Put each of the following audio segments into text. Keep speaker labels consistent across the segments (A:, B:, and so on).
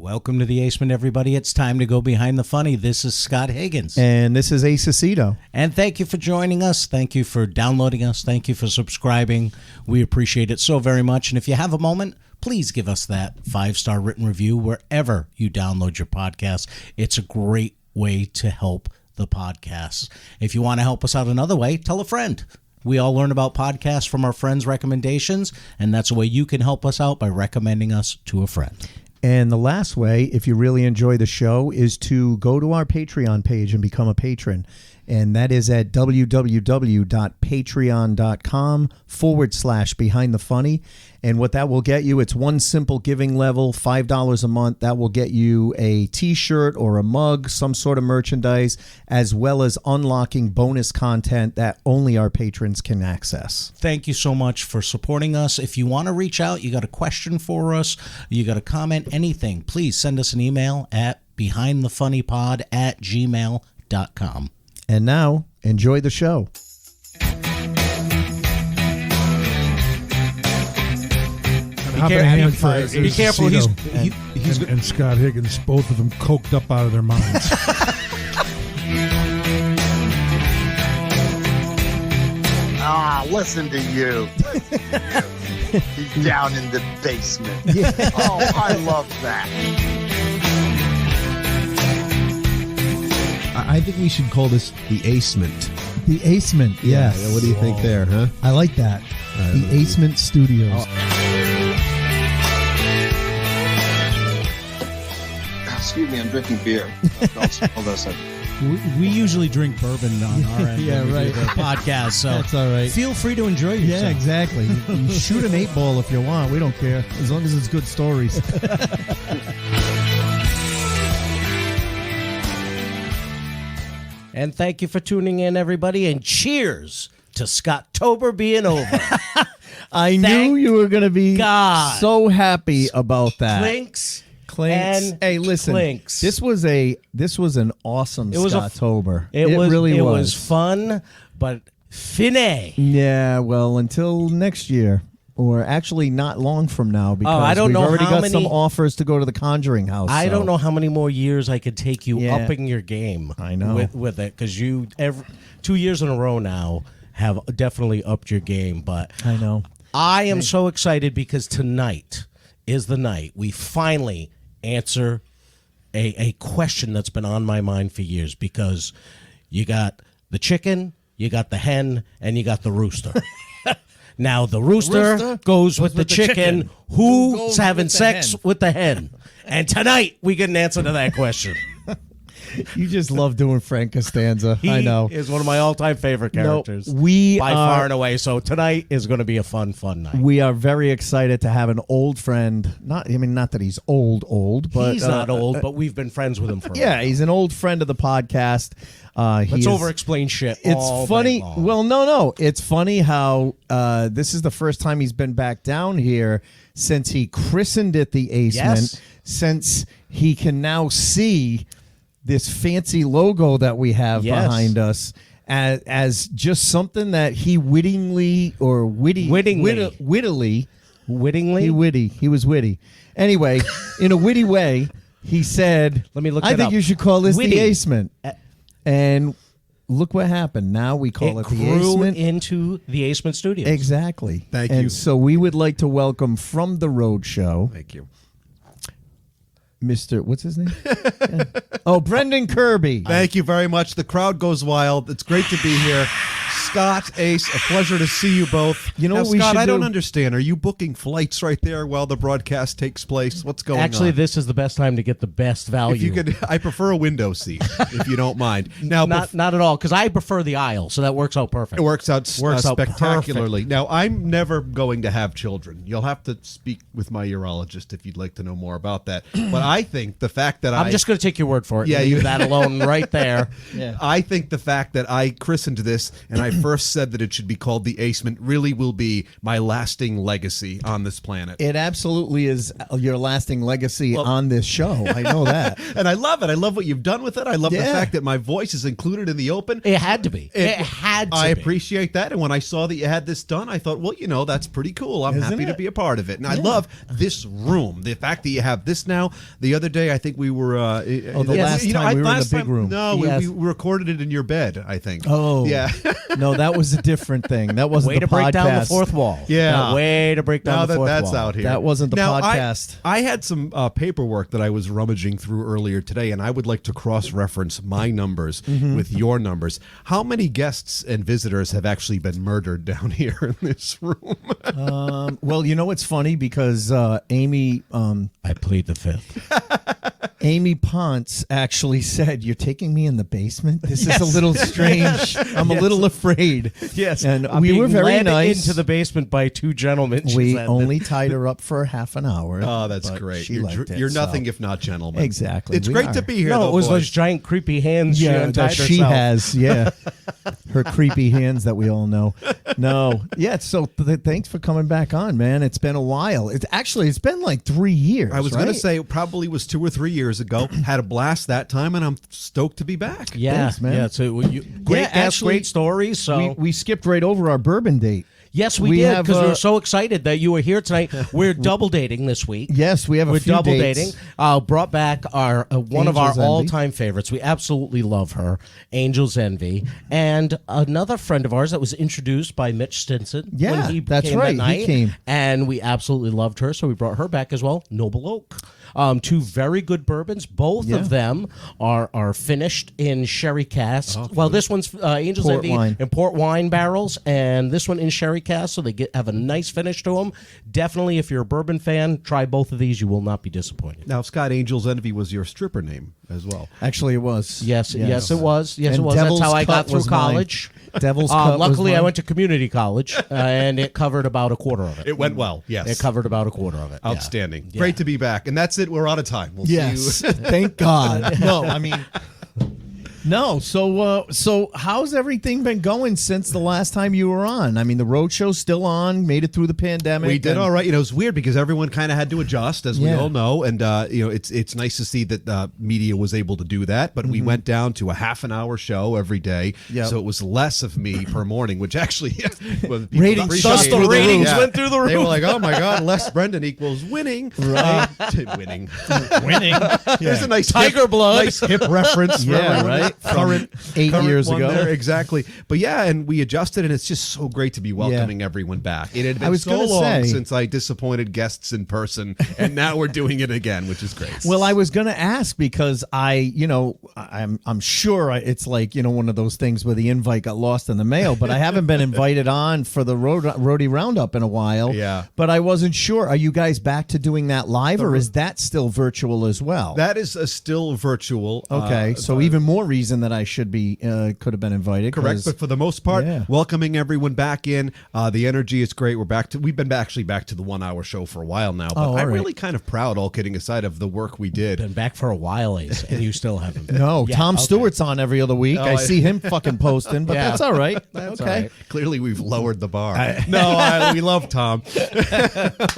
A: Welcome to the Aceman, everybody. It's time to go behind the funny. This is Scott Higgins.
B: And this is Ace Aceto.
A: And thank you for joining us. Thank you for downloading us. Thank you for subscribing. We appreciate it so very much. And if you have a moment, please give us that 5-star written review wherever you download your podcast. It's a great way to help the podcast. If you want to help us out another way, tell a friend. We all learn about podcasts from our friends' recommendations, and that's a way you can help us out by recommending us to a friend.
B: And the last way, if you really enjoy the show, is to go to our Patreon page and become a patron. And that is at www.patreon.com/behindthefunny. And what that will get you, it's one simple giving level, $5 a month. That will get you a t-shirt or a mug, some sort of merchandise, as well as unlocking bonus content that only our patrons can access.
A: Thank you so much for supporting us. If you want to reach out, you got a question for us, you got a comment, anything, please send us an email at behindthefunnypod@gmail.com.
B: And now, enjoy the show.
A: Be careful.
C: He's and Scott Higgins, both of them coked up out of their minds.
D: Listen to you. He's down in the basement.
B: Yeah.
D: Oh, I love that.
E: I think we should call this the Acement.
B: The Acement, yes.
E: Yeah, what do you think there, huh?
B: I like that. The Acement Studios.
D: Excuse me, I'm drinking beer. Hold on a second.
A: We usually drink bourbon on our end.
B: Yeah,
A: when we
B: right.
A: do the podcast, so
B: That's all right.
A: feel free to enjoy yourself.
B: Yeah, exactly. You shoot an 8-ball if you want. We don't care, as long as it's good stories.
A: And thank you for tuning in, everybody, and cheers to Scott-tober being over.
B: I knew
A: Thank
B: you were going to be
A: God.
B: so happy about that.
A: Clinks.
B: And hey, listen.
A: Clinks.
B: This was an awesome Scott-tober.
A: It
B: really
A: was fun, but finne.
B: Yeah, well, until next year. Or actually not long from now, because
A: I don't
B: we've
A: know
B: already
A: how
B: got some
A: many-
B: offers to go to the Conjuring House.
A: I
B: so.
A: don't know how many more years I could take you
B: Yeah.
A: upping your game.
B: I know.
A: with it, because you 2 years in a row now have definitely upped your game. But
B: I know.
A: I am so excited because tonight is the night we finally answer a question that's been on my mind for years, because you got the chicken, you got the hen, and you got the rooster. Now, the rooster goes with the chicken. Who's having sex with the hen? And tonight, we get an answer to that question.
B: You just love doing Frank Costanza.
A: He
B: I know.
A: is one of my all-time favorite characters.
B: We
A: by
B: are-
A: far and away. So tonight is going to be a fun night.
B: We are very excited to have an old friend. Not that he's old, but
A: He's not old, but we've been friends with him for a
B: yeah,
A: while.
B: he's an old friend of the podcast.
A: Let's over-explain shit all
B: It's funny.
A: night long.
B: Well, no. It's funny how this is the first time he's been back down here since he christened it the Aceman.
A: Yes.
B: Since he can now see this fancy logo that we have behind us as just something that he wittily. He was witty. Anyway, in a witty way, he said,
A: Let me look
B: I
A: it
B: think
A: up.
B: you should call this
A: Witty.
B: the Acement. And look what happened. Now we call it the
A: grew
B: Acement.
A: into the Aceman Studios.
B: Exactly.
E: Thank
B: and
E: you.
B: so we would like to welcome from the Road Show,
E: Thank you.
B: Mr. What's his name? Yeah. Oh, Brendan Kirby.
E: Thank you very much. The crowd goes wild. It's great to be here. Scott, Ace, a pleasure to see you both.
B: You know
E: now,
B: what we
E: Scott,
B: should
E: I don't
B: do?
E: understand. Are you booking flights right there while the broadcast takes place? What's going on?
A: Actually, this is the best time to get the best value.
E: if you could, I prefer a window seat, if you don't mind. Now,
A: not at all, because I prefer the aisle, so that works out perfect.
E: it works out
A: Works out
E: spectacularly. Now, I'm never going to have children. You'll have to speak with my urologist if you'd like to know more about that. But I think the fact that
A: I'm just going to take your word for it.
E: Yeah,
A: and
E: you-
A: leave that alone right there.
B: Yeah.
E: I think the fact that I christened this and I first said that it should be called the Acement really will be my lasting legacy on this planet.
B: It absolutely is your lasting legacy on this show. I know that.
E: And I love it. I love what you've done with it. I love the
B: Yeah.
E: fact that my voice is included in the open.
A: It had to be. It had to
E: I
A: be.
E: appreciate that. And when I saw that you had this done, I thought, well, that's pretty cool. I'm
B: Isn't
E: happy to
B: it?
E: be a part of it. And I love this room. The fact that you have this now. The other day, I think we were...
B: the last time we were in the big room.
E: No,
A: Yes.
E: we recorded it in your bed, I think.
B: Oh.
E: Yeah.
B: No, that was a different thing. That wasn't
A: Way
B: the
A: to break down the
B: podcast.
A: fourth wall.
E: Yeah.
A: Way to break down
E: Now
A: the
E: that
A: fourth
E: that's
A: wall.
E: out here.
B: That wasn't the
E: Now,
B: podcast.
E: I had some paperwork that I was rummaging through earlier today, and I would like to cross-reference my numbers with your numbers. How many guests and visitors have actually been murdered down here in this room?
B: Well, it's funny because Amy
A: I plead the fifth.
B: Amy Ponce actually said, "You're taking me in the basement. This is a little strange. I'm a little afraid."
A: Yes.
B: And
A: I'm
B: we
A: being
B: were very
A: led
B: nice.
A: into the basement by two gentlemen. She
B: We
A: said.
B: only tied her up for half an hour.
E: Oh, that's
B: but
E: great.
B: She liked it,
E: You're
B: so.
E: nothing if not gentlemen.
B: Exactly.
E: It's
B: We
E: great
B: are.
E: to be here.
A: No,
E: though,
A: it was
E: boys.
A: those giant creepy hands she
B: Yeah,
A: untied
B: that she
A: herself.
B: has. Yeah, her creepy hands that we all know. No, yeah. So thanks for coming back on, man. It's been a while. It's been like 3 years.
E: I was going to
B: right?
E: say it probably was 2 or 3 years ago. Had a blast that time, and I'm stoked to be back.
A: Yeah,
B: Thanks, man.
A: yeah. So great guests,
B: actually,
A: great stories. So
B: we skipped right over our bourbon date.
A: yes, we
B: we
A: did
B: have,
A: because we were so excited that you were here tonight. We're double dating this week.
B: Yes, we have a
A: We're
B: few
A: double
B: dates.
A: dating. Brought back our one of our
B: Angel's Envy.
A: all-time favorites. We absolutely love her, Angel's Envy, and another friend of ours that was introduced by Mitch Stinson.
B: Yeah,
A: when he
B: that's
A: came
B: right.
A: That
B: He
A: night,
B: came.
A: and we absolutely loved her, so we brought her back as well. Noble Oak. Two very good bourbons. Both
B: Yeah.
A: of them are finished in sherry cask. Well, this one's Angel's
B: Port
A: Envy
B: wine.
A: in port wine barrels, and this one in sherry cask, so they have a nice finish to them. Definitely, if you're a bourbon fan, try both of these. You will not be disappointed.
E: Now, Scott, Angel's Envy was your stripper name as well.
B: Actually, it was.
A: Yes, yes, it was. Yes,
B: And
A: it was.
B: Devil's
A: That's how I
B: Cut
A: got through
B: was mine.
A: college.
B: Devil's Cut.
A: Luckily,
B: was
A: I
B: mine.
A: went to community college, and it covered about a quarter of it.
E: It went well, yes.
A: It covered about a quarter of it. yeah.
E: Outstanding.
A: Yeah.
E: Great to be back. And that's it. We're out of time. We'll
B: Yes,
E: see you.
B: thank God. No, I mean, no. So how's everything been going since the last time you were on? I mean, the road show's still on. Made it through the pandemic.
E: We did
B: and-
E: all right. It's weird because everyone kind of had to adjust, as we
B: Yeah.
E: all know, and it's nice to see that media was able to do that. But we went down to a half an hour show every day,
B: Yep.
E: so it was less of me per morning, which actually well, people
B: Ratings
E: appreciated
B: shot
E: it.
B: through the
A: ratings
B: roof.
A: went through the roof.
E: They were like, "Oh my God, less Brendan equals winning."
B: Right.
E: Winning.
C: Winning.
E: There's a nice
A: Tiger
E: hip,
A: blood.
E: nice hip reference. For
B: Yeah,
E: everyone.
B: right?
E: Current
B: 8
E: current
B: years
E: one
B: ago.
E: there, exactly. But yeah, and we adjusted, and it's just so great to be welcoming everyone back. It had
B: I
E: been
B: was
E: so
B: gonna
E: long
B: say-
E: since I disappointed guests in person, and now we're doing it again, which is great.
B: Well, I was going to ask because I'm sure it's like one of those things where the invite got lost in the mail, but I haven't been invited on for the Roadie Roundup in a while.
E: Yeah.
B: But I wasn't sure. Are you guys back to doing that live, or is that still virtual as well?
E: that is still virtual.
B: Okay, so even more reason that I should be could have been invited.
E: Correct,
B: 'cause-
E: but for the most part,
B: Yeah.
E: welcoming everyone back in. The energy is great. We've been actually back to the 1 hour show for a while now, but
B: Oh, all
E: I'm
B: right.
E: really kind of proud, all kidding aside, of the work we did.
A: Been back for a while, Ace, and you still haven't.
B: No,
A: Yeah,
B: Tom
A: okay.
B: Stewart's on every other week. I see him fucking posting, but
A: Yeah.
B: that's all right.
A: That's
B: okay.
A: all right.
E: Clearly, we've lowered the bar. We love Tom.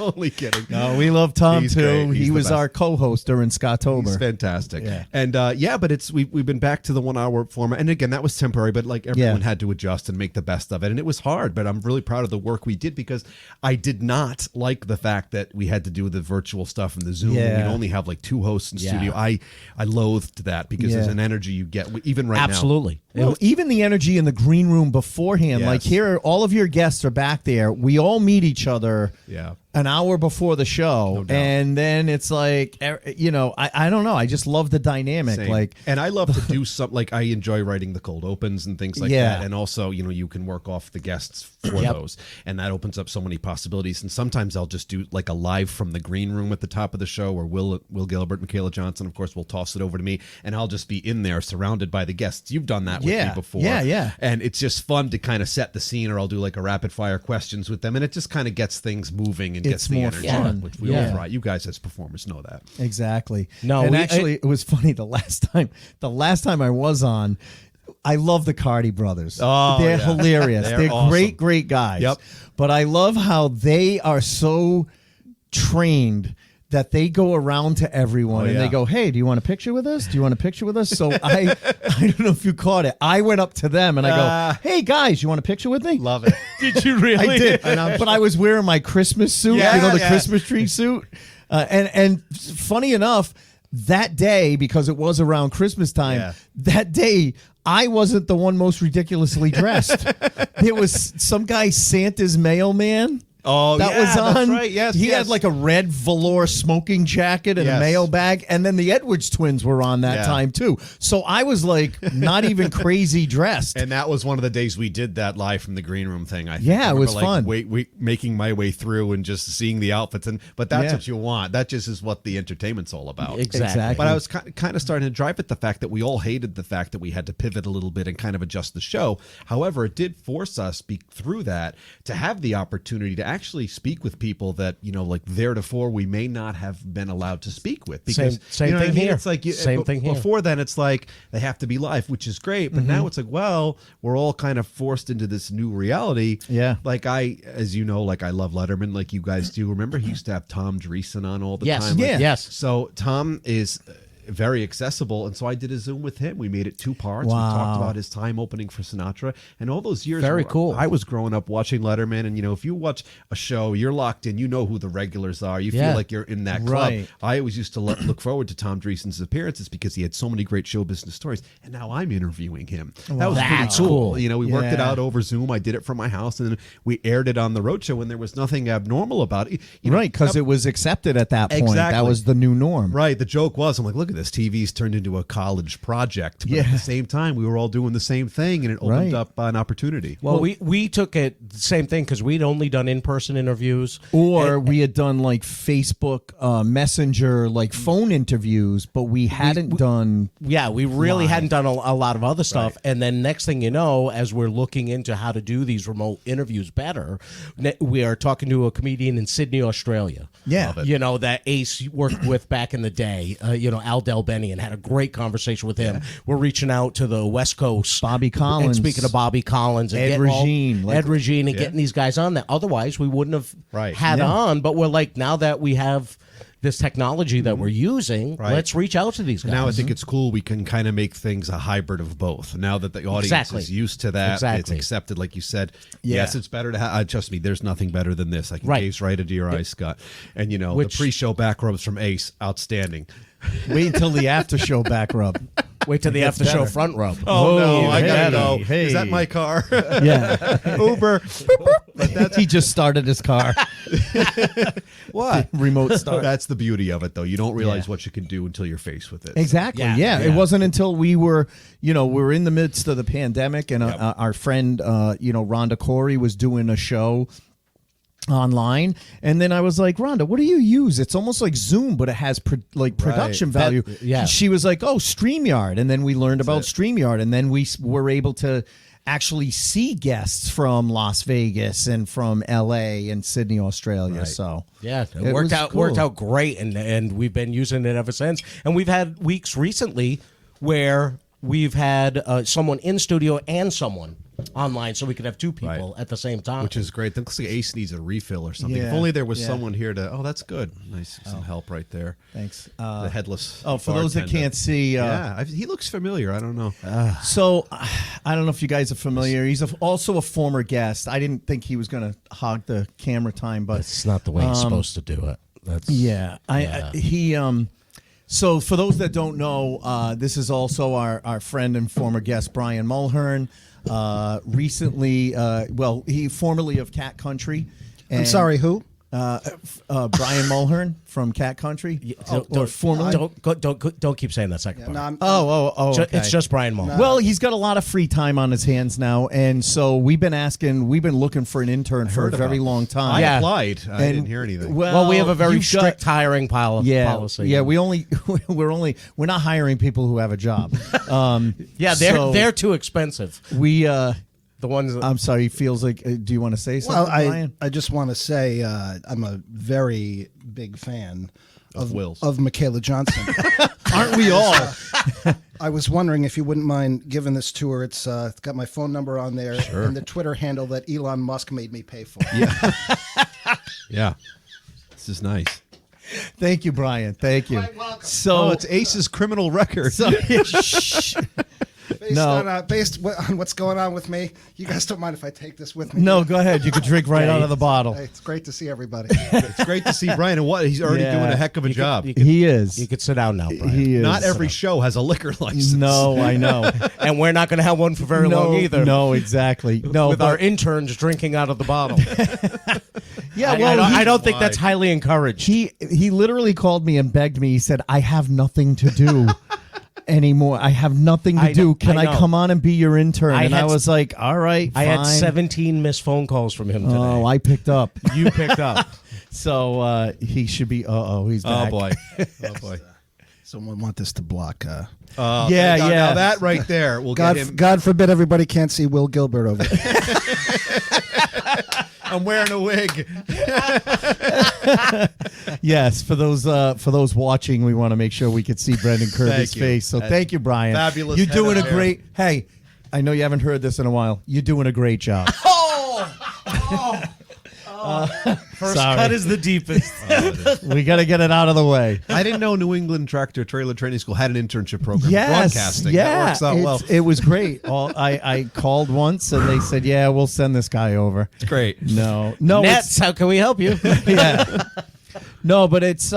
E: Only kidding.
B: No, we love Tom
E: He's
B: too.
E: great. He's
B: He
E: the
B: was
E: best.
B: our co-host during
E: He's
B: Scottober.
E: fantastic.
B: Yeah.
E: And but we've been back to the 1 hour format. And again, that was temporary, but like everyone had to adjust and make the best of it. And it was hard, but I'm really proud of the work we did because I did not like the fact that we had to do the virtual stuff and the Zoom.
B: Yeah.
E: We'd only have like 2 hosts in
A: Yeah.
E: studio. I loathed that because there's
B: Yeah.
E: an energy you get even right now.
A: Absolutely.
B: Well, even the energy in the green room beforehand,
E: Yes.
B: like here, all of your guests are back there. We all meet each other
E: Yeah.
B: an hour before the show,
E: No doubt.
B: and then it's like, I don't know. I just love the dynamic.
E: Same.
B: Like,
E: and I love to do something like I enjoy writing the cold opens and things like
B: Yeah.
E: that. And also, you can work off the guests for
A: Yep.
E: those. And that opens up so many possibilities. And sometimes I'll just do like a live from the green room at the top of the show where Will Gilbert, Michaela Johnson, of course, will toss it over to me. And I'll just be in there surrounded by the guests. You've done that with
B: Yeah.
E: me before.
B: Yeah.
E: And it's just fun to kind of set the scene, or I'll do like a rapid fire questions with them. And it just kind of gets things moving and
B: It's
E: gets the
B: more
E: energy,
B: fun.
E: which we
B: Yeah.
E: all try. You guys as performers know that.
B: exactly.
A: No,
B: and
A: we-
B: actually, it was funny the last time I was on. I love the Cardi brothers.
E: Oh,
B: they're
E: yeah.
B: hilarious. They're
E: awesome.
B: great guys.
E: Yep.
B: But I love how they are so trained that they go around to everyone and
E: yeah.
B: they go, "Hey, do you want a picture with us? Do you want a picture with us?" So I don't know if you caught it. I went up to them and I go, "Hey guys, you want a picture with me?"
E: Love it.
B: Did you really? I did. But I was wearing my Christmas suit,
E: Yeah,
B: the
E: yeah.
B: Christmas tree suit. And funny enough, that day, because it was around Christmas time, that day I wasn't the one most ridiculously dressed. There was some guy, Santa's mailman.
E: Oh,
B: that
E: yeah,
B: was on.
E: that's right. Yes,
B: he
E: yes.
B: had like a red velour smoking jacket and a
E: Yes.
B: mail bag, and then the Edwards twins were on that
E: Yeah.
B: time too. So I was like not even crazy dressed.
E: And that was one of the days we did that live from the green room thing. I think.
B: Yeah,
E: I
B: it was
E: remember,
B: fun.
E: Making my way through and just seeing the outfits, but that's
B: Yeah.
E: what you want. That just is what the entertainment's all about.
A: Exactly.
E: But I was kind of starting to drive at the fact that we all hated the fact that we had to pivot a little bit and kind of adjust the show. However, it did force us through that to have the opportunity to actually speak with people that, like theretofore we may not have been allowed to speak with. Because
A: Same
E: you know what
A: thing
E: I mean?
A: here.
E: It's like
A: Same thing here.
E: Before then, it's like they have to be live, which is great. But now it's like, well, we're all kind of forced into this new reality.
B: Yeah.
E: Like as you know, like I love Letterman, like you guys do. Remember, he used to have Tom Dreesen on all the
A: Yes.
E: time.
B: Yeah.
A: Yes.
E: So Tom is very accessible, and so I did a Zoom with him. We made it 2 parts.
B: Wow.
E: We talked about his time opening for Sinatra and all those years.
A: Very
E: where
A: cool.
E: I was growing up watching Letterman, and if you watch a show, you're locked in. You know who the regulars are. You
A: Yeah.
E: feel like you're in that club.
B: Right.
E: I always used to look forward to Tom Dreesen's appearances because he had so many great show business stories, and now I'm interviewing him. That was
A: That's
E: pretty
A: cool.
E: We worked it
B: Yeah.
E: out over Zoom. I did it from my house, and then we aired it on the road show, and there was nothing abnormal about it.
B: Right, because it was accepted at that point.
E: Exactly.
B: That was the new norm.
E: Right. The joke was, I'm like, look at this. TV's turned into a college project. But at
B: Yeah.
E: the same time, we were all doing the same thing, and it opened
B: Right.
E: up an opportunity.
A: Well, we took it the same thing because we'd only done in-person interviews.
B: Or we had done like Facebook Messenger, like phone interviews, but we hadn't done.
A: Yeah, we really hadn't done a lot of other stuff. And then next thing you know, as we're looking into how to do these remote interviews better, we are talking to a comedian in Sydney, Australia.
B: Yeah.
A: That Ace worked with back in the day, Al Del Benny, and had a great conversation with him. We're reaching out to the West Coast.
B: Bobby Collins.
A: And speaking of Bobby Collins. And
B: Ed
A: getting
B: Regine.
A: Ed Regine and getting these guys on that. Otherwise, we wouldn't have
E: Right.
A: had
B: Yeah.
A: on. But we're like, now that we have this technology that we're using,
E: Right.
A: let's reach out to these guys.
E: Now I think it's cool. We can kind of make things a hybrid of both. Now that the audience
A: Exactly.
E: is used to that,
A: Exactly.
E: it's accepted, like you said.
B: Yeah.
E: Yes, it's better to have. Trust me, there's nothing better than this. I can
A: Right.
E: gaze right into your eyes, Scott. And the pre-show back rubs from Ace, outstanding.
B: Wait until the after show back rub.
A: Wait till the after show
B: better.
A: front rub.
E: Oh, no, I gotta
B: hey,
E: go.
B: hey.
E: Is that my car?
B: Yeah.
E: Uber.
B: But that's he just started his car.
E: What?
B: Remote start.
E: That's the beauty of it, though. You don't realize
B: Yeah.
E: what you can do until you're faced with it.
B: Exactly.
A: Yeah,
B: Yeah.
A: yeah.
B: It wasn't until we were in the midst of the pandemic, and our friend, Rhonda Corey was doing a show online, and then I was like, Rhonda, what do you use? It's almost like Zoom, but it has production value.
A: yeah.
B: She was like, oh, StreamYard, and then we learned about StreamYard, and then we were able to actually see guests from Las Vegas and from LA and Sydney, Australia.
E: Right.
B: So
A: Yeah, it
B: was
A: worked out
B: cool.
A: worked out great, and we've been using it ever since. And we've had weeks recently where we've had someone in studio and someone online, so we could have two people at the same time.
E: Which is great. Looks like Ace needs a refill or something. If
B: Yeah.
E: only there was
B: Yeah.
E: someone here to. Oh, that's good. Nice, some help right there.
B: Thanks.
E: The headless.
B: For those that
E: bartender.
B: can't see,
E: He looks familiar. I don't know.
B: so I don't know if you guys are familiar. He's also a former guest. I didn't think he was going to hog the camera time, but
A: it's not the way he's supposed to do it. That's
B: yeah, he. So for those that don't know, this is also our friend and former guest Brian Mulhern. Recently, he formerly of Cat Country.
F: I'm sorry, who?
B: Brian Mulhern from Cat Country, or formerly.
A: Don't keep saying that second part.
F: No, I'm-
B: Okay.
A: It's just Brian Mullen.
B: Well, he's got a lot of free time on his hands now, and so we've been looking for an intern for a very long time.
E: I
A: Yeah.
E: applied. I didn't hear anything.
A: Well, we have a very
B: you've got-
A: strict hiring policy.
B: Yeah, we're not hiring people who have a job.
A: Yeah,
B: so
A: they're too expensive.
B: we.
A: The ones that,
B: I'm sorry. He feels like. Do you want to say something,
F: Well,
B: Brian?
F: I just want to say I'm a very big fan
E: Of Will's.
F: of Michaela Johnson.
B: Aren't we all?
F: I was wondering if you wouldn't mind giving this to her. It's got my phone number on there and the Twitter handle that Elon Musk made me pay for.
E: Yeah. This is nice.
B: Thank you, Brian. Thank you. So
E: it's Ace's criminal record.
F: Based on what's going on with me, you guys don't mind if I take this with me?
B: No, go ahead. You can drink right out of the bottle.
F: Hey, it's great to see everybody.
E: It's great to see Brian, and he's already doing a heck of a job.
B: He is.
A: You could sit down now, Brian.
B: He is.
E: Not every show has a liquor license.
B: No, I know.
A: And we're not going to have one for very long either.
B: No, exactly. No,
A: with
B: but
A: our interns drinking out of the bottle.
B: yeah,
A: I don't think that's highly encouraged.
B: he literally called me and begged me. He said, "I have nothing to do." Anymore. I have nothing to do. Can I come on and be your intern? I was like, all right, fine.
A: I had 17 missed phone calls from him today.
B: Oh, I picked up.
A: You picked up.
B: So he should be, he's back.
E: Oh, boy. Oh, boy.
F: Someone want this to block.
B: Yeah.
E: Now that right there will get him.
F: God forbid everybody can't see Will Gilbert over there.
E: I'm wearing a wig.
B: Yes, for those watching, we want to make sure we could see Brendan Kirby's face. So thank you, Brian.
E: Fabulous.
B: You're doing a
E: hair.
B: great. Hey, I know you haven't heard this in a while. You're doing a great job.
A: First
B: Sorry.
A: cut is the deepest.
B: We got to get it out of the way.
E: I didn't know New England Tractor Trailer Training School had an internship program.
B: Yes,
E: Broadcasting.
B: yeah,
E: That works out well.
B: It was great. I called once and they said, "Yeah, we'll send this guy over."
E: It's great.
B: No,
A: Nets, how can we help you?
B: yeah. No, but it's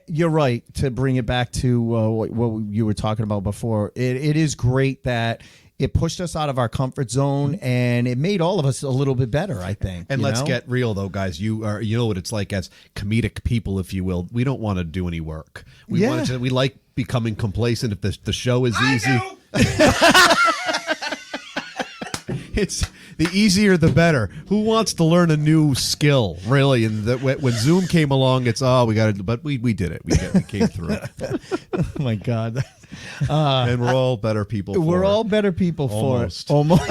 B: you're right to bring it back to what you were talking about before. It is great that it pushed us out of our comfort zone and it made all of us a little bit better, I think.
E: And let's get real though, guys. You know what it's like as comedic people, if you will. We don't want to do any work. We like becoming complacent if the show is easy. It's the easier the better. Who wants to learn a new skill, really? And when Zoom came along, it's we got to. But we did it. We came through it.
B: Oh my God.
E: And we're all better people.
B: We're all better people
E: Almost.
B: for it. Almost.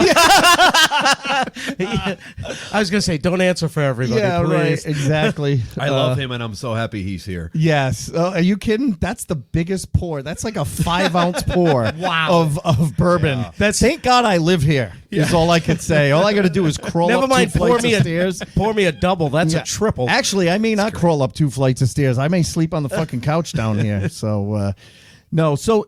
A: I was going to say, don't answer for everybody,
B: Yeah,
A: please.
B: right. Exactly.
E: I love him, and I'm so happy he's here.
B: Yes. Are you kidding? That's the biggest pour. That's like a 5-ounce pour of bourbon. Thank God I live here. Is all I could say. All I got to do is crawl
A: Never
B: up
A: mind,
B: 2 flights of stairs.
A: pour me a double. That's a triple.
B: Actually, I may not crawl up 2 flights of stairs. I may sleep on the fucking couch down here. So, no. So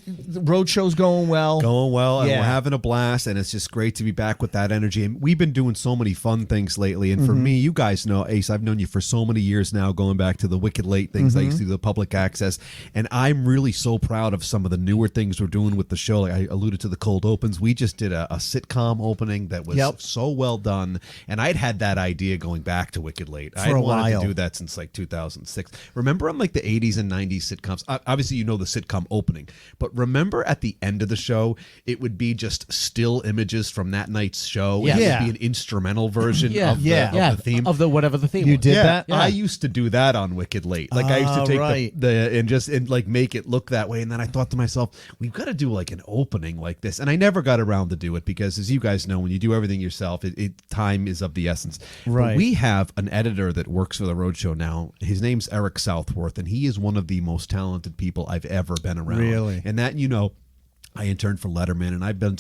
B: the road show's going well.
E: Going well, and
B: Yeah.
E: we're having a blast, and it's just great to be back with that energy. And we've been doing so many fun things lately. And for me, you guys know, Ace, I've known you for so many years now, going back to the Wicked Late things I used to do, the public access. And I'm really so proud of some of the newer things we're doing with the show. Like I alluded to the cold opens. We just did a sitcom opening that was so well done. And I'd had that idea going back to Wicked Late. I'd wanted to do that since like 2006. Remember on like the 80s and 90s sitcoms? Obviously, you know the sitcom opening, but remember at the end of the show it would be just still images from that night's show.
A: Yeah.
E: It would be an instrumental version of the theme
A: of the whatever the theme
B: You
A: was.
B: did that?
E: I used to do that on Wicked Late. Like I used to take and like make it look that way. And then I thought to myself, we've got to do like an opening like this. And I never got around to do it because, as you guys know, when you do everything yourself, time is of the essence.
B: Right.
E: But we have an editor that works for the Roadshow now. His name's Eric Southworth, and he is one of the most talented people I've ever been around.
B: Really?
E: And that, I interned for Letterman, and I've done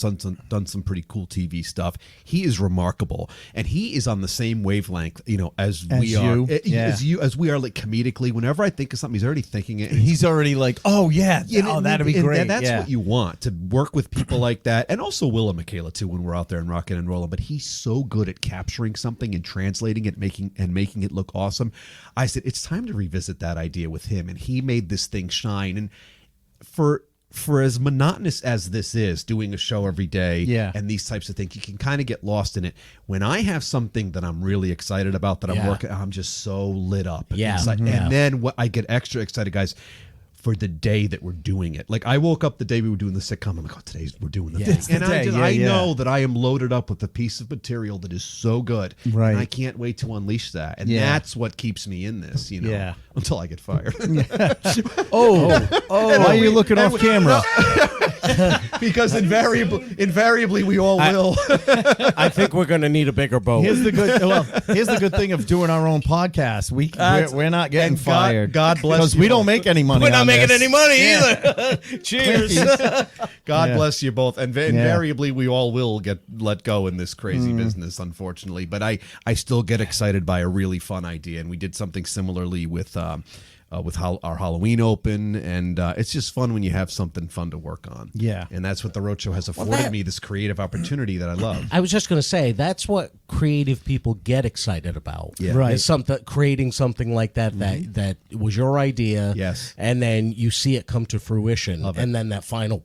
E: some pretty cool TV stuff. He is remarkable, and he is on the same wavelength, as we are. As we are, like comedically. Whenever I think of something, he's already thinking it.
B: He's already like, that'd be great.
E: And that's what you want, to work with people like that, and also Will and Michaela too when we're out there and rocking and rolling. But he's so good at capturing something and translating it, making it look awesome. I said it's time to revisit that idea with him, and he made this thing shine. And for as monotonous as this is, doing a show every day and these types of things, you can kind of get lost in it. When I have something that I'm really excited about that I'm working, I'm just so lit up. And excited. And then what I get extra excited, guys, for the day that we're doing it. Like I woke up the day we were doing the sitcom. I'm like, we're doing the thing. And I know that I am loaded up with a piece of material that is so good.
B: Right.
E: And I can't wait to unleash that. And that's what keeps me in this, until I get fired.
B: Why are you looking off camera?
E: because invariably we all will.
A: I think we're going to need a bigger boat.
B: Here's the good thing of doing our own podcast. We're not getting
E: and
B: fired.
E: God bless
B: because
E: you
B: we don't
E: both.
B: make any money.
A: We're not
B: on
A: making
B: this.
A: any money either. Cheers.
E: God
B: Yeah.
E: bless you both. And invariably, we all will get let go in this crazy business, unfortunately. But I still get excited by a really fun idea. And we did something similarly with our Halloween open. And it's just fun when you have something fun to work on.
B: Yeah.
E: And that's what the Roadshow has afforded me, this creative opportunity that I love.
A: I was just going to say that's what creative people get excited about.
E: Yeah.
B: Right.
A: Is creating something like that that was your idea.
E: Yes.
A: And then you see it come to fruition,
E: Love it.
A: and then that final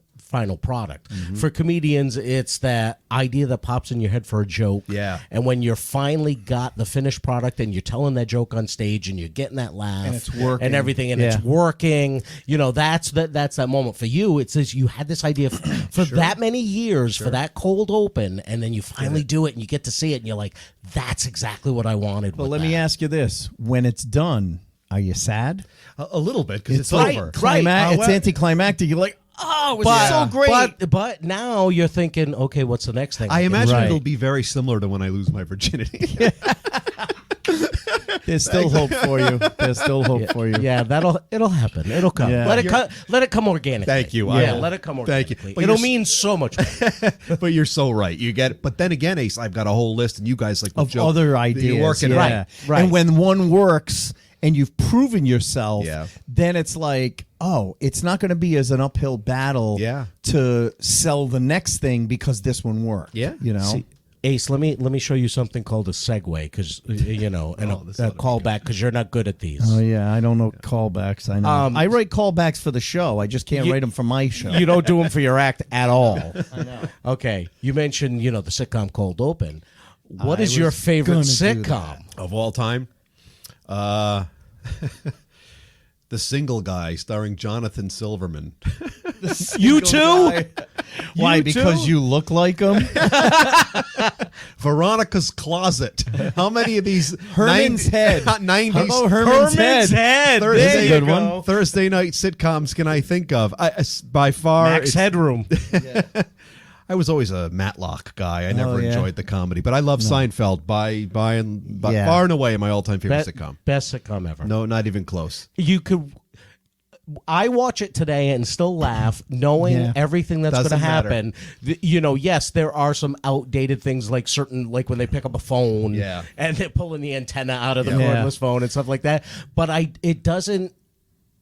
A: product. For comedians, it's that idea that pops in your head for a joke.
E: Yeah.
A: And when you're finally got the finished product and you're telling that joke on stage and you're getting that laugh
B: And it's working.
A: and everything and it's working, that's that moment for you. It's this, you had this idea for that many years for that cold open, and then you finally do it and you get to see it and you're like, that's exactly what I wanted.
B: But let me ask you this: when it's done, are you sad?
E: A little bit, because it's
A: right,
E: over.
A: right.
B: It's anticlimactic. You're like, oh, it was so great.
A: But now you're thinking, okay, what's the next thing?
E: I imagine
B: Right.
E: it'll be very similar to when I lose my virginity.
B: There's still hope for you. There's still hope for you.
A: Yeah, it'll happen. It'll come.
B: Yeah.
A: Let it come organically.
E: Thank you.
A: Yeah,
E: I will.
A: let it come
E: Thank you.
A: organically.
E: But
A: It'll
E: you're-
A: mean so much more.
E: But you're so right. You get it. But then again, Ace, I've got a whole list, and you guys like
B: Of
E: Joe,
B: other ideas.
E: You're working it
B: yeah.
E: out.
A: Right.
B: And when one works and you've proven yourself,
E: Yeah.
B: then it's like, oh, it's not going to be as an uphill battle
E: Yeah.
B: to sell the next thing because this one worked.
E: Yeah.
B: You know?
A: See, Ace, let me show you something called a segue, because and a callback, because you're not good at these.
B: Oh, yeah. I don't know callbacks. I know. I write callbacks for the show. I just can't write them for my show.
A: You don't do them for your act at all. I know. Okay, you mentioned the sitcom Cold Open. What is your favorite
B: gonna do
A: sitcom?
E: Of all time, The Single Guy, starring Jonathan Silverman.
A: You too?
B: Why?
A: You
B: Because
A: too?
B: you look like them?
E: Veronica's Closet. How many of these
B: Herman's Head.
E: 90s
B: How about Herman's Head?
E: Thursday,
B: That's a good one.
E: Thursday night sitcoms can I think of? By far,
A: Max
E: it's-
A: Headroom.
E: I was always a Matlock guy. I never
B: yeah.
E: enjoyed the comedy, but I love Seinfeld by
B: Yeah.
E: far and away my all-time favorite sitcom.
A: Best sitcom ever.
E: No, not even close.
A: You could. I watch it today and still laugh, knowing everything that's going to
E: Doesn't matter.
A: happen. Yes, there are some outdated things, like when they pick up a phone,
E: Yeah.
A: and they're pulling the antenna out of the
B: Yeah.
A: cordless phone and stuff like that. But it doesn't.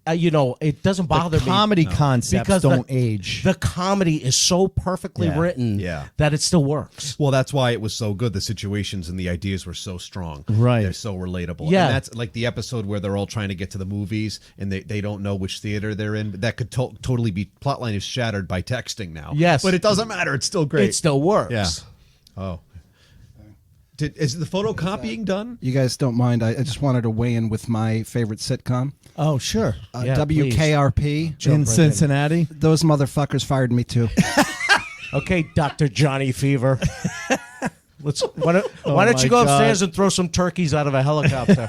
A: It doesn't bother me.
B: Comedy concepts
A: because
B: don't age.
A: The comedy is so perfectly
B: Yeah.
A: written
E: Yeah.
A: that it still works.
E: Well, that's why it was so good. The situations and the ideas were so strong.
B: Right.
E: They're so relatable.
A: Yeah.
E: And that's like the episode where they're all trying to get to the movies and they don't know which theater they're in. That could totally be, plotline is shattered by texting now.
A: Yes.
E: But it doesn't matter. It's still great.
A: It still works.
E: Yeah. Oh. Is the photocopying done?
F: You guys don't mind? I just wanted to weigh in with my favorite sitcom,
B: Oh, sure.
A: Yeah,
F: WKRP.
B: In Cincinnati.
F: Those motherfuckers fired me too.
A: Okay, Dr. Johnny Fever. Why don't
B: my
A: you go upstairs
B: God.
A: and throw some turkeys out of a helicopter?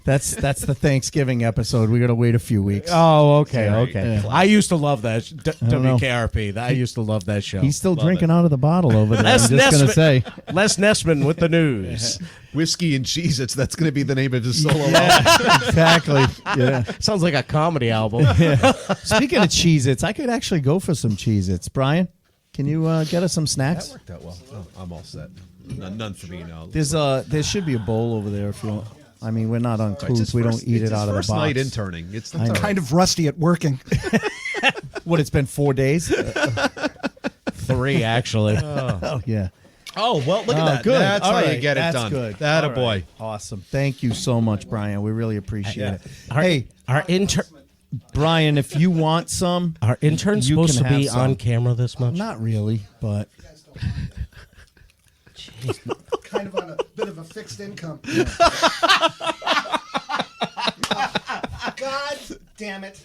B: That's the Thanksgiving episode. We got to wait a few weeks.
A: Oh, okay,
E: Right.
A: okay.
B: Yeah.
A: I used to love that
B: don't know.
A: WKRP. I used to love that show.
B: He's still drinking out of the bottle over there.
A: Les
B: I'm just going to say.
A: Les Nessman with the news.
E: Whiskey and Cheez-Its. That's going to be the name of his solo album.
B: Yeah, exactly. Yeah.
A: Sounds like a comedy album.
B: Speaking of Cheez-Its, I could actually go for some Cheez-Its. Brian, can you get us some snacks?
E: That worked out well. Oh, I'm all set. None for me now.
B: There should be a bowl over there if you want. I mean, we're not on
E: It's
B: cruise.
E: his
B: We
E: first-
B: don't eat
E: it's
B: it
E: his
B: out of the
E: first
B: box.
E: night interning. It's
B: I know.
E: all right.
F: Kind of rusty at working.
B: What, it's been 4 days?
A: 3, actually.
B: Oh, yeah.
E: Oh, well, look at that.
B: Good.
E: That's
B: All
E: how you
B: right.
E: get it
B: That's
E: done.
B: good.
E: That a
B: All
E: boy.
B: right. Awesome. Thank you so much, Brian. We really appreciate it.
A: Hey, our intern.
B: Brian, if you want some,
A: Our intern's
B: you
A: supposed
B: can
A: to be
B: have some.
A: on camera this much.
B: Not really, but
F: Kind of on a bit of a fixed income. God damn it.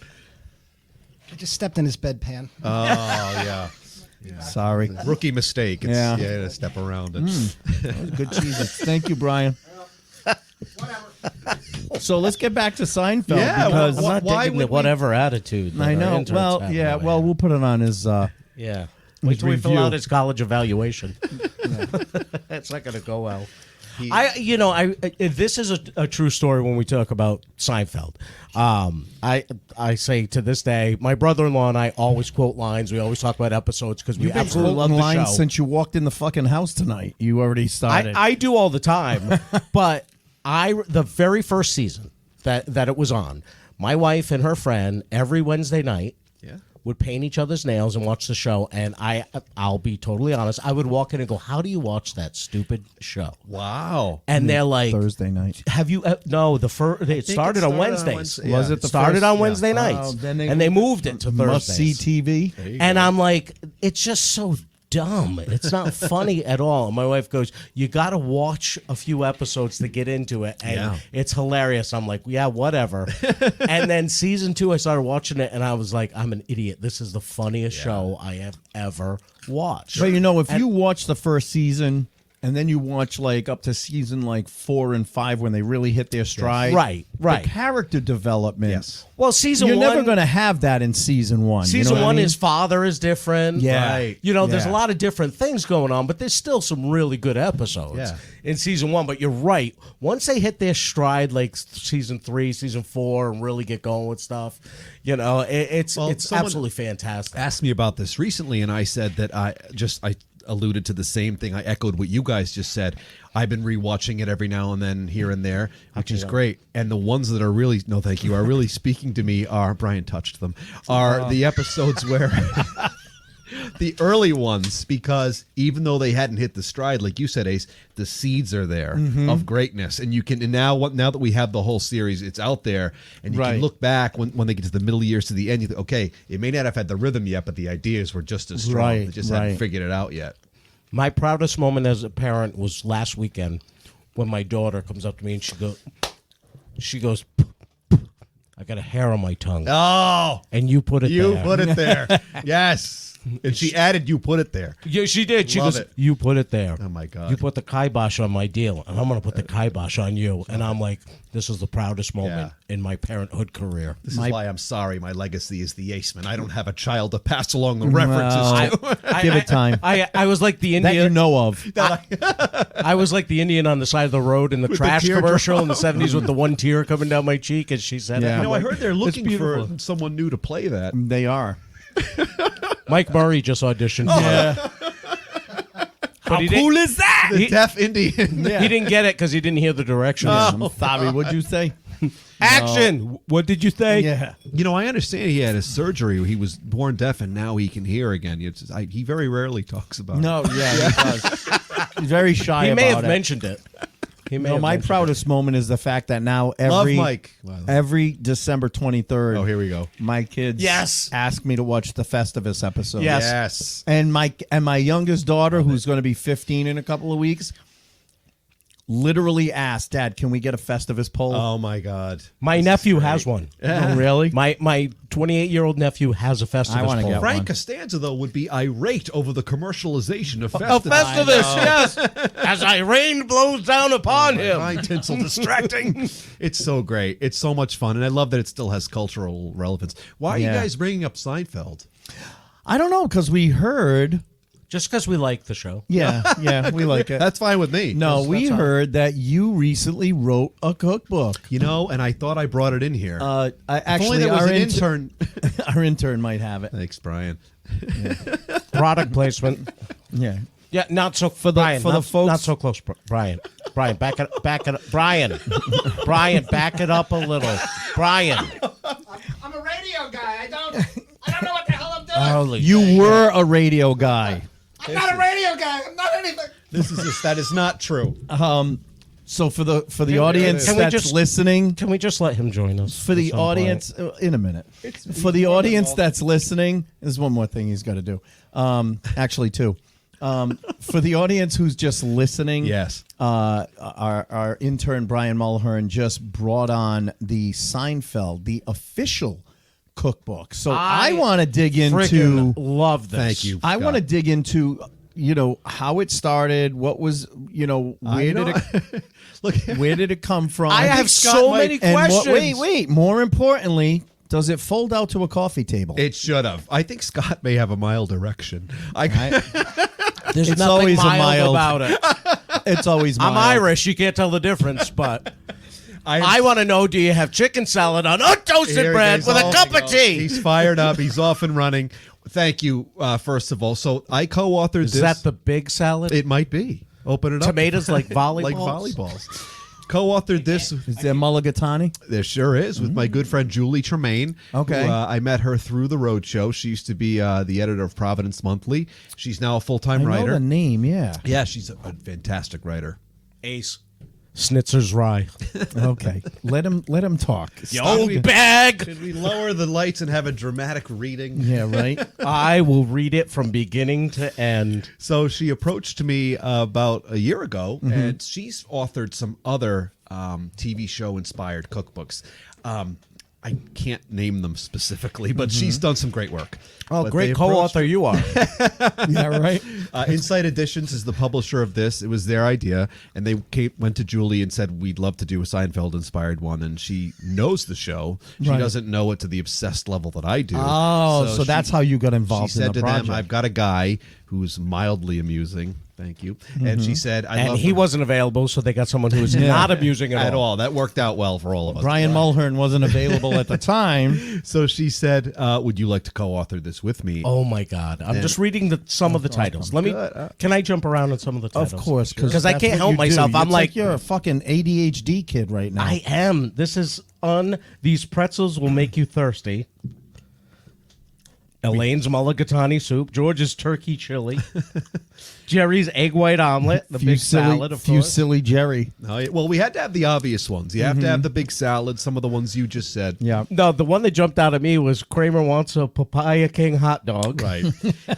F: I just stepped in his bedpan.
E: Oh, yeah.
B: sorry.
E: Rookie mistake. It's,
B: Yeah.
E: yeah, to step around it.
B: That was good cheese. Thank you, Brian.
F: Whatever.
B: So let's get back to Seinfeld.
E: Yeah,
B: because
A: I'm not
E: Why
A: digging
E: would
A: the
E: we-
A: whatever attitude. that
B: I
A: our
B: know.
A: interns
B: Well,
A: have
B: yeah.
A: right
B: Well,
A: now.
B: we'll put it on his.
A: Yeah. Wait till we fill
B: review.
A: out his college evaluation. That's not going to go well. This is a true story when we talk about Seinfeld. I say to this day, my brother-in-law and I always quote lines. We always talk about episodes because we
B: You've been
A: absolutely love
B: quoting
A: the show.
B: lines since you walked in the fucking house tonight. You already started.
A: I do all the time, but the very first season that it was on, my wife and her friend every Wednesday night would paint each other's nails and watch the show, and I'll be totally honest, I would walk in and go, "How do you watch that stupid show?"
E: Wow.
A: And they're like,
B: Thursday night.
A: "Have you?" No, it started on Wednesdays.
E: Wednesday.
B: Was
E: Yeah.
B: it the
A: started
B: first?
A: on Wednesday nights,
B: Oh, then
A: and they moved it to
B: Must see
A: Thursdays.
B: TV.
A: And I'm like, it's just so dumb. It's not funny at all. And my wife goes, "You got to watch a few episodes to get into it, and it's hilarious." I'm like, "Yeah, whatever." And then season 2, I started watching it, and I was like, "I'm an idiot. This is the funniest show I have ever watched."
B: But if you watch the first season and then you watch like up to season like 4 and 5 when they really hit their stride,
A: Right.
B: The character development.
E: Yes.
A: Well, season
B: You're
A: 1,
B: never going to have that in season 1.
A: season
B: you know what I
A: 1,
B: mean?
A: his father is different.
B: Yeah.
E: Right.
A: There's a
B: Yeah.
A: lot of different things going on, but there's still some really good episodes in season 1. But you're right. Once they hit their stride, like season 3, season 4, and really get going with stuff, it's
E: someone
A: absolutely fantastic.
E: Asked me about this recently, and I said that I alluded to the same thing. I echoed what you guys just said. I've been rewatching it every now and then, here and there, which is great. And the ones that are really, no, thank you, are really speaking to me are, Brian touched them, are the episodes where the early ones, because even though they hadn't hit the stride, like you said, Ace, the seeds are there of greatness, and you can. And now that we have the whole series, it's out there, and you can look back when they get to the middle years to the end. You think, okay, it may not have had the rhythm yet, but the ideas were just as strong.
B: Right,
E: They just hadn't figured it out yet.
A: My proudest moment as a parent was last weekend when my daughter comes up to me and she goes, "I got a hair on my tongue."
E: Oh,
A: And you put it
E: you
A: there.
E: put it there. Yes. And she added, "You put it there."
A: Yeah, she did. She
E: Love
A: goes,
E: it.
A: "You put it there."
E: Oh, my God.
A: You put the kibosh on my deal, and I'm going to put the kibosh on you. And I'm like, this is the proudest moment in my parenthood career.
E: This is why I'm sorry. My legacy is the Aceman. I don't have a child to pass along the references to.
B: Give it time.
A: I was like the
B: that
A: Indian.
B: you know of.
A: I was like the Indian on the side of the road in the trash
E: teardrop.
A: commercial in the 70s with the one tear coming down my cheek as she said
B: Yeah.
A: it.
E: You know, I heard they're looking for
A: beautiful.
E: someone new to play that.
B: They are.
A: Mike Murray just auditioned for it. How cool is that?
E: The deaf Indian.
A: He didn't get it because he didn't hear the directions.
B: I'm sorry. What'd you say?
A: Action! What did you say?
B: Yeah.
E: You know, I understand he had a surgery. He was born deaf, and now he can hear again. He very rarely talks about it.
B: No, yeah, he does. He's very shy
A: He
B: about
A: may have
B: it.
A: mentioned it. He may have
B: My
A: mentioned it.
B: proudest moment is the fact that now
E: Love
B: every
E: Mike.
B: every December 23rd,
E: Oh, here we go.
B: my kids
A: Yes.
B: ask me to watch the Festivus episode.
A: Yes.
E: Yes.
B: And my youngest daughter, who's going to be 15 in a couple of weeks, literally asked, "Dad, can we get a Festivus poll?"
E: Oh my God.
A: My nephew has one.
B: Oh, really?
A: My 28-year-old nephew has a Festivus
B: I wanna
A: poll.
B: get
E: Frank
B: one.
E: Costanza, though, would be irate over the commercialization of
A: A
E: Festivus.
A: Festivus, yes. As rain blows down upon him.
E: My tinsel distracting. It's so great. It's so much fun, and I love that it still has cultural relevance. Why are you
B: Yeah.
E: guys bringing up Seinfeld?
B: I don't know, because we heard.
A: Just because we like the show.
B: Yeah, we like it.
E: That's fine with me.
B: No, we heard that you recently wrote a cookbook.
E: You know, and I thought I brought it in here.
B: I
E: if only
B: actually,
E: there was
B: our
E: an intern.
B: our intern might have it.
E: Thanks, Brian.
A: Product placement.
B: Yeah.
A: Yeah, not so for the
B: Brian,
A: not,
B: folks-
A: not so close, Brian. Brian, back it up. Brian, back it up a little. Brian,
G: I'm a radio guy. I don't know what the hell I'm doing.
A: holy,
B: You were a radio guy.
G: I'm not a radio guy. I'm not anything.
E: That is not true.
B: So for the audience
A: Can we
B: that's
A: just-
B: listening,
A: Can we just let him join us?
B: for the
A: at some point?
B: audience in a minute, for the audience that's listening, there's one more thing he's got to do. Actually, two. For the audience who's just listening,
E: Yes.
B: our intern Brian Mulhern just brought on the Seinfeld, the official cookbook. So I want to dig
A: Freaking
B: into.
A: love this.
E: Thank you.
B: I want to dig into how it started. What was where did it
E: Look,
B: where did it come from?
A: I have so many questions.
B: Wait. More importantly, does it fold out to a coffee table?
E: it should have. I think Scott may have a mild erection.
A: There's
B: It's
A: nothing
B: always a
A: mild
B: mild-
A: about it.
B: It's always
A: I'm
B: mild.
A: Irish. You can't tell the difference, but
E: I
A: I want to know, do you have chicken salad on toasted
E: Here he
A: bread
E: goes.
A: with a
E: Oh,
A: cup of tea?
E: He's fired up. He's off and running. Thank you, first of all. So I co-authored
A: Is
E: this.
A: that the big salad?
E: It might be. Open it up.
A: Tomatoes like volleyballs?
E: Like volleyballs. Co-authored this.
B: Is there mulligatawny?
E: There sure is, with my good friend Julie Tremaine.
B: Okay.
E: Who, I met her through the Road Show. She used to be the editor of Providence Monthly. She's now a full-time
B: I
E: writer.
B: know the name, yeah.
E: Yeah, she's a fantastic writer.
A: Ace. Schnitzer's rye.
B: Okay. Let him talk.
A: You old bag.
E: Should we lower the lights and have a dramatic reading?
B: Yeah, right?
A: I will read it from beginning to end.
E: So she approached me about a year ago, and she's authored some other TV show-inspired cookbooks. I can't name them specifically, but she's done some great work.
A: Oh,
E: But
A: great
E: they approached-
A: co-author you are.
B: Yeah, right?
E: Insight Editions is the publisher of this. It was their idea, and they went to Julie and said, we'd love to do a Seinfeld-inspired one, and she knows the show. She
B: Right.
E: doesn't know it to the obsessed level that I do.
B: Oh, so
E: she-
B: that's how you got involved
E: She
B: in
E: said
B: the
E: to
B: project.
E: them, I've got a guy who's mildly amusing. Thank you. And she said, I
A: And
E: love
A: he
E: her.
A: wasn't available, so they got someone who was not amusing
E: at
A: at all.
E: all. That worked out well for all of us.
B: Brian Mulhern wasn't available at the time.
E: So she said, would you like to co-author this with me?
A: Oh my God! I'm just reading some of the titles. Let me. Can I jump around on some of the titles?
B: Of course,
A: because I
B: that's
A: can't
B: what
A: help
B: you do.
A: myself. I'm
B: It's
A: like,
B: you're a fucking ADHD kid right now.
A: I am. This is These pretzels will make you thirsty. Elaine's mulligatawny soup, George's turkey chili, Jerry's egg white omelet, the big salad, of course.
B: silly Jerry.
E: Oh, yeah. Well, we had to have the obvious ones. You have to have the big salad, some of the ones you just said.
B: Yeah.
A: No, the one that jumped out at me was Kramer wants a Papaya King hot dog.
E: Right.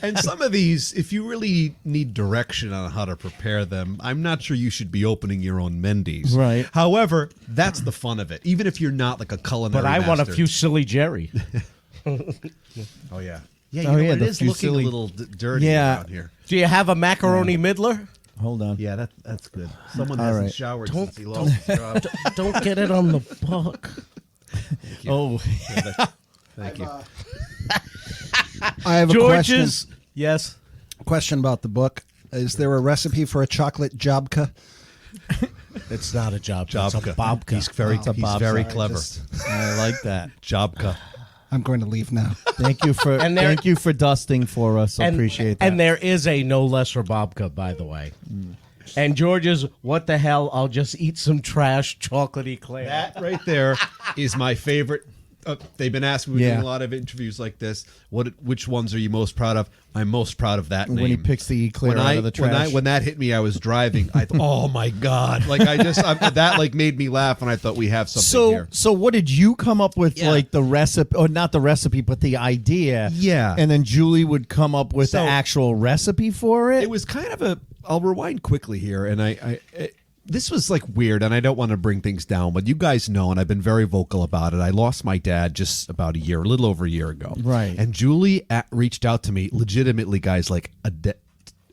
E: And some of these, if you really need direction on how to prepare them, I'm not sure you should be opening your own Mendy's.
B: Right.
E: However, that's the fun of it. Even if you're not like a culinary
A: But I want a
E: master.
A: few silly Jerry.
E: Oh, yeah. Yeah,
B: Oh,
E: you know
B: yeah,
E: what? It
B: the
E: is looking
B: fusilli.
E: a little dirty
B: Yeah.
E: around here.
A: Do you have a macaroni middler?
B: Hold on.
E: Yeah, that's good. Someone
B: All
E: hasn't
B: right.
E: showered
A: Don't-
E: since he lost his job.
A: Don't get it on the book.
B: Oh,
E: Thank you.
F: I have a
A: George's. Yes.
F: question about the book. Is there a recipe for a chocolate jabka?
A: It's not a job. It's a
E: Jobka.
A: babka.
E: He's very, he's
B: Bob,
E: very
B: sorry,
E: clever.
B: I like that.
E: Jobka.
F: I'm going to leave now.
B: Thank you for
A: And there-
B: thank you for dusting for us. I appreciate that.
A: And there is a no lesser babka, by the way. And George's, what the hell? I'll just eat some trash, chocolatey eclair.
E: That right there is my favorite. They've been asking me doing a lot of interviews like this. Which ones are you most proud of? I'm most proud of that name.
B: when he picks the eclair out of the trash.
E: When that hit me, I was driving. I thought, oh my god! Like that like made me laugh, and I thought we have something here.
B: So what did you come up with?
E: Yeah.
B: Like the recipe, or not the recipe, but the idea?
E: Yeah.
B: And then Julie would come up with the
E: So-
B: actual recipe for it.
E: It was kind of a. I'll rewind quickly here, and this was like weird, and I don't want to bring things down, but you guys know, and I've been very vocal about it. I lost my dad just about a little over a year ago.
B: Right.
E: And Julie reached out to me, legitimately, guys, like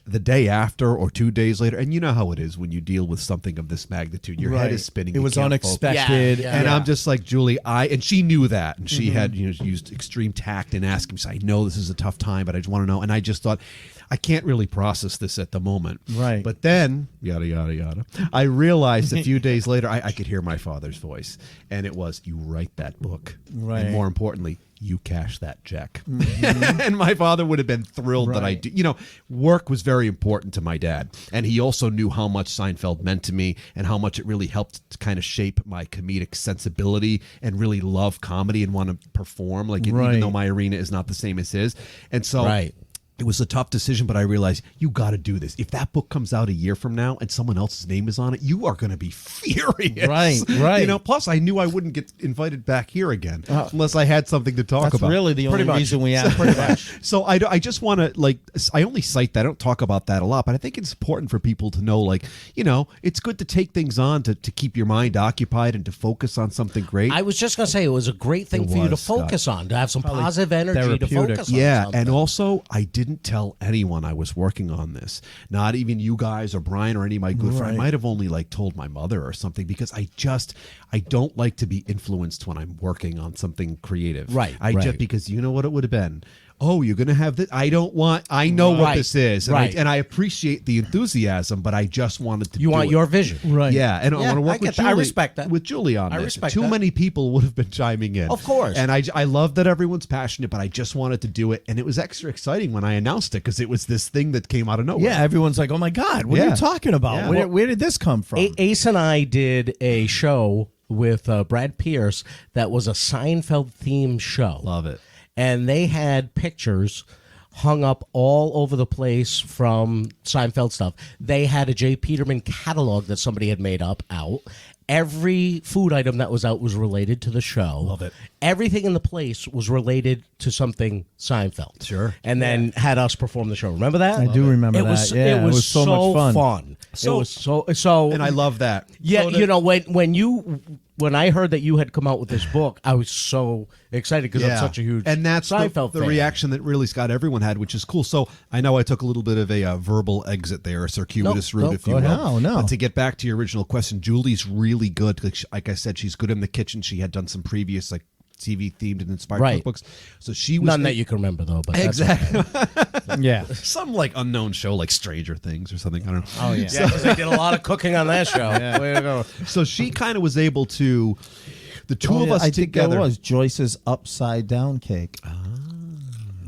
E: the day after or 2 days later. And you know how it is when you deal with something of this magnitude. Your head is spinning.
B: It
E: you
B: was
E: can't focus.
B: unexpected.
A: Yeah,
E: And I'm just like, Julie, and she knew that, and she had used extreme tact in asking me. So I know this is a tough time, but I just want to know. And I just thought, I can't really process this at the moment.
B: Right.
E: But then, yada, yada, yada, I realized a few days later, I could hear my father's voice. And it was, you write that book.
B: Right.
E: And more importantly, you cash that check. And my father would have been thrilled that I
B: Right.
E: do. You know, work was very important to my dad. And he also knew how much Seinfeld meant to me and how much it really helped to kind of shape my comedic sensibility and really love comedy and want to perform. Like,
B: Right.
E: even though my arena is not the same as his. And so
A: Right.
E: it was a tough decision, but I realized you got to do this. If that book comes out a year from now and someone else's name is on it, you are going to be furious.
B: Right, right.
E: You know, plus I knew I wouldn't get invited back here again unless I had something to talk
B: That's
E: about.
B: really the only
A: much.
B: reason we asked. Pretty much.
E: So I just want to, like, I only cite that. I don't talk about that a lot, but I think it's important for people to know, like, you know, it's good to take things on to keep your mind occupied and to focus on something great.
A: I was just going to say, it was a great thing
E: It
A: for you to
E: was, Scott.
A: focus on, to have some positive energy to
B: therapeutic.
A: focus on
E: Yeah,
A: something.
E: and also I didn't didn't tell anyone I was working on this. Not even you guys or Brian or any of my good friends. I might have only like told my mother or something, because I don't like to be influenced when I'm working on something creative.
A: Right.
E: Just because you know what it would have been. Oh, you're going to have this. I know what this is. And I appreciate the enthusiasm, but I just wanted to
A: You want your vision.
B: Right.
E: Yeah. And I want to work with Julie.
A: I respect that.
E: With Julie on
A: I
E: this.
A: respect
E: Too
A: that.
E: many people would have been chiming in.
A: Of course.
E: And I love that everyone's passionate, but I just wanted to do it. And it was extra exciting when I announced it, because it was this thing that came out of nowhere.
B: Yeah, everyone's like, "Oh my God, what are you talking about?
E: Yeah.
B: Where did this come from?"
A: Ace and I did a show with Brad Pierce that was a Seinfeld themed show.
E: Love it.
A: And they had pictures hung up all over the place from Seinfeld stuff. They had a J. Peterman catalog that somebody had made up out. Every food item that was out was related to the show.
E: Love it.
A: Everything in the place was related to something Seinfeld.
E: Sure.
A: And then had us perform the show. Remember that?
B: I do remember that.
A: Was,
B: Yeah,
A: it was so
B: much
A: fun.
E: So-
A: it was so
E: And I love that.
A: yeah,
E: So
A: you know, when I heard that you had come out with this book, I was so excited because I'm such a huge
E: and that's
A: Seinfeld
E: the
A: fan.
E: reaction that really Scott everyone had, which is cool. So I know I took a little bit of a verbal exit there, a circuitous route, if you
B: go
E: will.
B: ahead. No.
E: But to get back to your original question, Julie's really good. Like I said, she's good in the kitchen. She had done some previous like TV themed and inspired
A: Right.
E: cookbooks. So she was
A: None that you can remember though, but that's
E: exactly
B: Yeah.
E: some like unknown show like Stranger Things or something. I don't know.
A: Oh yeah, because I did a lot of cooking on that show. Way to go.
E: So she kind of was able to. The two of us
B: I think
E: together.
B: that was Joyce's upside down cake.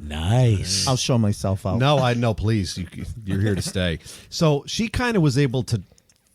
A: Nice.
B: I'll show myself out.
E: No, I know. Please, you're here to stay. So she kind of was able to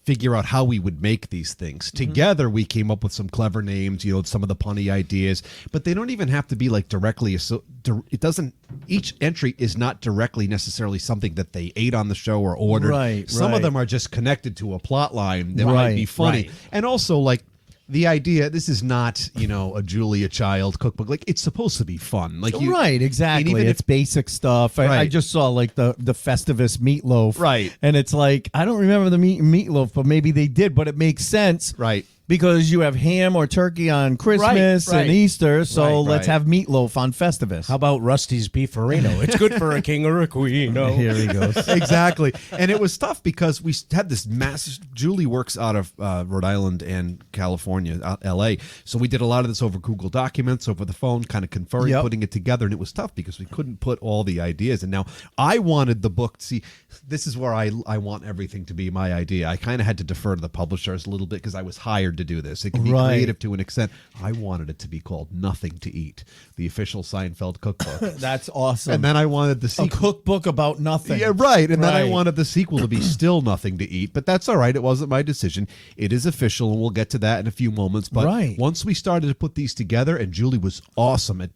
E: figure out how we would make these things together. We came up with some clever names, some of the punny ideas, but they don't even have to be like directly. It doesn't. Each entry is not directly necessarily something that they ate on the show or ordered.
B: Right,
E: Some of
B: right.
E: them are just connected to a plot line that might
B: Right,
E: be funny,
A: right.
E: and also like. The idea, this is not, a Julia Child cookbook. Like, it's supposed to be fun. Like
B: Right, exactly.
E: and even
B: It's basic stuff. I
E: Right.
B: just saw like the Festivus meatloaf.
E: Right.
B: And it's like, I don't remember the meatloaf, but maybe they did, but it makes sense.
E: Right.
B: Because you have ham or turkey on Christmas
A: right.
B: and Easter, so
E: Right,
B: let's
E: right.
B: have meatloaf on Festivus.
A: How about Rusty's beefarino? It's good for a king or a queen. No.
B: Here he goes.
E: Exactly. And it was tough because we had this massive. Julie works out of Rhode Island and California, LA. So we did a lot of this over Google Documents, over the phone, kind of conferring,
B: Yep.
E: putting it together. And it was tough because we couldn't put all the ideas. And now I wanted the book. See, this is where I want everything to be my idea. I kind of had to defer to the publishers a little bit because I was hired to do this. It can be
B: Right.
E: creative to an extent. I wanted it to be called Nothing to Eat, the official Seinfeld cookbook.
B: That's awesome.
E: And then I wanted the
B: a
E: sequel.
B: cookbook about nothing.
E: Yeah, right. And then I
B: Right.
E: wanted the sequel to be Still Nothing to Eat, but that's all right. It wasn't my decision. It is official, and we'll get to that in a few moments. But
B: Right.
E: once we started to put these together, and Julie was awesome at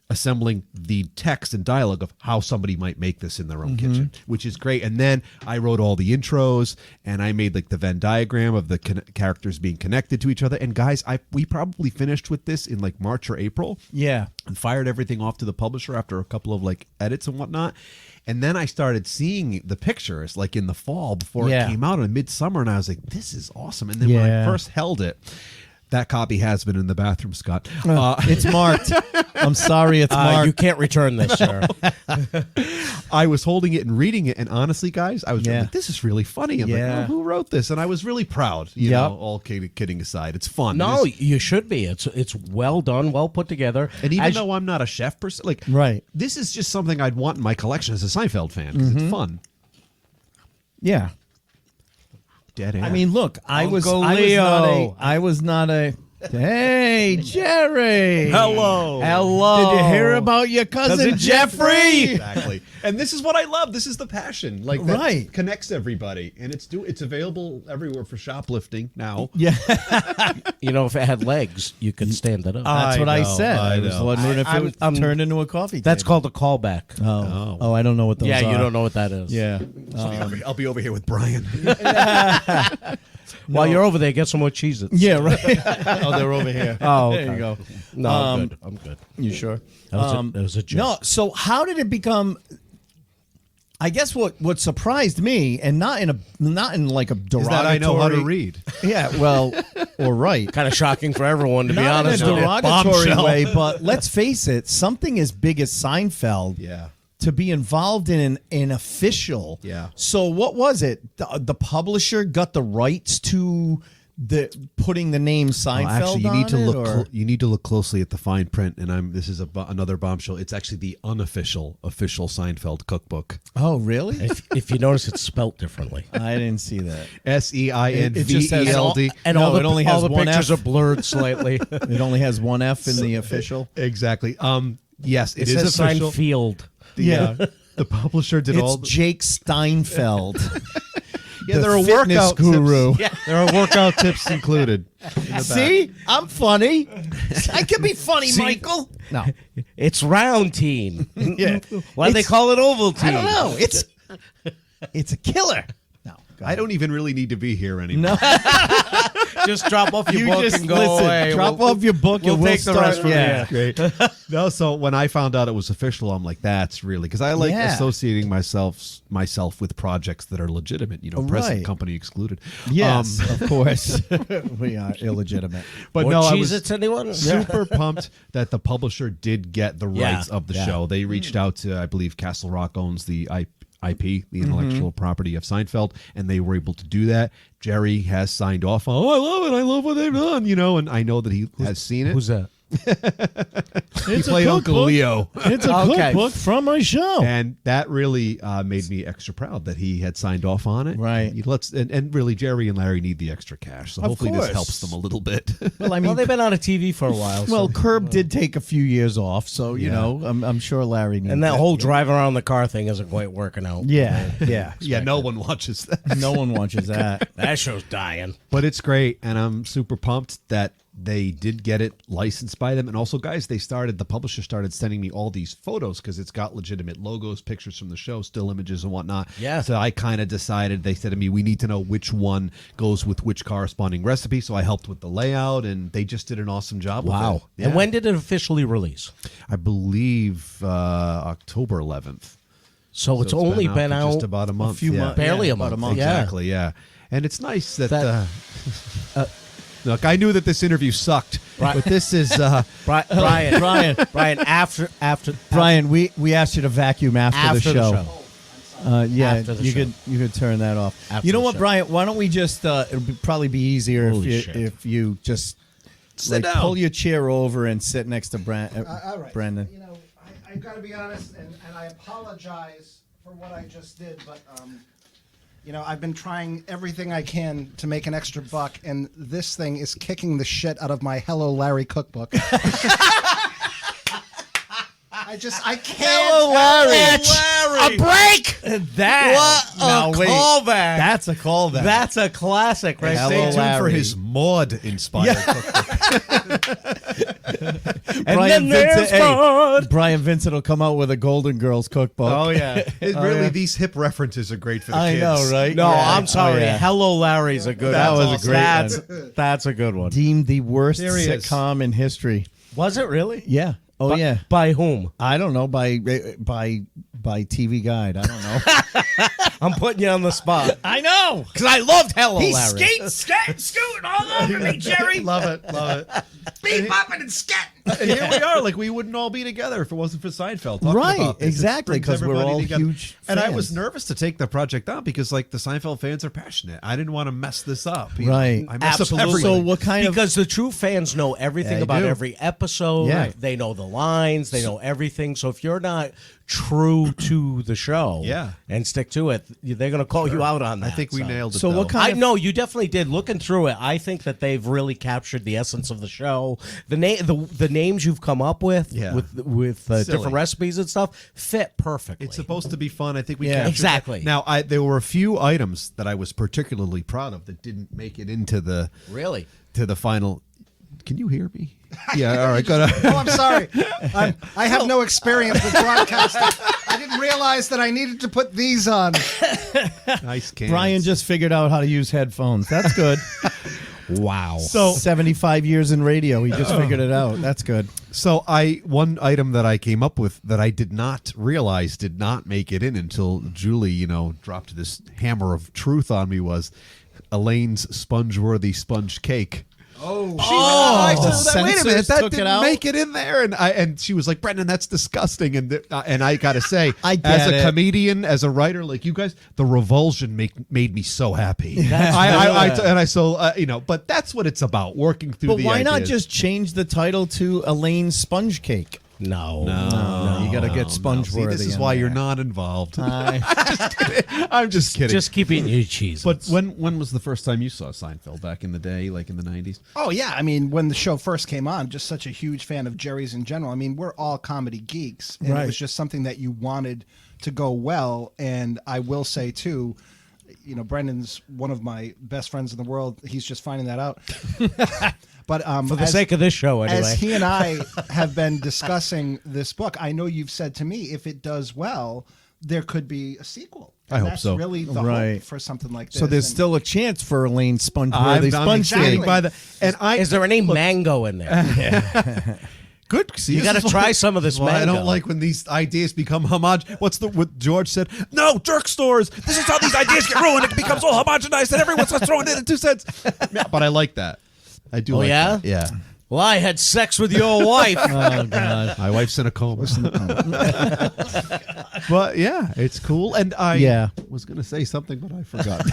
E: assembling the text and dialogue of how somebody might make this in their own kitchen, which is great. And then I wrote all the intros, and I made like the Venn diagram of the characters being connected to each other. And guys, we probably finished with this in like March or April.
B: Yeah.
E: And fired everything off to the publisher after a couple of like edits and whatnot. And then I started seeing the pictures like in the fall before
B: Yeah.
E: it came out in midsummer, and I was like, this is awesome. And then when I
B: Yeah.
E: first held it, that copy has been in the bathroom, Scott.
B: It's marked. I'm sorry, it's marked.
A: You can't return this, sir.
E: I was holding it and reading it, and honestly, guys, I was
B: Yeah.
E: like, this is really funny. I'm
B: Yeah.
E: like, oh, who wrote this? And I was really proud,
B: Yep.
E: all kidding aside. It's fun.
A: No,
E: It is-
A: you should be. It's well done, well put together.
E: and even
A: As-
E: though I'm not a chef person, like,
B: Right.
E: this is just something I'd want in my collection as a Seinfeld fan because it's fun.
B: Yeah.
E: Dead air.
B: I mean, look, I was
A: Uncle
B: not
A: Leo.
B: a Hey, Jerry.
A: Hello.
B: Hello. Did you hear about your cousin Jeffrey?
E: Exactly. And this is what I love. This is the passion. Like that
B: Right.
E: connects everybody. And it's available everywhere for shoplifting now.
B: Yeah,
A: if it had legs, you could stand it up.
B: that's what I
E: know,
B: said.
E: I
B: I was
E: know.
B: wondering if it was
A: I'm-
B: turned into a coffee
A: That's
B: table.
A: called a callback.
B: Oh, I don't know what those are.
A: Yeah, you don't know what that is.
B: Yeah.
E: I'll be over here with Brian.
A: While you're over there, get some more Cheez-Its.
B: Yeah, right. Oh, they're over here.
A: Oh,
B: there
A: okay.
B: you go.
A: No, I'm good. I'm good.
B: You sure?
A: That was a joke.
B: No, so how did it become? I guess what surprised me, and not in like a derogatory.
E: Is that I know how to read.
B: Yeah, well, or right.
A: Kind of shocking for everyone, to be
B: Not
A: honest
B: in a
A: with you.
B: derogatory
A: Bombshell.
B: way, but let's face it, something as big as Seinfeld.
E: Yeah.
B: to be involved in an official.
E: Yeah.
B: So what was it? The publisher got the rights to the putting the name Seinfeld
E: Actually, you
B: on
E: need to
B: it,
E: look.
B: or-
E: You need to look closely at the fine print. And this is another bombshell. It's actually the unofficial official Seinfeld cookbook.
B: Oh, really?
A: If you notice, it's spelt differently.
B: I didn't see that.
E: SEINVELD.
B: just says-
A: And
B: No,
A: all the,
B: it only has
A: all the
B: one
A: pictures
B: F.
A: are blurred slightly.
B: It only has one F in the official.
E: Exactly. Yes,
A: It
E: it is
A: says
E: official.
A: Seinfeld.
E: The publisher did all.
B: It's Jake Steinfeld.
E: Yeah,
B: the
E: there are
B: fitness
E: workout
B: guru.
E: tips. There are workout tips included.
B: See, I'm funny. I can be funny, Michael. No,
A: It's round team.
B: yeah.
A: Why do they
B: It's-
A: call it oval team?
B: I don't know. It's a killer. No, go
E: I
B: ahead.
E: don't even really need to be here anymore.
B: No,
A: Just drop off your
B: you
A: book
B: just
A: and go
B: listen.
A: away.
B: Drop
A: We'll-
B: off your book
A: we'll
B: and we'll
A: take the
B: start.
A: rest from
B: yeah.
A: here.
E: Great. No, so when I found out it was official, I'm like, that's really because I like
B: Yeah.
E: associating myself with projects that are legitimate. Present
B: Right.
E: company excluded.
B: Yes, of course. We are illegitimate.
E: But
A: Or
E: no, I
A: Cheez-Its,
E: was
A: anyone?
E: super pumped that the publisher did get the
A: Yeah.
E: rights of the
B: Yeah.
E: show. They reached out to, I believe, Castle Rock owns the IP, the intellectual property of Seinfeld, and they were able to do that. Jerry has signed off on, I love it. I love what they've done, and I know that he has seen it.
A: Who's that?
E: He played Uncle Leo.
C: It's a
A: Okay.
C: cookbook from my show.
E: And that really made me extra proud that he had signed off on it.
B: Right.
E: And really, Jerry and Larry need the extra cash, so
B: Of
E: hopefully this
B: course.
E: helps them a little bit.
B: Well, I mean,
A: Well, they've been out of TV for a while.
B: well,
A: so-
B: Curb did take a few years off, so you
E: Yeah.
B: know, I'm sure Larry needs
A: and that whole driving around the car thing isn't quite working out.
B: Yeah, yeah,
E: Yeah, no one watches that.
B: No one watches that.
A: That show's dying.
E: But it's great, and I'm super pumped that they did get it licensed by them. And also, guys, the publisher started sending me all these photos because it's got legitimate logos, pictures from the show, still images and whatnot.
A: Yeah.
E: So I kind of decided, they said to me, we need to know which one goes with which corresponding recipe. So I helped with the layout, and they just did an awesome job with it. Yeah.
A: And when did it officially release?
E: I believe October 11th.
A: So it's
E: So
A: only
E: been
A: been
E: for
A: out
E: just about a month.
B: few
E: yeah.
B: months.
A: barely
B: Yeah,
A: a
B: about
A: month.
B: a month.
A: Yeah.
E: Exactly, yeah. And it's nice that.
A: That-
E: Look, I knew that this interview sucked, but this is.
A: Brian, after
B: Brian, we asked you to vacuum after the show. Yeah,
A: After the
B: you
A: show.
B: could turn that off.
A: After
B: You know
A: the
B: what,
A: show.
B: Brian? Why don't we just? Probably be easier
A: Holy shit.
B: if you just
E: Sit down.
B: pull your chair over and sit next to
F: All right.
B: Brendan.
F: You know, I got to be honest, and I apologize for what I just did, but I've been trying everything I can to make an extra buck, and this thing is kicking the shit out of my Hello Larry cookbook. I can't.
B: Hello, Larry.
A: a break. That
B: What a
A: callback.
B: That's a callback.
A: That's a classic, right?
B: Hello,
E: Stay tuned for
B: Larry.
E: his Maud-inspired
A: then there's Maud.
B: Brian Vincent will come out with a Golden Girls cookbook.
A: Oh yeah.
E: Really, these hip references are great for the
B: I
E: kids.
B: know, right?
A: No,
B: Yeah.
A: I'm sorry.
B: Oh, yeah.
A: Hello, Larry's a good.
B: That
A: one.
B: was a great
A: That's a good one.
B: Deemed the worst
E: There he is.
B: sitcom in history.
A: Was it really?
B: Yeah. Oh yeah.
A: By whom?
B: I don't know, by TV Guide. I don't know.
A: I'm putting you on the spot
B: I know.
A: because I loved Hello,
G: He's
A: Larry.
G: scooting all over me, Jerry.
E: Love it.
G: Beep bopping and scatting.
E: And here we are, like we wouldn't all be together if it wasn't for Seinfeld. Talking
B: Right,
E: about this. It
B: exactly,
E: brings
B: 'cause we're
E: everybody
B: all
E: together.
B: huge
E: And I was
B: fans.
E: nervous to take the project on because, like, the Seinfeld fans are passionate. I didn't want to mess this up. you
B: Right.
E: know? I mess
A: Absolutely.
E: up everything.
B: So what kind of
A: Because the true fans know everything
B: They
A: about
B: do.
A: every episode.
B: Yeah.
A: They know the lines. They know everything. So if you're not true to the show
E: Yeah.
A: and stick to it, they're going to call you out on that.
E: I think we nailed it.
B: So what
E: though.
B: kind
A: I
B: of-
A: know you definitely did. Looking through it, I think that they've really captured the essence of the show. The names you've come up with,
E: Yeah.
A: with
E: Silly.
A: different recipes and stuff, fit perfectly.
E: It's supposed to be fun. I think we
B: Yeah.
E: captured
A: Exactly.
E: that. Now, there were a few items that I was particularly proud of that didn't make it into the
A: really.
E: final. Can you hear me? Yeah. All right. Go to.
F: Oh, I'm sorry. I have no experience with broadcasting. I didn't realize that I needed to put these on.
E: Nice cans.
B: Brian just figured out how to use headphones. That's good.
A: Wow.
E: So
B: 75 years in radio, he just figured it out. That's good.
E: So one item that I came up with that I did not realize did not make it in until Julie, dropped this hammer of truth on me was Elaine's sponge-worthy sponge cake. I
B: the
E: said, wait a minute,
B: censors
E: that
B: took it
E: didn't
B: out?
E: make it in there. And she was like, Brendan, that's disgusting. And I got to say,
B: I get
E: as a
B: it.
E: comedian, as a writer, like you guys, the revulsion made me so happy. But that's what it's about, working through
B: But
E: the
B: why not
E: ideas.
B: just change the title to Elaine's Sponge Cake?
A: No,
B: you got to get sponge
E: See,
B: worthy.
E: this is
B: in
E: why
B: there.
E: you're not involved. I'm just kidding.
A: just keep eating your cheese.
E: But when was the first time you saw Seinfeld? Back in the day, like in the 90s?
F: Oh yeah, I mean, when the show first came on, just such a huge fan of Jerry's in general. I mean, we're all comedy geeks, and it was just something that you wanted to go well. And I will say too, Brendan's one of my best friends in the world. He's just finding that out. But
A: for the sake of this show, anyway.
F: As he and I have been discussing this book, I know you've said to me, if it does well, there could be a sequel.
E: I hope
F: that's
E: so.
F: Really the hope for something like this.
B: So there's
F: And-
B: still a chance for Elaine Spongeworthy Sponge
F: standing
B: Cake.
F: by
E: the. And
A: Is there any mango in there?
E: Good. See,
A: You
E: this
A: got to
E: is
A: try
E: why-
A: some of this
E: why I
A: mango.
E: don't like when these ideas become homog. What George said? No, jerk stores. This is how these ideas get ruined. It becomes all homogenized, and everyone's just throwing it in 2 cents. Yeah, but I like that. I do.
A: Oh,
E: like
A: yeah?
E: that. Yeah.
A: Well, I had sex with your wife.
B: Oh God!
E: My wife's in a coma. But yeah, it's cool. And I was going to say something, but I forgot.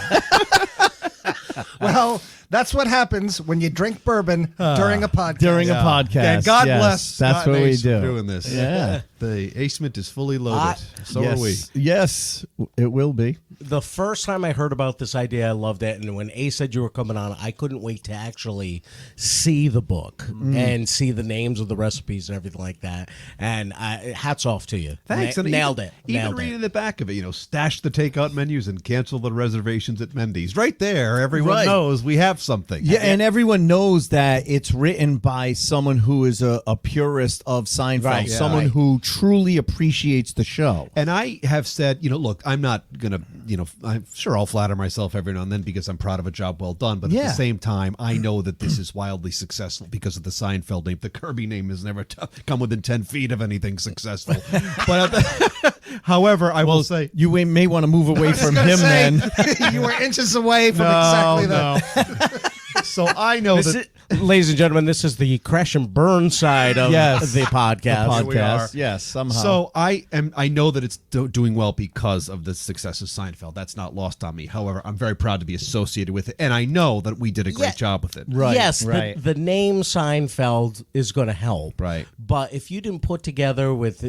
F: Well, that's what happens when you drink bourbon during a podcast.
B: During a podcast.
E: And God
B: yes,
E: bless.
B: That's
E: Scott
B: what
E: and
B: we
E: Ace for
B: do.
E: doing this.
B: Yeah.
E: The acement is fully loaded. So
B: yes.
E: are we.
B: Yes, it will be.
A: The first time I heard about this idea, I loved it. And when Ace said you were coming on, I couldn't wait to actually see the book and see the names of the recipes and everything like that. And hats off to you.
E: Thanks. And
A: Nailed it.
E: Even
A: Nailed
E: reading
A: it.
E: the back of it, stash the takeout menus and cancel the reservations at Mendy's. Right there, everyone knows we have something.
B: Yeah, and everyone knows that it's written by someone who is a purist of Seinfeld,
A: Right, yeah.
B: someone who truly appreciates the show.
E: And I have said, look, I'm not going to, I'm sure I'll flatter myself every now and then because I'm proud of a job well done. But at the same time, I know that this is wildly successful because of the Seinfeld name. The Kirby name has never come within 10 feet of anything successful. But however, I will say.
B: You may want to move away from him then.
F: You were inches away from exactly that.
E: So I know that.
A: Ladies and gentlemen, this is the crash and burn side of the podcast.
E: we are.
B: Yes, somehow.
E: So I know that it's doing well because of the success of Seinfeld. That's not lost on me. However, I'm very proud to be associated with it, and I know that we did a great job with it.
B: Right,
A: Yes,
B: right.
A: The name Seinfeld is going to help.
E: Right.
A: But if you didn't put together with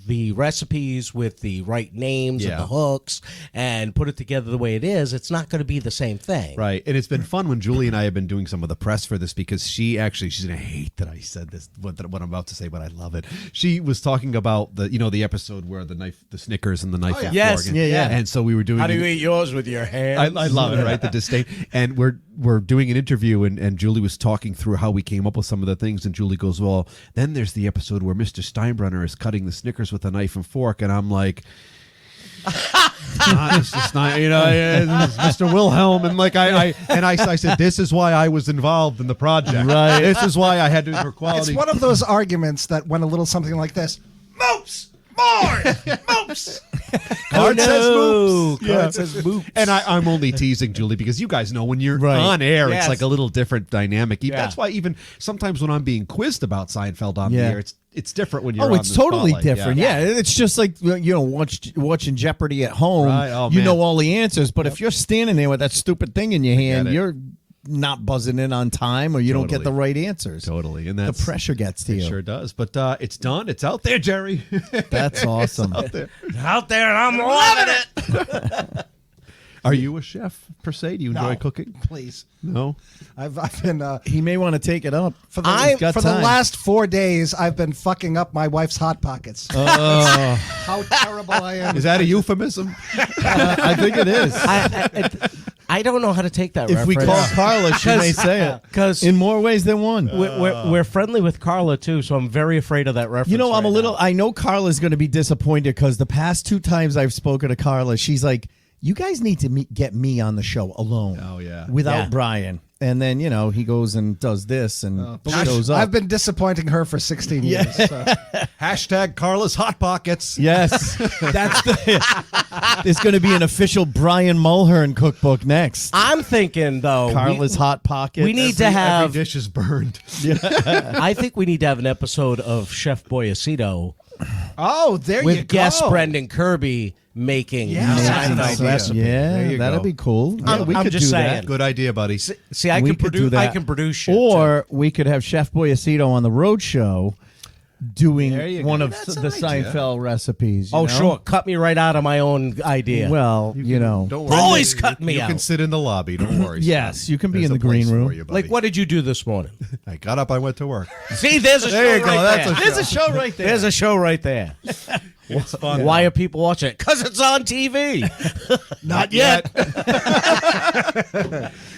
A: the recipes, with the right names and the hooks, and put it together the way it is, it's not going to be the same thing.
E: Right. And it's been fun when Julie and I have been doing some of the press for this because she's going to hate that I said this, what I'm about to say, but I love it. She was talking about the episode where the Snickers and the knife. And
A: Yes.
E: fork.
B: Yeah.
E: And so we were doing.
A: How do you eat yours with your hands?
E: I love it, right? The disdain. And we're doing an interview, and Julie was talking through how we came up with some of the things, and Julie goes, well, then there's the episode where Mr. Steinbrenner is cutting the Snickers with a knife and fork, and I'm like, it's just not, it's Mr. Wilhelm, and I said, this is why I was involved in the project.
B: Right.
E: This is why I had to for quality.
F: It's one of those arguments that went a little something like this. Moops! More! Moops!
E: Card says
A: no.
E: moops.
A: Card says moops.
E: And I'm only teasing Julie because you guys know when you're on air,
A: Yes.
E: it's like a little different dynamic.
A: Yeah.
E: That's why even sometimes when I'm being quizzed about Seinfeld on the air, it's different when you're on
B: it's
E: the
B: totally
E: spotlight.
B: different. Yeah. It's just like watching Jeopardy at home.
E: Right. Oh,
B: you
E: man.
B: know all the answers, but if you're standing there with that stupid thing in your hand,
E: it.
B: you're not buzzing in on time, or you don't get the right answers.
E: Totally. And
B: The
E: that's
B: pressure gets to
E: it
B: you.
E: sure does. But it's done. It's out there, Jerry.
B: That's awesome.
E: out there.
A: Out there, and I'm loving it.
E: Are you a chef per se? Do you enjoy cooking?
F: Please.
E: No.
F: I've been
B: He may want to take it up.
F: for the last 4 days. I've been fucking up my wife's hot pockets. How terrible I am!
E: Is that a euphemism?
B: I think it is.
A: I don't know how to take that
B: If we
A: reference.
B: call Carla, she may say it.
A: 'Cause
B: in more ways than one.
A: We're friendly with Carla, too, so I'm very afraid of that reference.
B: You know, I'm
A: right
B: a little.
A: now.
B: I know Carla's going to be disappointed because the past 2 times I've spoken to Carla, she's like, "You guys need to get me on the show alone.
E: Oh, yeah.
B: without
A: Yeah.
B: Brian." And then, he goes and does this and shows up.
F: I've been disappointing her for 16 years. So.
E: Hashtag Carla's Hot Pockets.
B: Yes. There's going to be an official Brian Mulhern cookbook next.
H: I'm thinking, though,
B: Carla's Hot Pockets.
H: we need to have...
E: Every dish is burned.
H: I think we need to have an episode of Chef Boyacito
F: Oh, there you go.
H: with guest Brendan Kirby making Seinfeld's recipe.
B: Yeah,
E: you
B: that'd
E: go.
B: be cool. Yeah, we
H: I'm
B: could
H: just
B: do
H: saying.
B: that.
E: Good idea, buddy.
H: See, I
B: We
H: can
B: could do
H: produce.
B: that.
H: I can produce shit.
B: Or we could have Chef Boyacito on the road show doing
F: you
B: one
F: go.
B: of
E: That's
B: the
E: an idea.
B: Seinfeld recipes. you
H: oh,
B: know?
H: sure. Cut me right out of my own idea.
B: Well,
E: Don't worry.
H: Always cut me
E: You
H: out.
E: can sit in the lobby. Don't worry.
B: Yes,
E: son.
B: you can be
E: There's
B: in
E: a
B: the green
E: place
B: room.
E: for you, buddy.
H: Like, what did you do this morning?
E: I got up. I went to work.
H: See, there's a show
E: There you go.
H: right
E: That's
H: there.
E: a
B: There's a show right there.
H: There's a show right there.
E: It's fun.
H: Why are people watching it? Because it's on TV. Not yet.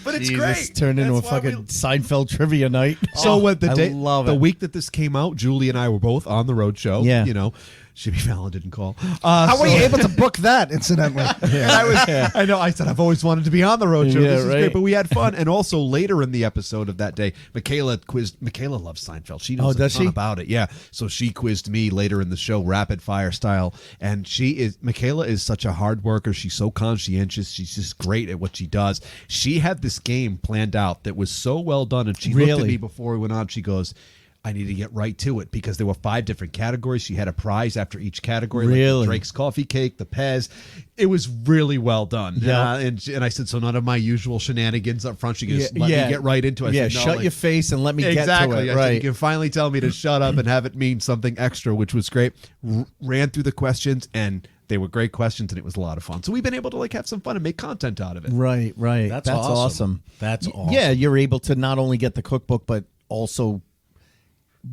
E: But it's
B: Jesus,
E: great.
B: turned into
E: That's
B: a
E: why
B: fucking
E: we-
B: Seinfeld trivia night.
E: So when
B: I love
E: the
B: it.
E: week that this came out, Julie and I were both on the road show.
B: Yeah.
E: Jimmy Fallon didn't call.
F: How were you able to book that, incidentally?
E: And I know. I said I've always wanted to be on the road show.
B: Yeah,
E: This is
B: right.
E: great, but we had fun. And also later in the episode of that day, Michaela quizzed. Michaela loves Seinfeld. She knows
B: does
E: a ton
B: she?
E: about it. Yeah. So she quizzed me later in the show, rapid fire style. And Michaela is such a hard worker. She's so conscientious. She's just great at what she does. She had this game planned out that was so well done. And she looked at
B: Really?
E: me before we went on. She goes, I need to get right to it because there were 5 different categories. She had a prize after each category, like
B: Really?
E: the Drake's coffee cake, the Pez. It was really well done.
B: Yeah.
E: And I said, so none of my usual shenanigans up front. She goes, let
B: Yeah.
E: me get right into it. I
B: Yeah,
E: said, no,
B: shut
E: like-
B: your face and let me
E: Exactly.
B: get to it.
E: I said, you
B: Right.
E: can finally tell me to shut up and have it mean something extra, which was great. Ran through the questions and they were great questions and it was a lot of fun. So we've been able to have some fun and make content out of it.
B: Right.
H: That's awesome.
B: awesome.
H: That's awesome.
B: Yeah, you're able to not only get the cookbook, but also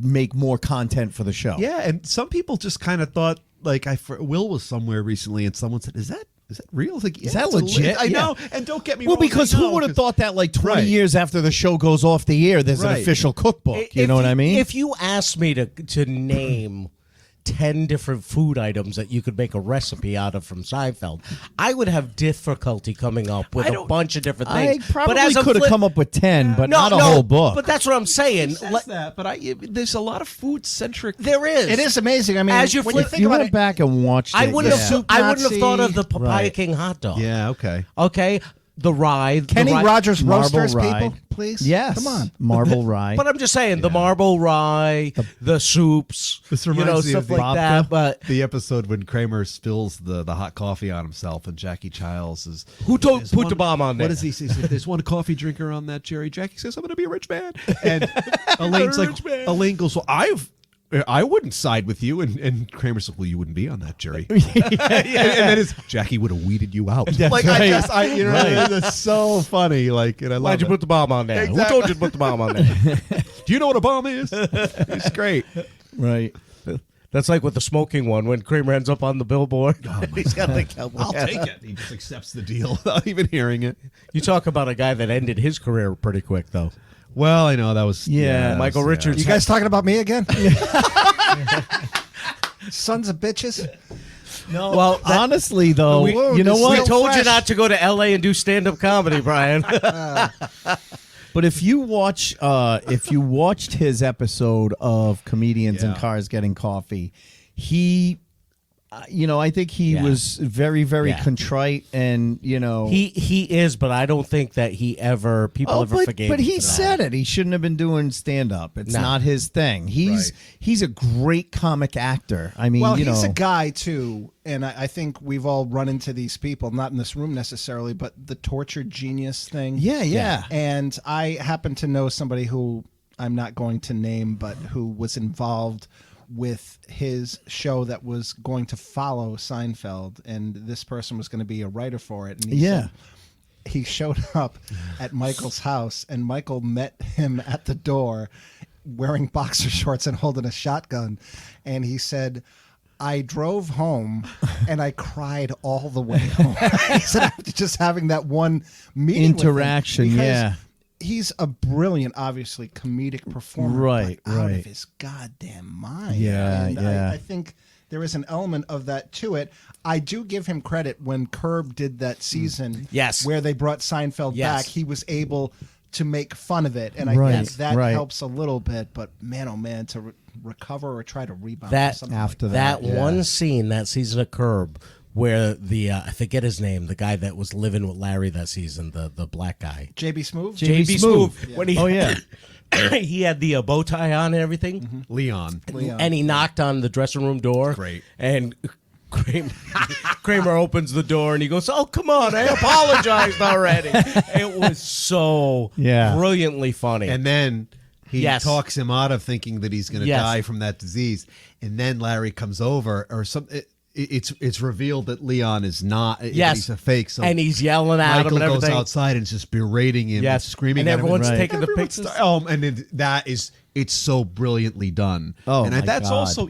B: make more content for the show.
E: Yeah, and some people just kind of thought Will was somewhere recently, and someone said, "Is that real?" I was like,
B: Is
E: yeah,
B: that
E: it's
B: legit?
E: I
B: Yeah.
E: know, and don't get me
B: Well,
E: wrong.
B: because
E: I
B: who
E: know,
B: would have
E: 'cause-
B: thought that 20
E: Right.
B: years after the show goes off the air, there's an
E: Right.
B: official cookbook? You know what I mean?
H: If you asked me to name 10 different food items that you could make a recipe out of from Seinfeld, I would have difficulty coming up with a bunch of different
B: I
H: things.
B: probably
H: but as a
B: could have
H: flip-
B: come up with 10, but
H: no,
B: not a
H: no,
B: whole book.
H: But that's what I'm saying.
E: but there's a lot of food centric.
H: There is.
F: It is amazing. I mean,
H: As you
F: when you
H: flip-
F: think
B: you
F: about
B: went
F: it,
B: back and watched
H: I
B: it.
H: wouldn't
B: yeah.
H: have. I wouldn't have thought of the
F: Nazi.
H: Papaya
B: Right.
H: King hot dog.
E: Yeah, okay.
H: Okay. The rye.
F: Kenny Rogers
B: Marble
F: Roasters,
B: rye.
F: people, please.
B: Yes.
F: Come on.
B: Marble rye.
H: But I'm just saying, the marble rye, the soups,
E: This reminds me
H: stuff
E: of the
H: like that.
B: babka.
H: But
E: The episode when Kramer spills the hot coffee on himself and Jackie Childs is
H: who told
E: "There's
H: put
E: one-
H: the bomb on there?
E: What does he say? He says, there's one coffee drinker on that, Jerry. Jackie says, I'm going to be a rich man. And Elaine's like, Elaine goes, well, I wouldn't side with you. And Kramer's like, well, you wouldn't be on that jury. And then it's, Jackie would have weeded you out.
B: That's
E: I
B: right.
E: guess, you know,
B: Right.
E: that's so funny. And I love
H: Why'd you
E: it.
H: put the bomb on there?
E: Exactly.
H: Who told you to put the bomb on there?
E: Do you know what a bomb is? It's great.
B: Right.
H: That's like with the smoking one when Kramer ends up on the billboard. He's got the cowboy
E: I'll
H: hat.
E: take it. He just accepts the deal without even hearing it.
H: You talk about a guy that ended his career pretty quick, though.
E: Well, I know that was
H: Michael Richards.
F: You guys talking about me again? Sons of bitches.
B: No,
H: Well, that-
B: honestly, though,
F: Whoa,
B: you know
F: this
B: what?
H: We
F: Still
H: told you
F: fresh.
H: not to go to L.A. and do stand-up comedy, Brian.
B: But if you watched his episode of Comedians in
E: Yeah.
B: Cars Getting Coffee, he, I think he
H: Yeah.
B: was very, very
H: Yeah.
B: contrite, and
H: He is, but I don't think that people ever forgave
B: but
H: him
B: he
H: for that.
B: said it. He shouldn't have been doing stand up. It's
H: No.
B: not his thing. He's a great comic actor. I mean,
F: Well, he's a guy too, and I think we've all run into these people, not in this room necessarily, but the tortured genius thing.
B: yeah.
F: And I happen to know somebody who I'm not going to name, but who was involved with his show that was going to follow Seinfeld, and this person was going to be a writer for it. And he said he showed up at Michael's house, and Michael met him at the door wearing boxer shorts and holding a shotgun, and he said, I drove home and I cried all the way home. He said after just having that one meeting with him,
B: Interaction,
F: because
B: yeah.
F: He's a brilliant, obviously, comedic performer.
B: Right,
F: but out
B: right.
F: of his goddamn mind.
B: Yeah,
F: and
B: yeah.
F: I think there is an element of that to it. I do give him credit when Curb did that season
H: Yes.
F: where they brought Seinfeld
H: Yes.
F: back. He was able to make fun of it, and I think that helps a little bit. But man, oh man, to recover or try to rebound
H: That
F: something
B: after
F: like
B: that.
H: one scene that season of Curb where the I forget his name, the guy that was living with Larry that season, the black guy,
F: JB Smoove.
H: JB Smoove. When he
B: yeah.
H: he had the bow tie on and everything.
E: Leon.
H: And he knocked on the dressing room door.
E: Great.
H: And Kramer opens the door and he goes, "Oh, come on, I apologized already." It was so brilliantly funny.
E: And then he
H: Yes.
E: talks him out of thinking that he's going to
H: Yes.
E: die from that disease. And then Larry comes over, or it's revealed that Leon is not. He's a fake. So
H: and he's yelling at
E: Michael
H: him and
E: goes
H: everything.
E: outside and is just berating him, and screaming
H: and
E: at him.
H: everyone's
B: Right.
H: taking the
E: Everyone's
H: pictures.
E: it's so brilliantly done.
B: Oh,
E: and
B: my
E: that's
B: God.
E: also,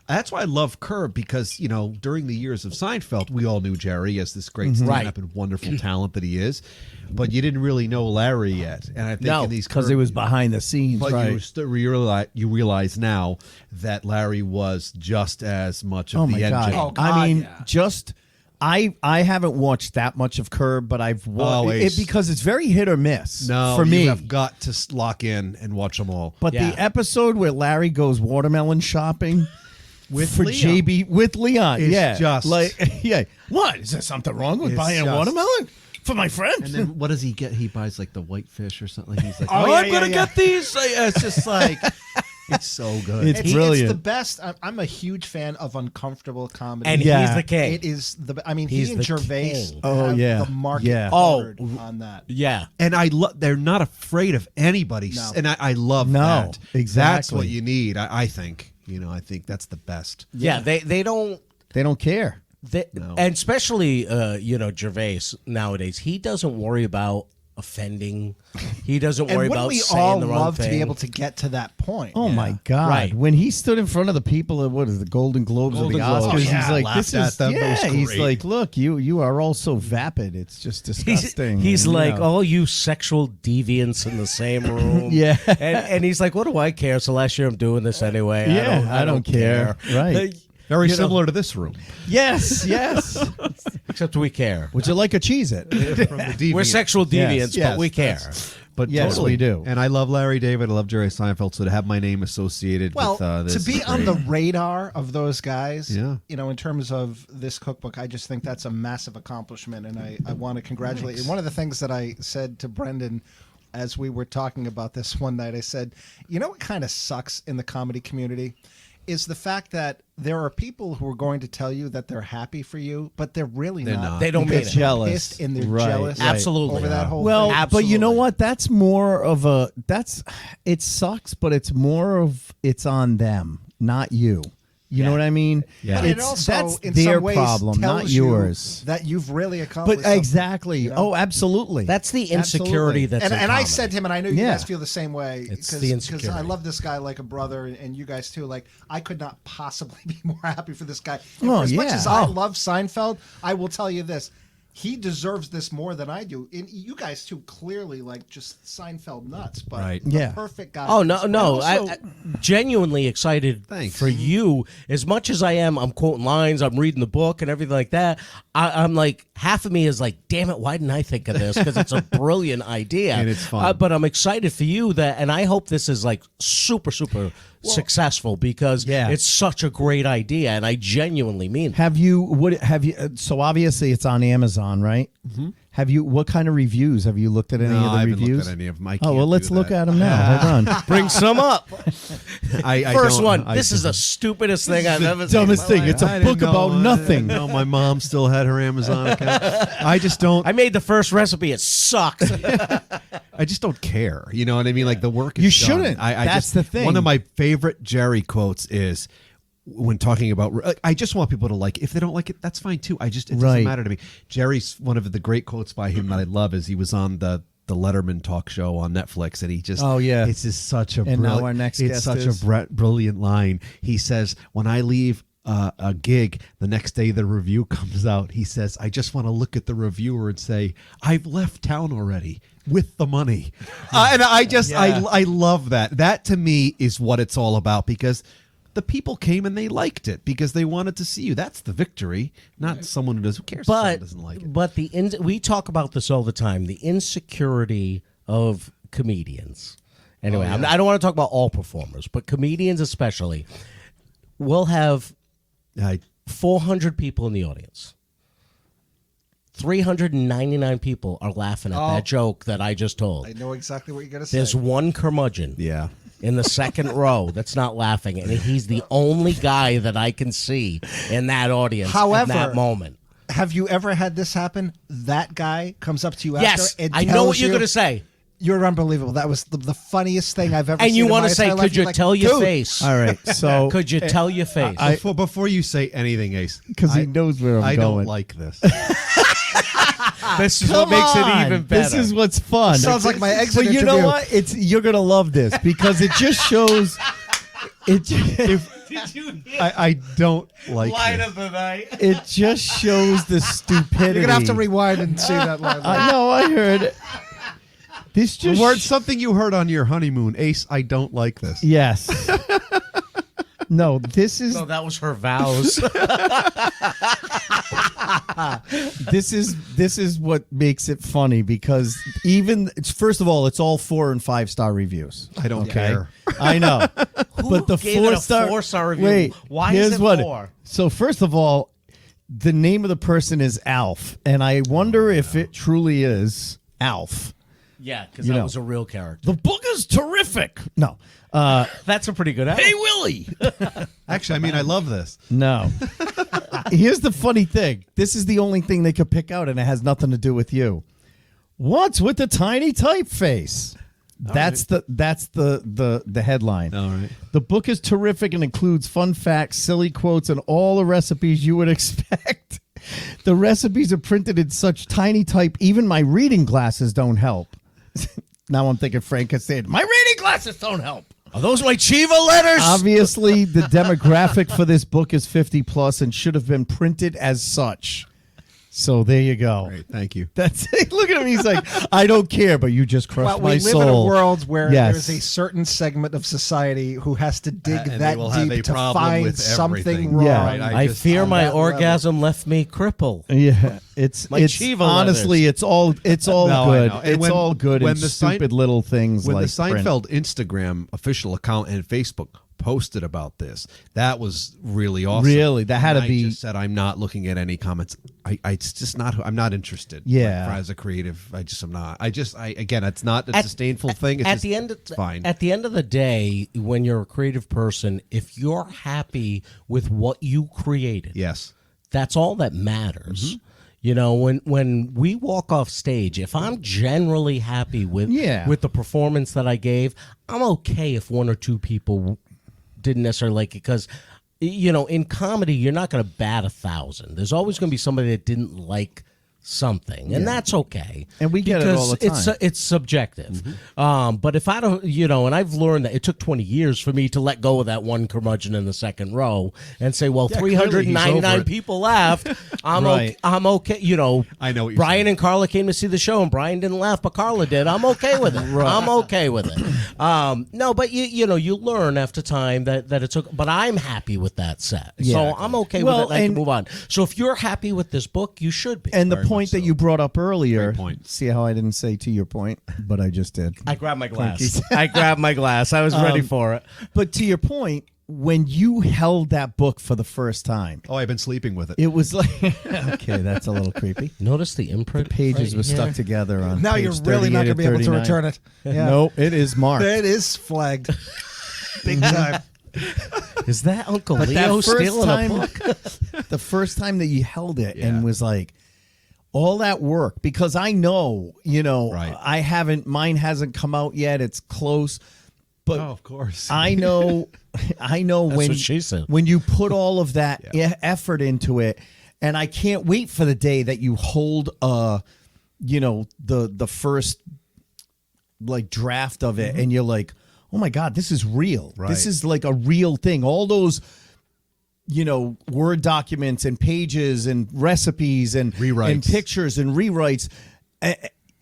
E: that's why I love Curb, because, during the years of Seinfeld, we all knew Jerry as this great stand-up and wonderful talent that he is, but you didn't really know Larry yet. And I think in these
B: because it was behind the scenes,
E: but
B: right?
E: you realize now that Larry was just as much of the
B: God.
E: engine.
F: Oh, God,
B: I mean,
F: yeah.
B: I haven't watched that much of Curb, but I've watched
E: Always.
B: it because it's very hit or miss.
E: No,
B: for me.
E: you have got to lock in and watch them all.
B: But
H: Yeah.
B: the episode where Larry goes watermelon shopping for
E: Leon.
B: JB with Leon,
E: It's just-
B: like what is there something wrong with
E: It's
B: buying a
E: just-
B: watermelon for my friend?
E: And then what does he get? He buys like the white fish or something. He's like,
F: Oh,
E: "Oh,
F: yeah,
E: I'm gonna
F: yeah, yeah.
E: get these." It's just like, it's so good.
B: It's
F: It's
B: brilliant.
F: the best. I'm a huge fan of uncomfortable comedy.
H: And
B: Yeah.
H: he's the king.
F: it is the. I mean,
H: He's
F: he and
H: the
F: Gervais
H: king.
B: Oh,
F: have
B: yeah.
F: the market
B: Yeah.
F: covered on that.
H: Yeah.
E: And they're not afraid of anybody.
F: No.
E: And I love
B: No,
E: that. That's
B: exactly.
E: what you need. I think. I think that's the best.
H: Yeah. They don't.
B: They don't care.
H: And especially, Gervais nowadays, he doesn't worry about offending. He doesn't worry
F: And wouldn't
H: about
F: we
H: saying
F: all
H: the wrong
F: love
H: thing.
F: to be able to get to that point?
B: Oh my God!
H: Right.
B: When he stood in front of the people at the Golden Globes or the
E: Golden Globes.
B: Oscars,
E: Oh, yeah.
B: he's like,
E: Laughed
B: "This
E: at
B: is
E: them. That was
B: He's
E: great.
B: like, "Look, you are all so vapid. It's just disgusting."
H: He's
B: And,
H: like, "Oh, you sexual deviants in the same room."
B: Yeah.
H: and he's like, "What do I care? It's the last year I'm doing this anyway.
B: Yeah, I don't care." Right.
E: Very similar to this room.
B: Yes, yes.
H: Except we care.
B: Would you like a Cheez-It?
E: From the deviant.
H: We're sexual deviants,
B: Yes,
H: but we care.
E: But
B: Yes,
E: totally.
B: we do.
E: And I love Larry David. I love Jerry Seinfeld. So to have my name associated
F: Well,
E: with this
F: to be
E: is
F: on
E: great.
F: the radar of those guys,
E: Yeah.
F: in terms of this cookbook, I just think that's a massive accomplishment, and I want to congratulate you. One of the things that I said to Brendan as we were talking about this one night, I said, what kind of sucks in the comedy community is the fact that there are people who are going to tell you that they're happy for you, but they're really
E: They're
F: not.
E: not.
H: They don't
F: They're
H: mean it.
B: Jealous.
F: pissed and they're
B: Right,
F: jealous
B: right.
H: Absolutely.
F: over that whole
B: Well,
F: thing.
B: but you know
H: Absolutely.
B: what? That's more of it sucks, but it's more of it's on them, not you. You know what I mean?
E: Yeah.
F: But it
B: It's,
F: also,
B: that's
F: in
B: their
F: some ways,
B: problem, not
F: tells you
B: yours.
F: that you've really accomplished
B: But
F: something.
B: exactly. Oh, absolutely.
H: That's the insecurity
B: Absolutely.
H: that's
F: and
H: in
F: I
H: comedy.
F: said to him, and I know you
B: Yeah.
F: guys feel the same way.
H: It's
F: cause,
H: the
F: 'cause
H: insecurity.
F: I love this guy like a brother, and you guys too. Like, I could not possibly be more happy for this guy. And
B: Oh,
F: for as much
B: yeah.
F: as I
B: Oh.
F: love Seinfeld, I will tell you this. He deserves this more than I do. And you guys too, clearly, like, just Seinfeld nuts. But
E: Right.
F: the
B: Yeah.
F: perfect guy.
H: Oh
F: for
H: no,
F: this.
H: no!
F: But
H: I,
F: also-
H: I genuinely excited
E: Thanks.
H: for you. As much as I am, I'm quoting lines, I'm reading the book, and everything like that. I'm like, half of me is like, damn it, why didn't I think of this? Because it's a brilliant idea,
E: And it's fun.
H: But I'm excited for you and I hope this is like super successful because
B: Yeah.
H: it's such a great idea, and I genuinely mean that.
B: So obviously it's on Amazon, right? Mm-hmm. What kind of reviews? Have you looked at any
E: No,
B: of the
E: I haven't
B: reviews?
E: looked at any of them. I
B: Oh,
E: can't
B: well, let's
E: do
B: look
E: that.
B: at them now. Hold on.
H: Bring some up.
E: I
H: First
E: don't-
H: one.
E: I
H: This is the
E: don't-
H: stupidest thing I've ever seen.
B: Dumbest thing. It's
E: I
B: a
E: didn't
B: book about
E: know-
B: nothing.
E: No, my mom still had her Amazon account. I just don't.
H: I made the first recipe. It sucked.
E: I just don't care. You know what I mean? Like the work is
B: You
E: done.
B: shouldn't.
E: I
B: That's
E: just,
B: the thing.
E: One of my favorite Jerry quotes is when talking about, I just want people to like it. If they don't like it, that's fine too. It
B: Right.
E: doesn't matter to me. Jerry's, one of the great quotes by him that I love is he was on the Letterman talk show on Netflix, and he just,
B: Oh, yeah.
E: it's just such a
B: And now
E: brilliant,
B: our next
E: it's
B: guest
E: such
B: is?
E: a brilliant line. He says, when I leave a gig, the next day the review comes out, he says, I just want to look at the reviewer and say, I've left town already with the money. And I just, I love that. That to me is what it's all about, because the people came and they liked it because they wanted to see you. That's the victory, not someone who does. Who cares if someone
H: But
E: doesn't like it?
H: but we talk about this all the time. The insecurity of comedians. Anyway, I don't want to talk about all performers, but comedians especially, will have 400 people in the audience. 399 people are laughing at that joke that I just told.
F: I know exactly what you're going to say.
H: There's one curmudgeon in the second row that's not laughing, and he's the only guy that I can see in that audience
F: However,
H: in that moment.
F: Have you ever had this happen? That guy comes up to you
H: Yes,
F: after and
H: I know
F: tells
H: what you're
F: you,
H: going to say.
F: You're unbelievable. That was the funniest thing I've ever seen.
H: And you
F: want
H: to say, could you tell your face?
B: All right, so
H: Could you tell your face?
E: Before you say anything, Ace,
B: because he knows where
E: I
B: going.
E: don't like this.
H: This is
B: Come
H: what makes
B: on.
H: it even better.
B: This is what's fun.
F: Sounds like my exit
B: But you know
F: interview.
B: what? You're gonna love this because it just shows.
E: I don't like
H: Light
E: this.
H: of the night.
B: It just shows the stupidity.
F: You're gonna have to rewind and see that live.
B: I know. I heard it. This just
E: Word something you heard on your honeymoon, Ace. I don't like this.
B: Yes. No, this is
H: No, that was her vows.
B: this is what makes it funny because first of all, it's all 4 and 5 star reviews.
E: I don't
B: Okay?
E: care.
B: I know, but the
H: gave it a
B: 4-star
H: 4-star review?
B: Wait,
H: Why
B: here's
H: is it
B: what
H: 4?
B: So first of all, the name of the person is Alf, and I wonder if it truly is Alf.
H: Yeah, because that was a real character.
B: The book is terrific. No,
H: That's a pretty good album.
B: hey Willie.
E: Actually, I mean, I love this.
B: No. Here's the funny thing. This is the only thing they could pick out, and it has nothing to do with you. What's with the tiny typeface? That's the headline.
E: All right.
B: The book is terrific and includes fun facts, silly quotes, and all the recipes you would expect. The recipes are printed in such tiny type, even my reading glasses don't help. Now I'm thinking Frank Costanza. My reading glasses don't help.
H: Are those my Chiva letters?
B: Obviously, the demographic for this book is 50 plus and should have been printed as such. So there you go.
E: Great, thank you.
B: That's it. Look at him. He's like, I don't care, but you just crushed
F: Well,
B: my
F: we
B: soul.
F: live in a world where
B: Yes.
F: there's a certain segment of society who has to dig
E: And they
F: that
E: will have a
F: deep to
E: problem
F: find
E: with
F: something
E: everything.
F: wrong.
B: Yeah.
E: Right,
H: I
E: just-
H: fear
F: on
H: my
F: that level.
H: orgasm left me crippled.
B: Yeah, it's
H: My Chiva
B: honestly,
H: leathers.
B: it's all
E: No, I
B: good.
E: know. And
B: It's
E: when-
B: all good
E: when
B: and
E: the Sein-
B: stupid little things
E: When
B: like
E: the Seinfeld Instagram official account and Facebook posted about this, that was really awesome.
B: Really? That had
E: And
B: to be-
E: I just said I'm not looking at any comments. It's just not. I'm not interested.
B: Yeah.
E: Like, as a creative, I'm not. Again, it's not a disdainful thing. It's
H: At
E: just,
H: the end,
E: it's fine.
H: At the end of the day, when you're a creative person, if you're happy with what you created,
E: Yes.
H: that's all that matters. You know, when we walk off stage, if I'm generally happy with the performance that I gave, I'm okay if 1 or 2 people didn't necessarily like it because, you know, in comedy, you're not going to bat 1,000. There's always going to be somebody that didn't like something, and that's okay.
B: And we get it all the time.
H: It's subjective. But if I don't, you know, and I've learned that it took 20 years for me to let go of that one curmudgeon in the second row and say, well,
E: clearly he's over
H: 399
E: it.
H: people laughed. I'm
B: Right.
H: okay. I'm okay. You know,
E: I know what you're
H: Brian
E: saying.
H: and Carla came to see the show, and Brian didn't laugh, but Carla did. I'm okay with it. I'm okay with it. No, but you know, you learn after time that it took. But I'm happy with that set, so I'm okay with it. And I can move on. So if you're happy with this book, you should be.
B: And the point that you brought up earlier,
E: Great point.
B: see how I didn't say to your point, but I just did.
H: I grabbed my glass. I grabbed my glass. I was ready for it.
B: But to your point, when you held that book for the first time,
E: Oh, I've been sleeping with it.
B: it was like, okay, that's a little creepy.
H: Notice the imprint.
B: Pages
H: right
B: were
H: here?
B: stuck together on
F: Now
B: page
F: you're really not
B: 38
F: going to be able to
B: 39.
F: return it. Yeah.
B: Nope, it is marked.
F: It is flagged. Big time.
H: Is that Uncle
B: But
H: Leo
B: that first
H: stealing
B: time,
H: a book?
B: the first time that you held it
E: Yeah.
B: and was like, all that work, because I know, you know,
E: Right.
B: mine hasn't come out yet. It's close. But
E: of course.
B: I know when
H: what she said.
B: when you put all of that effort into it, and I can't wait for the day that you hold you know, the first like draft of it, and you're like, oh my God, this is real.
E: Right.
B: This is like a real thing. All those, you know, Word documents and pages and recipes and
E: Rewrites.
B: and pictures and rewrites.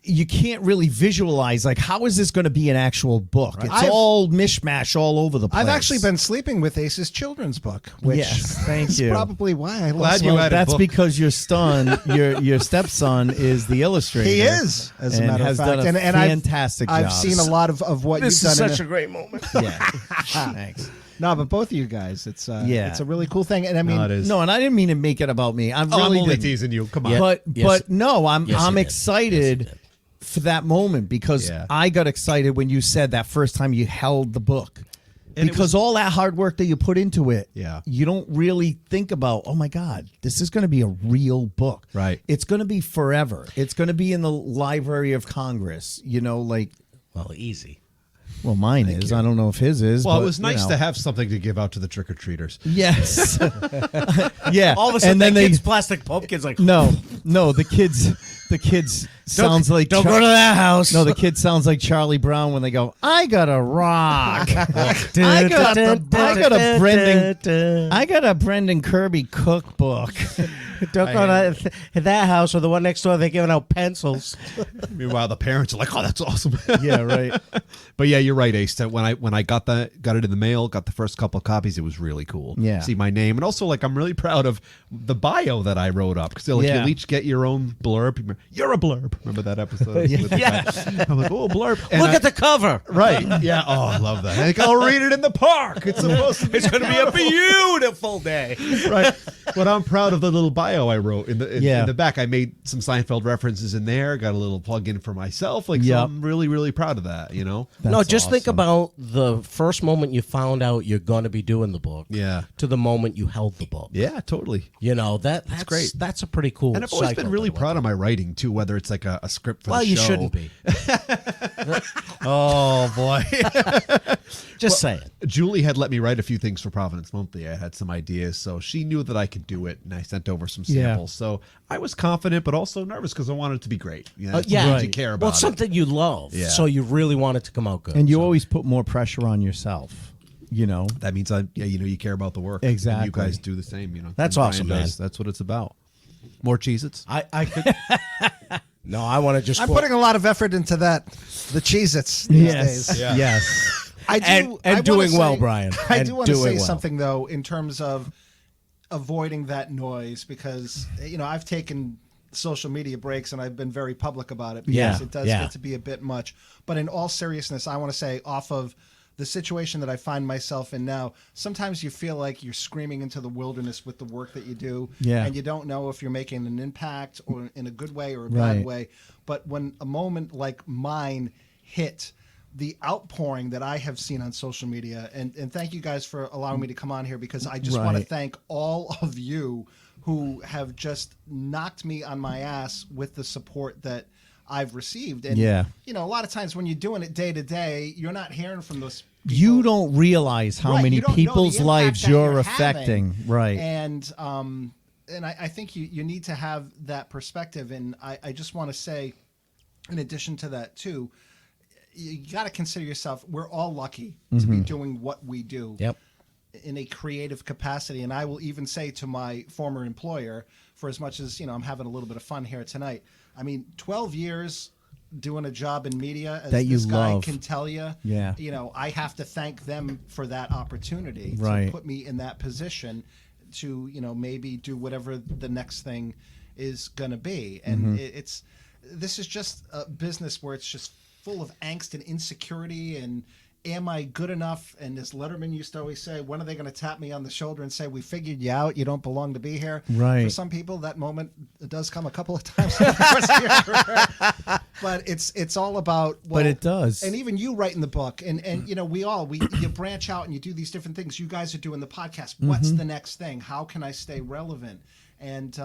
B: you can't really visualize, like, how is this going to be an actual book? It's
F: I've-
B: all mishmash all over the place.
F: I've actually been sleeping with Ace's children's book, which
B: thank
F: is
B: you.
F: probably why I
E: Glad
F: lost
E: you
F: my-
E: had a
B: That's
E: book.
B: because your son, your stepson, is the illustrator.
F: He is, as a
B: and
F: matter
B: has
F: of fact,
B: done a
F: and
B: fantastic job.
F: I've seen a lot of what
H: This
F: you've
H: is
F: done.
H: such a great moment.
B: Yeah, thanks.
F: No, but both of you guys, it's
B: Yeah.
F: it's a really cool thing, and I mean,
E: No, it is.
B: No, and I didn't mean to make it about me. I really
E: I'm only
B: didn't.
E: teasing you. Come on.
H: Yeah.
B: But
H: Yes.
B: but no, I'm
H: Yes, you did.
B: excited
H: Yes, you did.
B: for that moment because
E: Yeah.
B: I got excited when you said that first time you held the book.
E: And it
B: Because all that hard work that you put into it,
E: Yeah.
B: you don't really think about, oh my God, this is going to be a real book.
E: Right.
B: It's going to be forever. It's going to be in the Library of Congress, like,
H: Well, easy.
B: well, mine is. I don't know if his is.
E: Well,
B: but,
E: it was nice
B: you know.
E: to have something to give out to the trick-or-treaters.
B: Yes. Yeah.
H: All of a sudden,
B: and then
H: that
B: they,
H: kid's plastic pumpkin's like,
B: no, the kids sounds like
H: don't go to that house.
B: No, the kid sounds like Charlie Brown when they go, I got a rock. I got a Brendan Kirby cookbook.
H: Don't go to that house or the one next door. They're giving out pencils.
E: Meanwhile, the parents are like, "Oh, that's awesome."
B: Yeah, right.
E: But yeah, you're right, Ace. That when I got it in the mail, got the first couple of copies, it was really cool.
B: Yeah.
E: See my name, and also like I'm really proud of the bio that I wrote up because like
B: Yeah.
E: you'll each get your own blurb. You're a blurb. Remember that episode? With the guy? I'm like, oh, blurb. And
H: Look at the cover.
E: right. Yeah. Oh, I love that. Like, I'll read it in the park. It's supposed to be.
H: It's going to be a beautiful day.
E: right. But I'm proud of the little bio I wrote in
B: Yeah.
E: the back. I made some Seinfeld references in there. Got a little plug in for myself. Like, so
B: Yep.
E: I'm really, really proud of that.
H: No,
B: That's
H: just think
B: awesome.
H: about the first moment you found out you're going to be doing the book.
E: Yeah.
H: To the moment you held the book.
E: Yeah, totally.
H: That's
E: great.
H: That's a pretty cool.
E: And I've always
H: cycle
E: been really
H: that I went
E: proud of my writing too, whether it's like a script for
H: through. Well,
E: the
H: you
E: show.
H: shouldn't be.
E: Oh boy.
H: Just saying.
E: Julie had let me write a few things for Providence Monthly. I had some ideas, so she knew that I could do it, and I sent over some
B: Yeah.
E: samples. So I was confident, but also nervous because I wanted it to be great. You know,
H: Yeah.
E: you care about
H: Well, it's something you love,
E: Yeah.
H: so you really want it to come out good.
B: And you
H: so.
B: always put more pressure on yourself,
E: it. That means you care about the work.
B: Exactly.
E: And you guys do the same.
H: That's
E: and Brian
H: awesome, man.
E: does. That's what it's about. More Cheez-Its.
H: I could. No, I want to just.
F: I'm
H: quote-
F: putting a lot of effort into that. The Cheez-Its these days.
E: Yeah.
B: Yes.
F: I do,
H: And
F: I wanna
H: doing well,
F: say-
H: Brian.
F: I
H: And
F: do want to
H: doing
F: say
H: well.
F: something though in terms of avoiding that noise because I've taken social media breaks and I've been very public about it because
H: Yeah,
F: it does
H: yeah.
F: get to be a bit much. But in all seriousness, I want to say off of the situation that I find myself in now, sometimes you feel like you're screaming into the wilderness with the work that you do,
B: Yeah.
F: and you don't know if you're making an impact or in a good way or a
B: Right.
F: bad way. But when a moment like mine hit, the outpouring that I have seen on social media, and thank you guys for allowing me to come on here because I just want to
B: Right.
F: thank all of you who have just knocked me on my ass with the support that I've received. And,
B: Yeah.
F: a lot of times when you're doing it day to day, you're not hearing from those people.
B: You don't realize how
F: Right,
B: many
F: you don't know
B: people's
F: the impact
B: lives
F: that
B: you're
F: having.
B: affecting. Right.
F: And I think you need to have that perspective. And I just want to say, in addition to that too, you got to consider yourself. We're all lucky to be doing what we do.
H: Yep.
F: In a creative capacity. And I will even say to my former employer, for as much as I'm having a little bit of fun here tonight, 12 years doing a job in media, as
B: That you
F: this guy
B: love.
F: can tell you,
B: Yeah.
F: I have to thank them for that opportunity
B: Right.
F: to put me in that position to maybe do whatever the next thing is going to be. And this is just a business where it's just full of angst and insecurity and am I good enough? And as Letterman used to always say, when are they going to tap me on the shoulder and say, we figured you out, you don't belong to be here?
B: Right.
F: For some people, that moment does come a couple of times in the course of your career. But it's all about...
B: But it does.
F: And even you writing the book, and you branch out and you do these different things. You guys are doing the podcast. What's the next thing? How can I stay relevant? And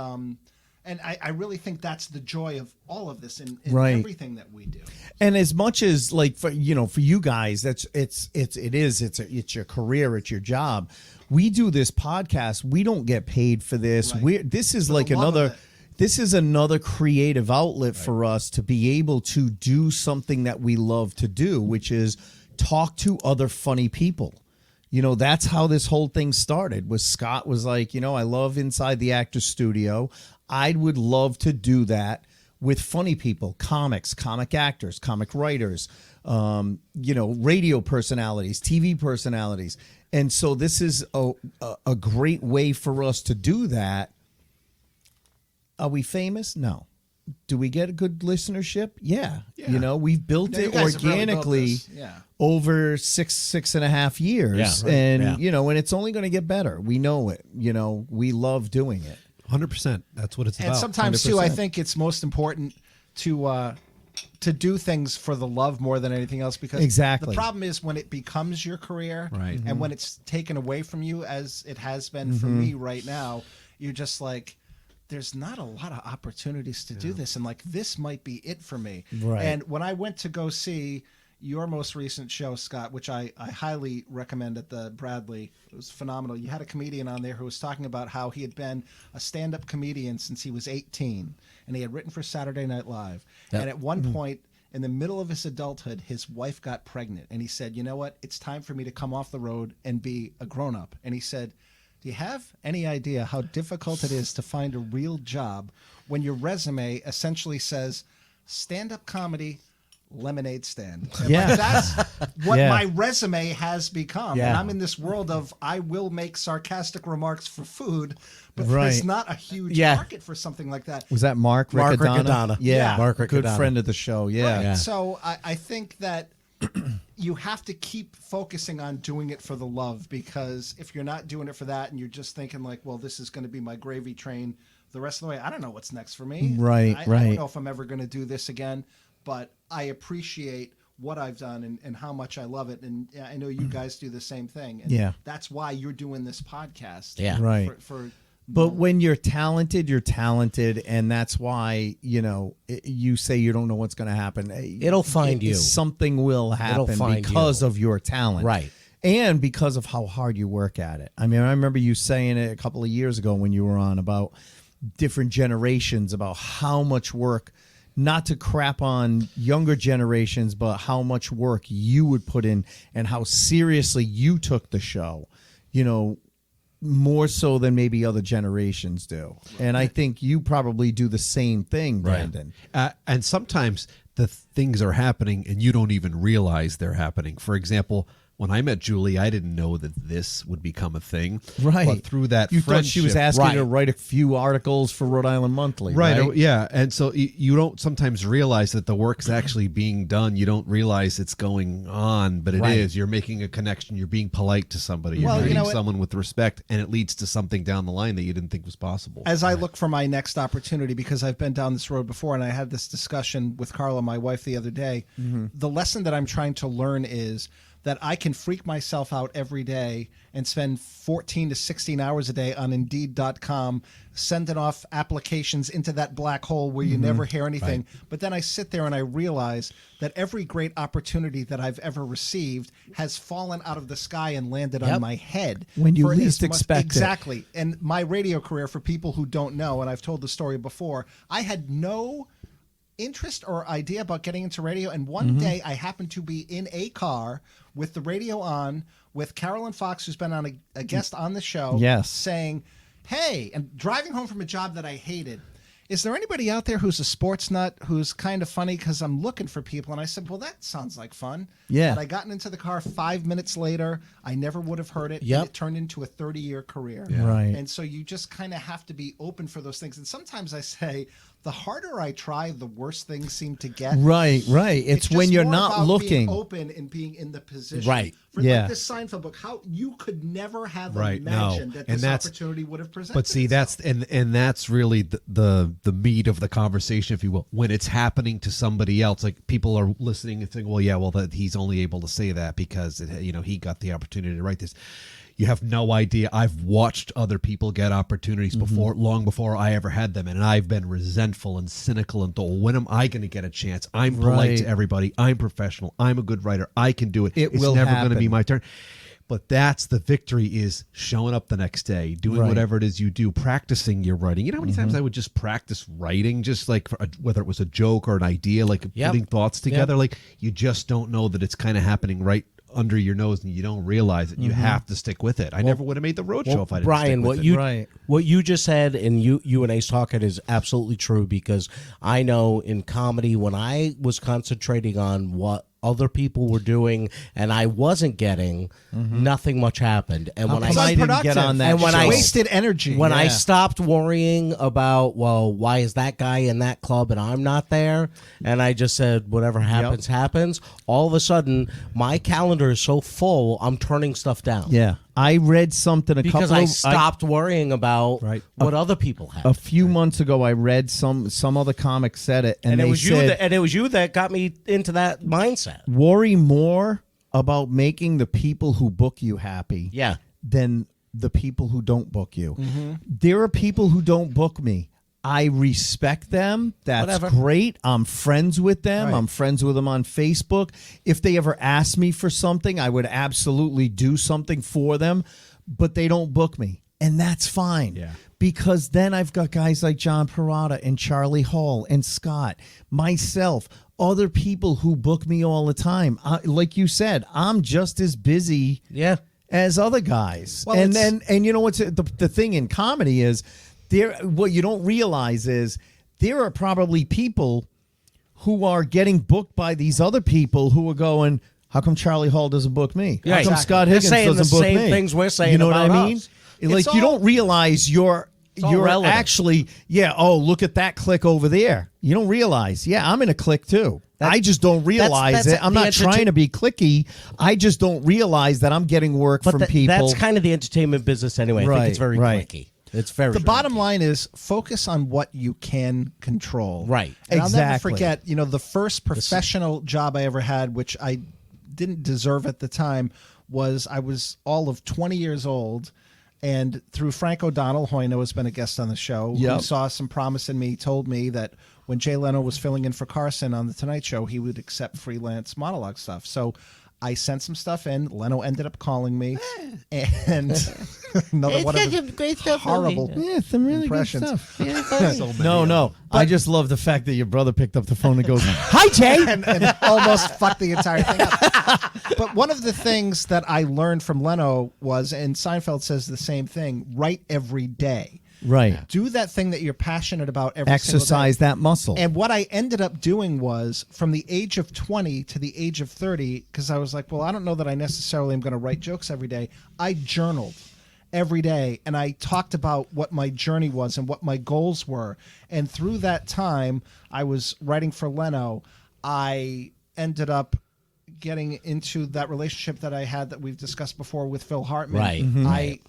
F: I really think that's the joy of all of this and
B: Right.
F: everything that we do.
B: And as much as like for you guys, it's your career, it's your job. We do this podcast. We don't get paid for this.
F: Right.
B: This is
F: For
B: like
F: the love of
B: another.
F: it.
B: This is another creative outlet for us to be able to do something that we love to do, which is talk to other funny people. That's how this whole thing started. Was Scott was like, I love Inside the Actors Studio. I would love to do that with funny people, comics, comic actors, comic writers, radio personalities, TV personalities. And so this is a great way for us to do that. Are we famous? No. Do we get a good listenership? Yeah. We've built it organically over 6.5 years. And, and it's only going to get better. We know it. We love doing it.
E: 100%. That's what it's about.
F: And sometimes,
B: 100%.
F: too, I think it's most important to do things for the love more than anything else, because the problem is when it becomes your career,
E: right,
F: and when it's taken away from you, as it has been for me right now, you're just like, there's not a lot of opportunities to do this, and like, this might be it for me.
B: Right.
F: And when I went to go see your most recent show, Scott, which I highly recommend at the Bradley, it was phenomenal. You had a comedian on there who was talking about how he had been a stand-up comedian since he was 18, and he had written for Saturday Night Live. Yep. And at one point, in the middle of his adulthood, his wife got pregnant, and he said, you know what, it's time for me to come off the road and be a grown-up. And he said, do you have any idea how difficult it is to find a real job when your resume essentially says stand-up comedy, lemonade stand?
B: Yeah.
F: That's what my resume has become. And I'm in this world of, I will make sarcastic remarks for food, but there's not a huge market for something like that.
B: Was that Mark Riccadonna?
H: Yeah. Mark Riccadonna.
B: Good friend of the show. Yeah.
F: Right. So I think that you have to keep focusing on doing it for the love, because if you're not doing it for that and you're just thinking like, well, this is going to be my gravy train the rest of the way, I don't know what's next for me.
B: Right.
F: I don't know if I'm ever going to do this again, but I appreciate what I've done and how much I love it. And I know you guys do the same thing. And that's why you're doing this podcast.
H: Yeah.
B: Right. But when you're talented, and that's why, you say you don't know what's going to happen.
H: It'll find you.
B: Something will happen because of your talent.
H: Right.
B: And because of how hard you work at it. I mean, I remember you saying it a couple of years ago when you were on about different generations, about how much work, not to crap on younger generations, but how much work you would put in and how seriously you took the show, more so than maybe other generations do. And I think you probably do the same thing, Brandon.
E: And sometimes the things are happening and you don't even realize they're happening. For example, when I met Julie, I didn't know that this would become a thing.
B: Right.
E: But through that
B: you
E: friendship,
B: thought she was asking you to write a few articles for Rhode Island Monthly. Right.
E: Yeah. And so you don't sometimes realize that the work's actually being done. You don't realize it's going on, but it is. You're making a connection. You're being polite to somebody. You're treating someone with respect, and it leads to something down the line that you didn't think was possible.
F: As I look for my next opportunity, because I've been down this road before, and I had this discussion with Carla, my wife, the other day, the lesson that I'm trying to learn is that I can freak myself out every day and spend 14 to 16 hours a day on Indeed.com sending off applications into that black hole where you never hear anything. Right. But then I sit there and I realize that every great opportunity that I've ever received has fallen out of the sky and landed on my head.
B: When you least expect it.
F: Exactly. And my radio career, for people who don't know, and I've told the story before, I had no interest or idea about getting into radio, and one day I happened to be in a car with the radio on with Carolyn Fox, who's been on a guest on the show, saying, hey, and driving home from a job that I hated, is there anybody out there who's a sports nut who's kind of funny, because I'm looking for people? And I said, well, that sounds like fun.
B: Yeah.
F: And I got into the car 5 minutes later. I never would have heard it. And it turned into a 30-year career.
B: Yeah. Right.
F: And so you just kind of have to be open for those things. And sometimes I say, the harder I try, the worse things seem to get.
B: Right. It's when you're not looking.
F: Being open and being in the position.
H: Right.
F: For like this Seinfeld book, how you could never have imagined that this opportunity would have presented.
E: But see,
F: itself.
E: that's really the meat of the conversation, if you will. When it's happening to somebody else, like people are listening and thinking, well, that he's only able to say that because he got the opportunity to write this. You have no idea. I've watched other people get opportunities before, long before I ever had them, and I've been resentful and cynical and thought, when am I going to get a chance? I'm polite to everybody. I'm professional. I'm a good writer. I can do it. It's never going to be my turn. But that's the victory, is showing up the next day, doing whatever it is you do, practicing your writing. You know how many times I would just practice writing, just like whether it was a joke or an idea, like putting thoughts together. Like, you just don't know that it's kind of happening right under your nose and you don't realize it. You have to stick with it. I never would have made the road show if I didn't
H: Brian,
E: stick with it.
H: what you just said, and you and Ace talking is absolutely true, because I know in comedy, when I was concentrating on what other people were doing and I wasn't getting, nothing much happened. And when
B: I didn't get on that,
H: and when
B: show?
H: I
F: wasted energy.
H: When I stopped worrying about, well, why is that guy in that club and I'm not there, and I just said whatever happens happens, all of a sudden my calendar is so full I'm turning stuff down.
B: Yeah, I read something
H: because I stopped worrying about what other people have.
B: A few months ago, I read some other comic said it, and
H: it
B: they
H: was
B: said,
H: you that got me into that mindset.
B: Worry more about making the people who book you happy, than the people who don't book you. There are people who don't book me. I respect them. That's great. I'm friends with them. I'm friends with them on Facebook. If they ever ask me for something, I would absolutely do something for them, but they don't book me. And that's fine. Yeah. Because then I've got guys like John Perrotta and Charlie Hall and Scott, myself, other people who book me all the time. Like you said, I'm just as busy as other guys. Well, and you know what's the thing in comedy is, what you don't realize is there are probably people who are getting booked by these other people who are going, how come Charlie Hall doesn't book me? How come Scott Higgins doesn't book me?
H: They're saying the same things we're saying.
B: You know
H: about
B: what I mean?
H: us.
B: Like, you don't realize you're
H: relevant.
B: actually, look at that click over there. You don't realize, I'm in a click too. I just don't realize it. I'm not trying to be clicky. I just don't realize that I'm getting work from people.
H: That's kind of the entertainment business anyway. I think it's very clicky. It's very.
F: The bottom line is focus on what you can control.
H: Right.
F: And I'll never forget, the first professional job I ever had, which I didn't deserve at the time, was I was all of 20 years old. And through Frank O'Donnell, who I know has been a guest on the show, who saw some promise in me, told me that when Jay Leno was filling in for Carson on The Tonight Show, he would accept freelance monologue stuff. So I sent some stuff in. Leno ended up calling me, and another one of the great stuff, horrible
B: some really
F: impressions.
B: Good stuff. No. I just love the fact that your brother picked up the phone and goes, "Hi, Jay,"
F: and almost fucked the entire thing up. But one of the things that I learned from Leno was, and Seinfeld says the same thing: write every day.
B: Right.
F: Do that thing that you're passionate about every
B: Exercise
F: single day.
B: that muscle.
F: And what I ended up doing was, from the age of 20 to the age of 30, because I was like, well, I don't know that I necessarily am going to write jokes every day. I journaled every day, and I talked about what my journey was and what my goals were. And through that time, I was writing for Leno. I ended getting into that relationship that I had that we've discussed before with Phil Hartman.
H: Right.
B: Mm-hmm.
F: I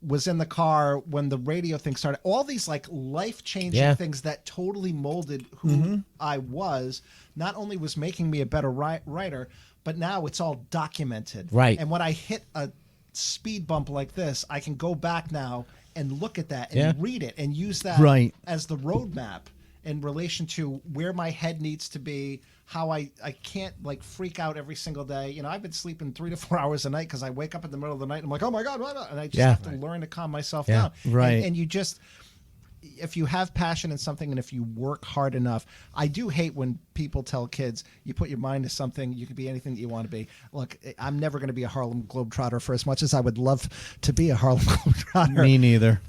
F: was in the car when the radio thing started. All these like life-changing things that totally molded who I was. Not only was making me a better writer, but now it's all documented.
H: Right.
F: And when I hit a speed bump like this, I can go back now and look at that and read it and use that as the roadmap in relation to where my head needs to be, how I can't like freak out every single day. You know, I've been sleeping 3 to 4 hours a night because I wake up in the middle of the night and I'm like, oh my God, what? And I just have to learn to calm myself down.
B: Right.
F: And you just, if you have passion in something and if you work hard enough, I do hate when people tell kids, you put your mind to something, you can be anything that you want to be. Look, I'm never going to be a Harlem Globetrotter for as much as I would love to be a Harlem Globetrotter.
B: Me neither.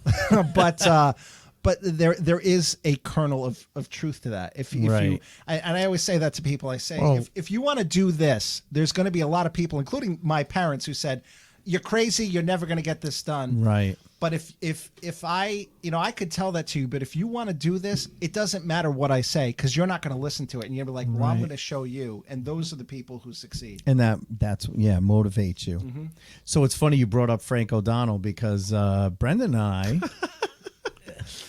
F: But there is a kernel of truth to that. If you, and I always say that to people, I say, if you want to do this, there's going to be a lot of people, including my parents, who said, you're crazy, you're never going to get this done.
B: Right.
F: But if I, I could tell that to you, but if you want to do this, it doesn't matter what I say, because you're not going to listen to it. And you're like, well, I'm going to show you. And those are the people who succeed.
B: And that's motivates you. Mm-hmm. So it's funny you brought up Frank O'Donnell, because Brendan and I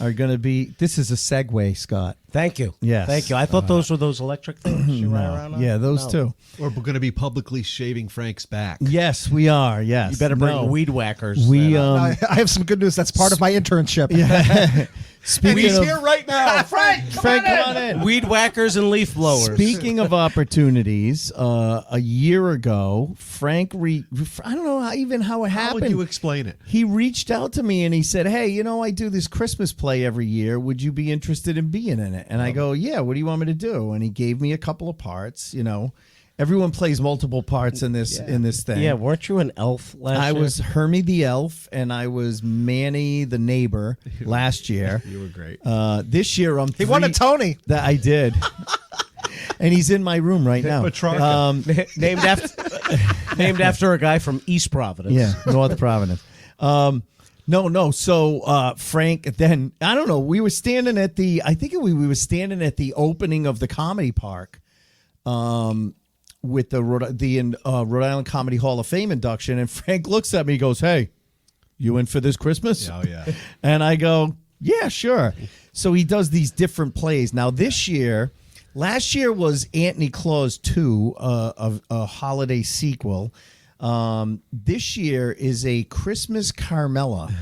B: are going to be, this is a segue, Scott.
H: Thank you.
B: Yes.
H: Thank you. I thought those were those electric things you ride around on.
B: Yeah, those two.
E: We're going to be publicly shaving Frank's back.
B: Yes, we are. Yes.
H: You better bring weed whackers.
F: I have some good news. That's part of my internship.
B: Yeah.
E: He's here right now.
F: Frank,
B: come on in.
H: Weed whackers and leaf blowers.
B: Speaking of opportunities, a year ago, Frank, I don't know how it happened.
E: How would you explain it?
B: He reached out to me and he said, hey, I do this Christmas play every year. Would you be interested in being in it? And I go, yeah, what do you want me to do? And he gave me a couple of parts, Everyone plays multiple parts in this thing.
H: Yeah, weren't you an elf last year?
B: I was Hermie the elf, and I was Manny the neighbor last year.
E: You were great.
B: This year I'm.
F: He won a Tony.
B: That I did. And he's in my room right now.
H: Named after a guy from East Providence.
B: Yeah, North Providence. No. So Frank, then I don't know. We were standing at the. I think we were standing at the opening of the comedy park, with the Rhode Island Comedy Hall of Fame induction, and Frank looks at me, he goes, "Hey, you in for this Christmas?"
E: Oh yeah.
B: And I go, "Yeah, sure." So he does these different plays. Now this year. Last year was Anthony Claus 2, a holiday sequel. This year is a Christmas Carmella.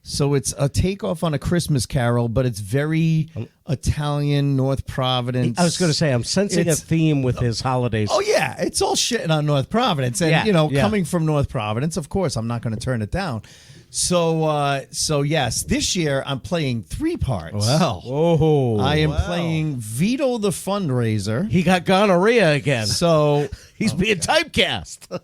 B: So it's a takeoff on A Christmas Carol, but it's very Italian, North Providence.
H: I was going to say, I'm sensing a theme with his holidays.
B: Oh, yeah. It's all shitting on North Providence. And, coming from North Providence, of course, I'm not going to turn it down. So yes, this year I'm playing 3 parts.
E: Well,
B: I am playing Vito the fundraiser.
H: He got gonorrhea again.
B: So
H: he's being typecast.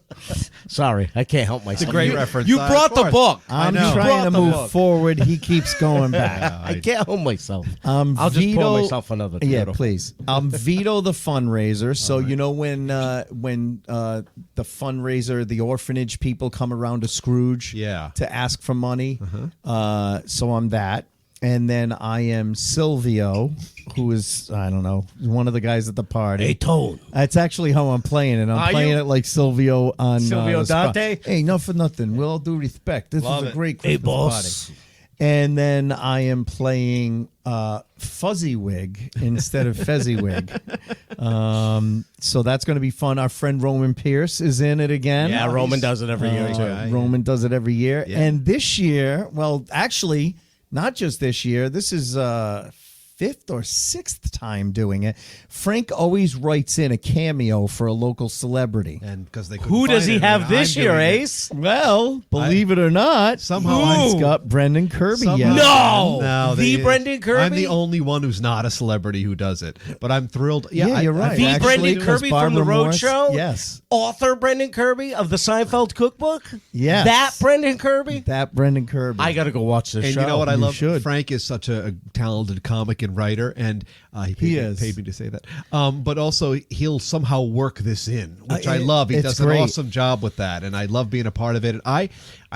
H: Sorry, I can't help myself.
E: It's a great reference.
H: You brought the book.
B: I'm trying to move forward. He keeps going back.
H: I can't help myself.
B: I'll
H: just pour myself another.
B: Yeah, please. I'm Vito the fundraiser. So you know when the fundraiser, the orphanage people come around to Scrooge, to ask for money. So I'm that. And then I am Silvio, who is, I don't know, one of the guys at the party.
H: Hey, Tone.
B: That's actually how I'm playing it. I'm playing it like Silvio on
H: Silvio Dante?
B: Hey, not for nothing. With all due respect. This is a great Christmas party. And then I am playing Fuzzywig instead of Fezziwig. So that's going to be fun. Our friend Roman Pierce is in it again.
H: Yeah, Roman does it every year, too.
B: Roman does it every year. Yeah. And this year, well, actually, not just this year. This is 5th or 6th time doing it. Frank always writes in a cameo for a local celebrity.
E: And because they
H: who does he have this year, Ace?
B: Well, believe it or not,
E: somehow
B: he's got Brendan Kirby.
H: No, Brendan Kirby.
E: I'm the only one who's not a celebrity who does it, but I'm thrilled.
B: Yeah, you're right.
H: The Brendan Kirby from the Road Show.
B: Yes.
H: Author Brendan Kirby of the Seinfeld Cookbook.
B: Yes.
H: That Brendan Kirby.
B: That Brendan Kirby.
H: I got to go watch this show.
E: And you know what I love?
B: Should.
E: Frank is such a talented comic and writer, and he paid me to say that. But also, he'll somehow work this in, which I love. He does an awesome job with that, and I love being a part of it. And I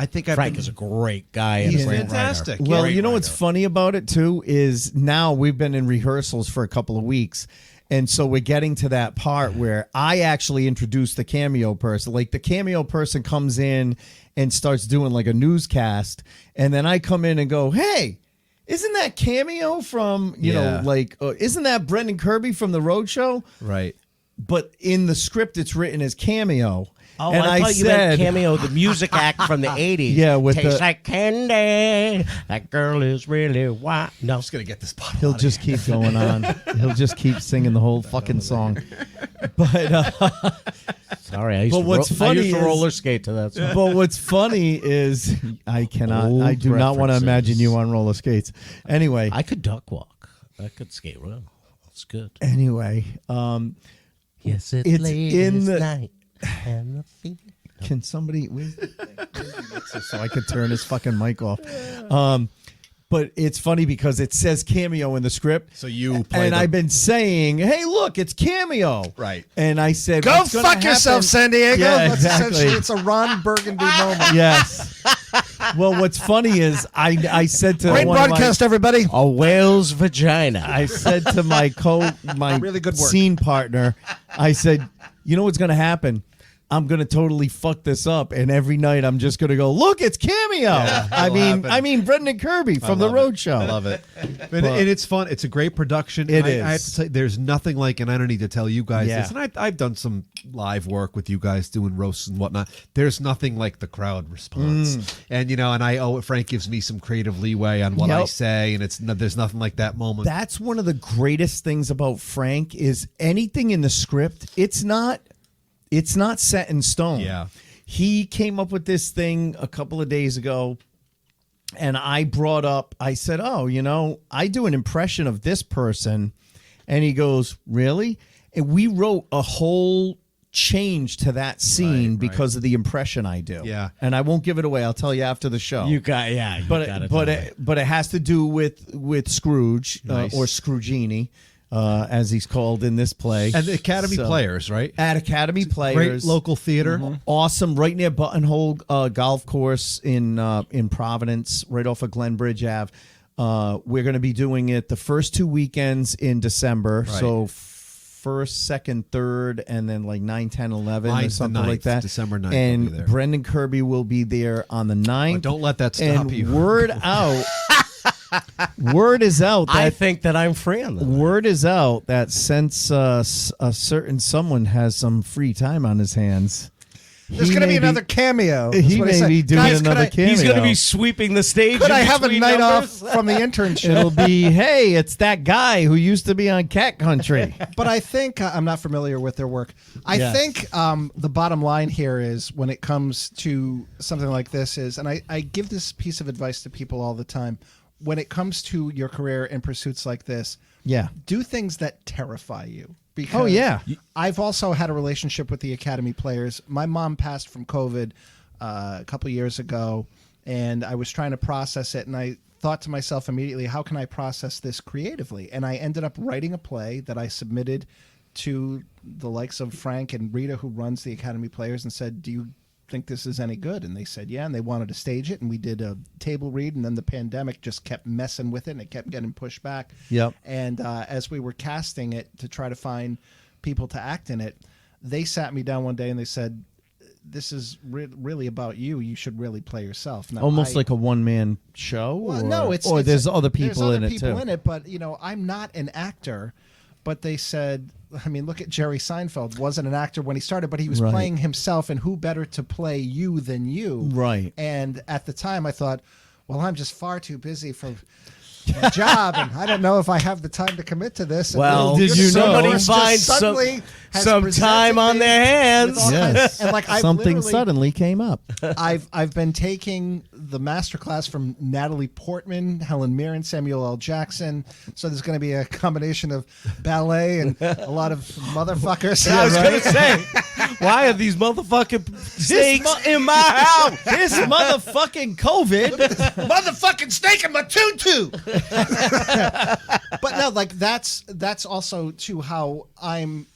E: think
H: Frank is a great guy. And
E: he's
H: a great
E: fantastic.
H: Writer.
B: Well,
H: Great
B: you know
H: writer.
B: what's funny about it too is now we've been in rehearsals for a couple of weeks. And so we're getting to that part where I actually introduce the cameo person. Like the cameo person comes in and starts doing like a newscast. And then I come in and go, hey, isn't that cameo from, you know, like, isn't that Brendan Kirby from the Road Show?
E: Right.
B: But in the script, it's written as cameo.
H: Oh,
B: and
H: I thought you meant Cameo, the music act from the 80s.
B: Yeah, with
H: Tastes like candy. That girl is really white. No.
E: I'm just going to get this bottle.
B: He'll just keep going on. He'll just keep singing the whole fucking song. But
H: sorry, I used to roller skate to that song.
B: But what's funny is I do not want to imagine you on roller skates. Anyway.
H: I could duck walk. I could skate around. That's good.
B: Anyway.
H: Yes, it's late in the night. And the feet.
B: Can somebody so I could turn his fucking mic off? But it's funny because it says cameo in the script.
E: So you play
B: I've been saying, hey, look, it's cameo.
E: Right.
B: And I said,
F: go fuck yourself, San Diego.
B: Yeah,
F: That's
B: exactly.
F: essentially, it's a Ron Burgundy moment.
B: Yes. Well, what's funny is I said to
F: great broadcast, everybody.
H: A whale's vagina.
B: I said to my
F: really good work.
B: scene partner, I said, you know what's going to happen? I'm going to totally fuck this up, and every night I'm just going to go, look, it's cameo.
E: Yeah,
B: I mean Brendan Kirby from the Road Show.
E: I love it. And it's fun. It's a great production.
B: It
E: is.
B: is.
E: I have to say, there's nothing like, and I don't need to tell you guys
B: Yeah.
E: this, and I've done some live work with you guys doing roasts and whatnot. There's nothing like the crowd response. And, you know, and Frank gives me some creative leeway on what I say, and there's nothing like that moment.
B: That's one of the greatest things about Frank is anything in the script, it's not set in stone.
E: Yeah.
B: He came up with this thing a couple of days ago, and I said, oh, you know, I do an impression of this person. And he goes, really? And we wrote a whole change to that scene because of the impression I do.
E: Yeah.
B: And I won't give it away. I'll tell you after the show. But it has to do with Scrooge or Scroogini, as he's called in this play.
E: And the Academy Players, right?
B: At Academy Players.
E: Great local theater.
B: Awesome. Right near Buttonhole Golf Course in Providence, right off of Glenbridge Ave. We're going to be doing it the first 2 weekends in December.
E: Right.
B: So first, second, third, and then like 9, 10, 11 or something like that.
E: December 9th.
B: And
E: will be there.
B: Brendan Kirby will be there on the 9th.
E: But don't let that stop
B: and
E: you.
B: Word out. Word is out.
H: I think that I'm free on that.
B: Word is out that since a certain someone has some free time on his hands,
F: there's going to be another cameo.
B: He may be doing another cameo.
H: He's going to be sweeping the stage.
F: Could I have a night off from the internship?
B: It'll be, hey, it's that guy who used to be on Cat Country.
F: But I think I'm not familiar with their work. I think the bottom line here is when it comes to something like this is, and I give this piece of advice to people all the time, when it comes to your career and pursuits like this, do things that terrify you. Because I've also had a relationship with the Academy Players. My mom passed from COVID a couple years ago, and I was trying to process it, and I thought to myself immediately, how can I process this creatively? And I ended up writing a play that I submitted to the likes of Frank and Rita, who runs the Academy Players, and said, do you think this is any good? And they said yeah, and they wanted to stage it, and we did a table read, and then the pandemic just kept messing with it, and it kept getting pushed back. And as we were casting it to try to find people to act in it, they sat me down one day and they said, this is really about you. You should really play yourself. Now,
B: almost like a one-man show?
F: Well, no,
B: there's other people in it too.
F: But I'm not an actor. But they said, I mean, look at Jerry Seinfeld. Wasn't an actor when he started, but he was playing himself, and who better to play you than you?
B: Right.
F: And at the time, I thought, well, I'm just far too busy for my job, and I don't know if I have the time to commit to this.
H: Well,
B: did you know?
H: Somebody find some time on their hands.
B: Yes.
F: And like
B: something suddenly came up.
F: I've been taking the master class from Natalie Portman, Helen Mirren, Samuel L. Jackson. So there's going to be a combination of ballet and a lot of motherfuckers.
H: I was going to say, why are these motherfucking snakes in my house?
B: This motherfucking COVID.
F: Motherfucking snake in my tutu. But no, like that's also too how I'm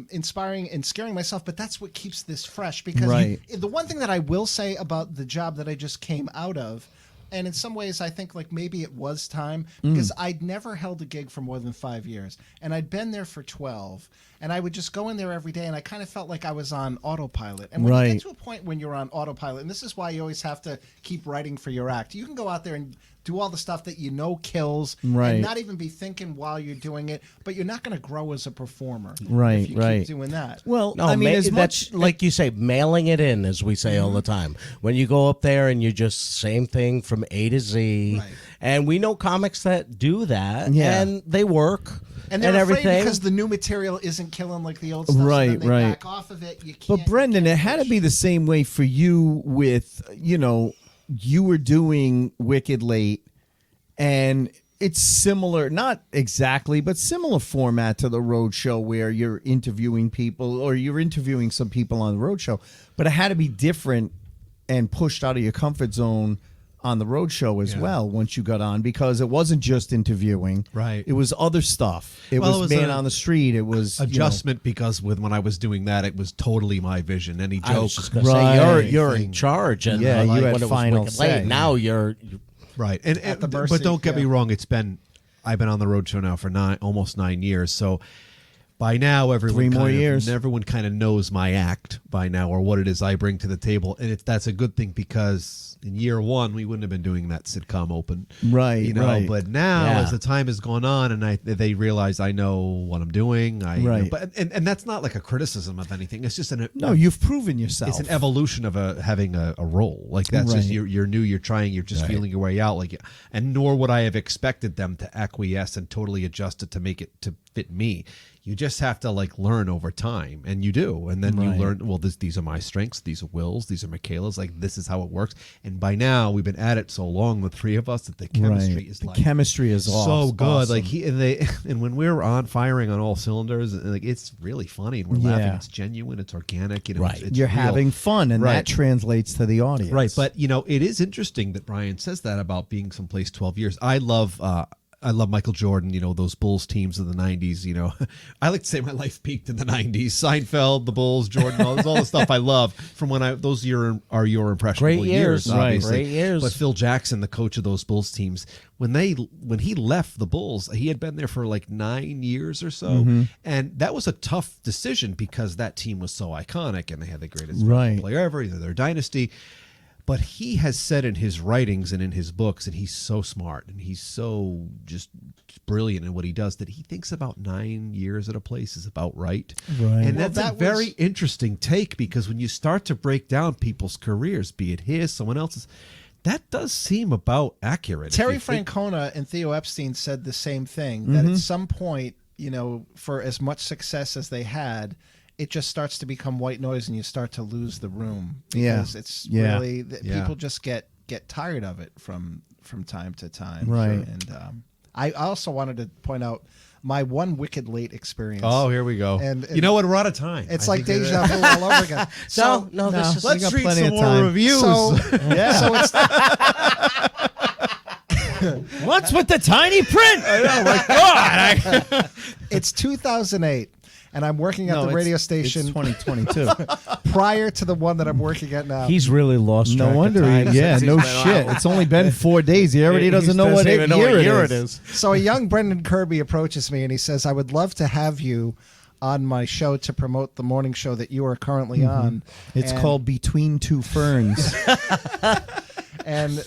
F: inspiring and scaring myself, but that's what keeps this fresh. Because the one thing that I will say about the job that I just came out of, and in some ways I think like maybe it was time, because I'd never held a gig for more than 5 years, and I'd been there for 12, and I would just go in there every day, and I kind of felt like I was on autopilot. And when you get to a point when you're on autopilot, and this is why you always have to keep writing for your act, you can go out there and do all the stuff that kills, and not even be thinking while you're doing it, but you're not going to grow as a performer if you keep doing that.
B: Well,
H: no,
B: I mean, as much
H: like you say, mailing it in, as we say all the time. When you go up there and you just same thing from A to Z, and we know comics that do that, and they work.
F: And they're
H: everything
F: afraid because the new material isn't killing like the old stuff.
B: Right,
F: so then they back off of it. You can't,
B: but Brendan, it had to be the same way for you with, you were doing Wicked Late, and it's similar, not exactly, but similar format to the road show where you're interviewing people, or you're interviewing some people on the road show, but it had to be different and pushed out of your comfort zone on the road show as well once you got on, because it wasn't just interviewing. It was other stuff. It was man on the street. It was
E: adjustment, because when I was doing that, it was totally my vision. Any joke.
H: I was just gonna say, you're in charge, and
B: you had final say.
H: Now you're
E: right. And but don't get me wrong. I've been on the road show now for almost 9 years. So by now, everyone kind of knows my act by now, or what it is I bring to the table, and that's a good thing, because in year one we wouldn't have been doing that sitcom open, But now, as the time has gone on, and they realize I know what I'm doing, and that's not like a criticism of anything. It's just
B: you've proven yourself.
E: It's an evolution of having a role. Like that's just you're new, you're trying, you're just feeling your way out. And nor would I have expected them to acquiesce and totally adjust it to make it to fit me. You just have to like learn over time, and you do, and then you learn. Well, these are my strengths. These are Will's. These are Michaela's. Like this is how it works. And by now we've been at it so long, the three of us, that the chemistry is like
B: chemistry is
E: so good.
B: Awesome.
E: Like and when we're on firing on all cylinders, and like it's really funny, and we're laughing. It's genuine. It's organic. You know, it's
B: You're
E: real.
B: having fun, and that translates to the audience.
E: Right, but you know, it is interesting that Brian says that about being someplace 12 years. I love Michael Jordan, you know, those Bulls teams of the 90s, you know. I like to say my life peaked in the 90s. Seinfeld, the Bulls, Jordan, all the stuff I love from when those are your impressionable years, obviously.
H: Great years.
E: But Phil Jackson, the coach of those Bulls teams, when he left the Bulls, he had been there for like 9 years or so. And that was a tough decision because that team was so iconic and they had the greatest player ever, their dynasty. But he has said in his writings and in his books, and he's so smart and he's so just brilliant in what he does, that he thinks about 9 years at a place is about right. And that's a very interesting take, because when you start to break down people's careers, be it his, someone else's, that does seem about accurate.
F: Terry Francona and Theo Epstein said the same thing, that at some point, you know, for as much success as they had, it just starts to become white noise and you start to lose the room, because it's really people just get tired of it from time to time. And I also wanted to point out my one Wicked Late experience.
E: Oh, here we go. And you know what? We're out of time.
F: It's like deja vu all over again.
H: So
E: let's read some more reviews.
F: So it's
B: what's with the tiny print?
E: I know, my God.
F: It's 2008. And I'm working at the radio station.
B: It's 2022.
F: Prior to the one that I'm working at now.
H: He's really lost track
B: No wonder.
H: of time
B: No shit. It's only been 4 days. He already doesn't know what year it is.
F: So a young Brendan Kirby approaches me and he says, I would love to have you on my show to promote the morning show that you are currently on.
B: It's called Between Two Ferns.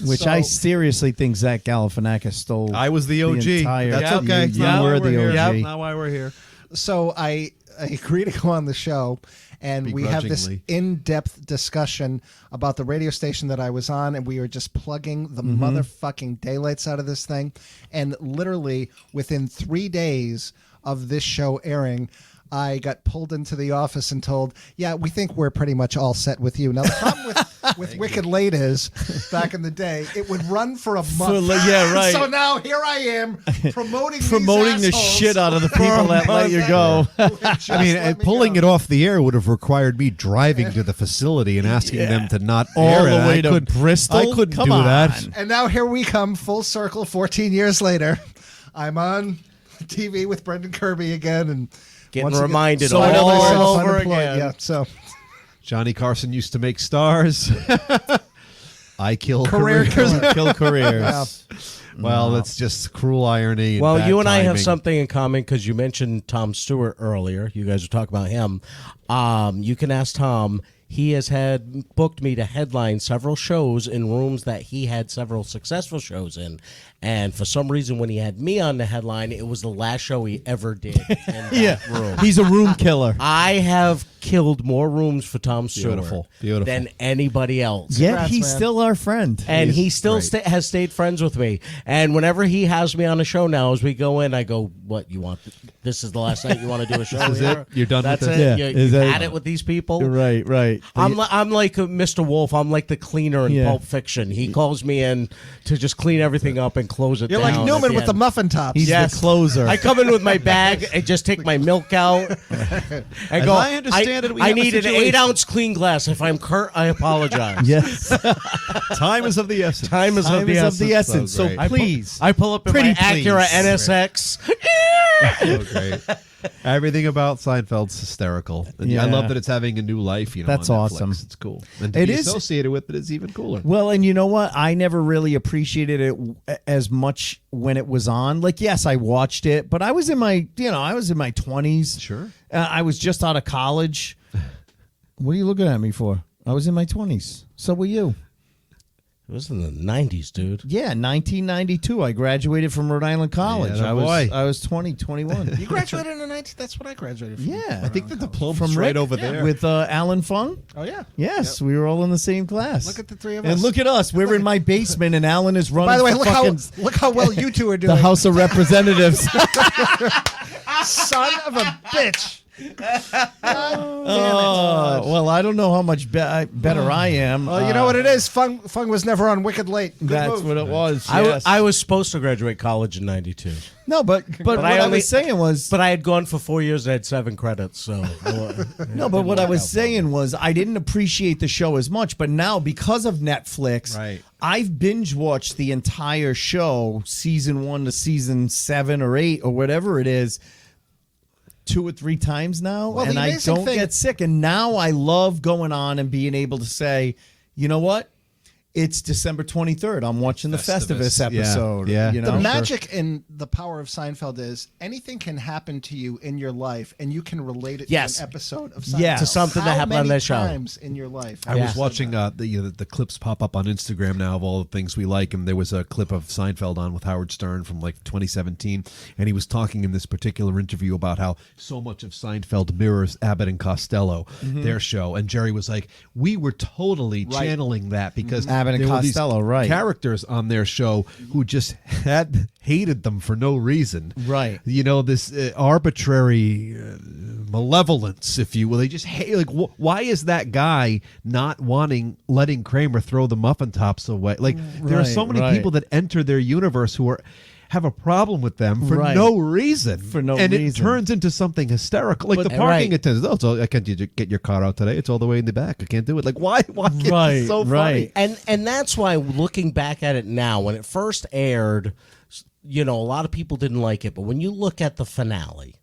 B: Which I seriously think Zach Galifianakis stole.
E: I was the OG. That's okay.
B: You were the OG.
E: Yep, not why we're here.
F: So I agree to go on the show, and we have this in-depth discussion about the radio station that I was on, and we were just plugging the motherfucking daylights out of this thing. And literally within 3 days of this show airing, I got pulled into the office and told, yeah, we think we're pretty much all set with you. Now, the problem with Wicked Late is, back in the day, it would run for a month. So now here I am promoting
B: the shit out of the people that let you go.
E: I mean, pulling it off the air would have required me driving to the facility and asking them to not air it.
B: All the way to Bristol?
E: I couldn't do that.
F: And now here we come, full circle, 14 years later. I'm on TV with Brendan Kirby again, and
H: getting reminded
F: all
H: over again.
F: Yeah, so
E: Johnny Carson used to make stars. I kill careers.
B: Kill careers.
F: Yeah.
E: Well, that's just cruel irony.
H: Well, you and I have something in common, because you mentioned Tom Stewart earlier. You guys were talking about him. You can ask Tom. He has booked me to headline several shows in rooms that he had several successful shows in. And for some reason, when he had me on the headline, it was the last show he ever did in that room.
B: He's a room killer.
H: I have killed more rooms for Tom Stewart than anybody else.
B: Yet he's still our friend.
H: And he still has stayed friends with me. And whenever he has me on a show now, as we go in, I go, what, you want? This is the last night you want to do a show
E: Is
H: here?
E: it? You're done
H: That's
E: with
H: it?
E: it?
H: You've had it with these people?
B: Right.
H: I'm like Mr. Wolf. I'm like the cleaner in Pulp Fiction. He calls me in to just clean everything up and close it
F: You're
H: down.
F: like Newman with the muffin tops.
B: He's the closer.
H: I come in with my bag and just take my milk out. I go,
E: I understand it,
H: I need an 8-ounce clean glass. If I'm curt, I apologize.
B: Yes.
E: Time is of the essence.
H: Time is of the essence.
B: So please.
H: I pull up in my Acura NSX.
E: So great. Everything about Seinfeld's hysterical. And I love that it's having a new life.
B: That's
E: on
B: awesome.
E: It's cool. And to be associated with it is even cooler.
B: Well, and you know what? I never really appreciated it as much when it was on. Like, yes, I watched it, but I was in my 20s.
E: Sure.
B: I was just out of college. What are you looking at me for? I was in my 20s. So were you.
H: It was in the 90s, dude.
B: Yeah, 1992. I graduated from Rhode Island College.
E: Yeah,
B: I was 21.
F: You graduated in the 90s? That's what I graduated from.
B: Yeah.
E: I think the diploma's
B: From
E: right
B: Rick,
E: over there.
B: With Alan Fung?
F: Oh, yeah.
B: Yes, we were all in the same class.
F: Look at the three of us.
B: And look at us. We're in my basement, and Alan is running
F: By the way, look how well you two are doing.
B: the House of Representatives.
F: Son of a bitch.
B: Well, I don't know how much better I am.
F: Well, you know what it is? Fung was never on Wicked Late. Good
B: That's
F: move.
B: what it was. Yes.
H: I was supposed to graduate college in '92.
B: No, but what I was saying was,
H: but I had gone for 4 years and I had 7 credits. So
B: no, but what I was saying was, I didn't appreciate the show as much. But now, because of Netflix,
E: Right.
B: I've binge watched the entire show, season 1 to season 7 or 8 or whatever it is, 2 or 3 times now,
F: Well,
B: and I don't get sick. And now I love going on and being able to say, you know what? It's December 23rd. I'm watching the Festivus episode.
E: Yeah.
B: You know?
F: The magic in the power of Seinfeld is anything can happen to you in your life, and you can relate it
H: Yes.
F: to an episode of Seinfeld.
B: Yes.
H: To something that happened on that show.
F: How many times in your life?
E: I was watching the clips pop up on Instagram now of all the things we like, and there was a clip of Seinfeld on with Howard Stern from like 2017, and he was talking in this particular interview about how so much of Seinfeld mirrors Abbott and Costello, their show, and Jerry was like, we were totally channeling that because
B: Abbott and
E: there were these
B: Costello, right.
E: characters on their show who just had hated them for no reason,
B: Right.
E: You know, this arbitrary malevolence, if you will. They just hate. Like, why is that guy not letting Kramer throw the muffin tops away? Like, there are so many people that enter their universe who have a problem with them for no reason. And it turns into something hysterical. Like the parking attendants. Oh, I can't get your car out today. It's all the way in the back. I can't do it. Like, why? It's so funny.
H: And that's why, looking back at it now, when it first aired, you know, a lot of people didn't like it. But when you look at the finale,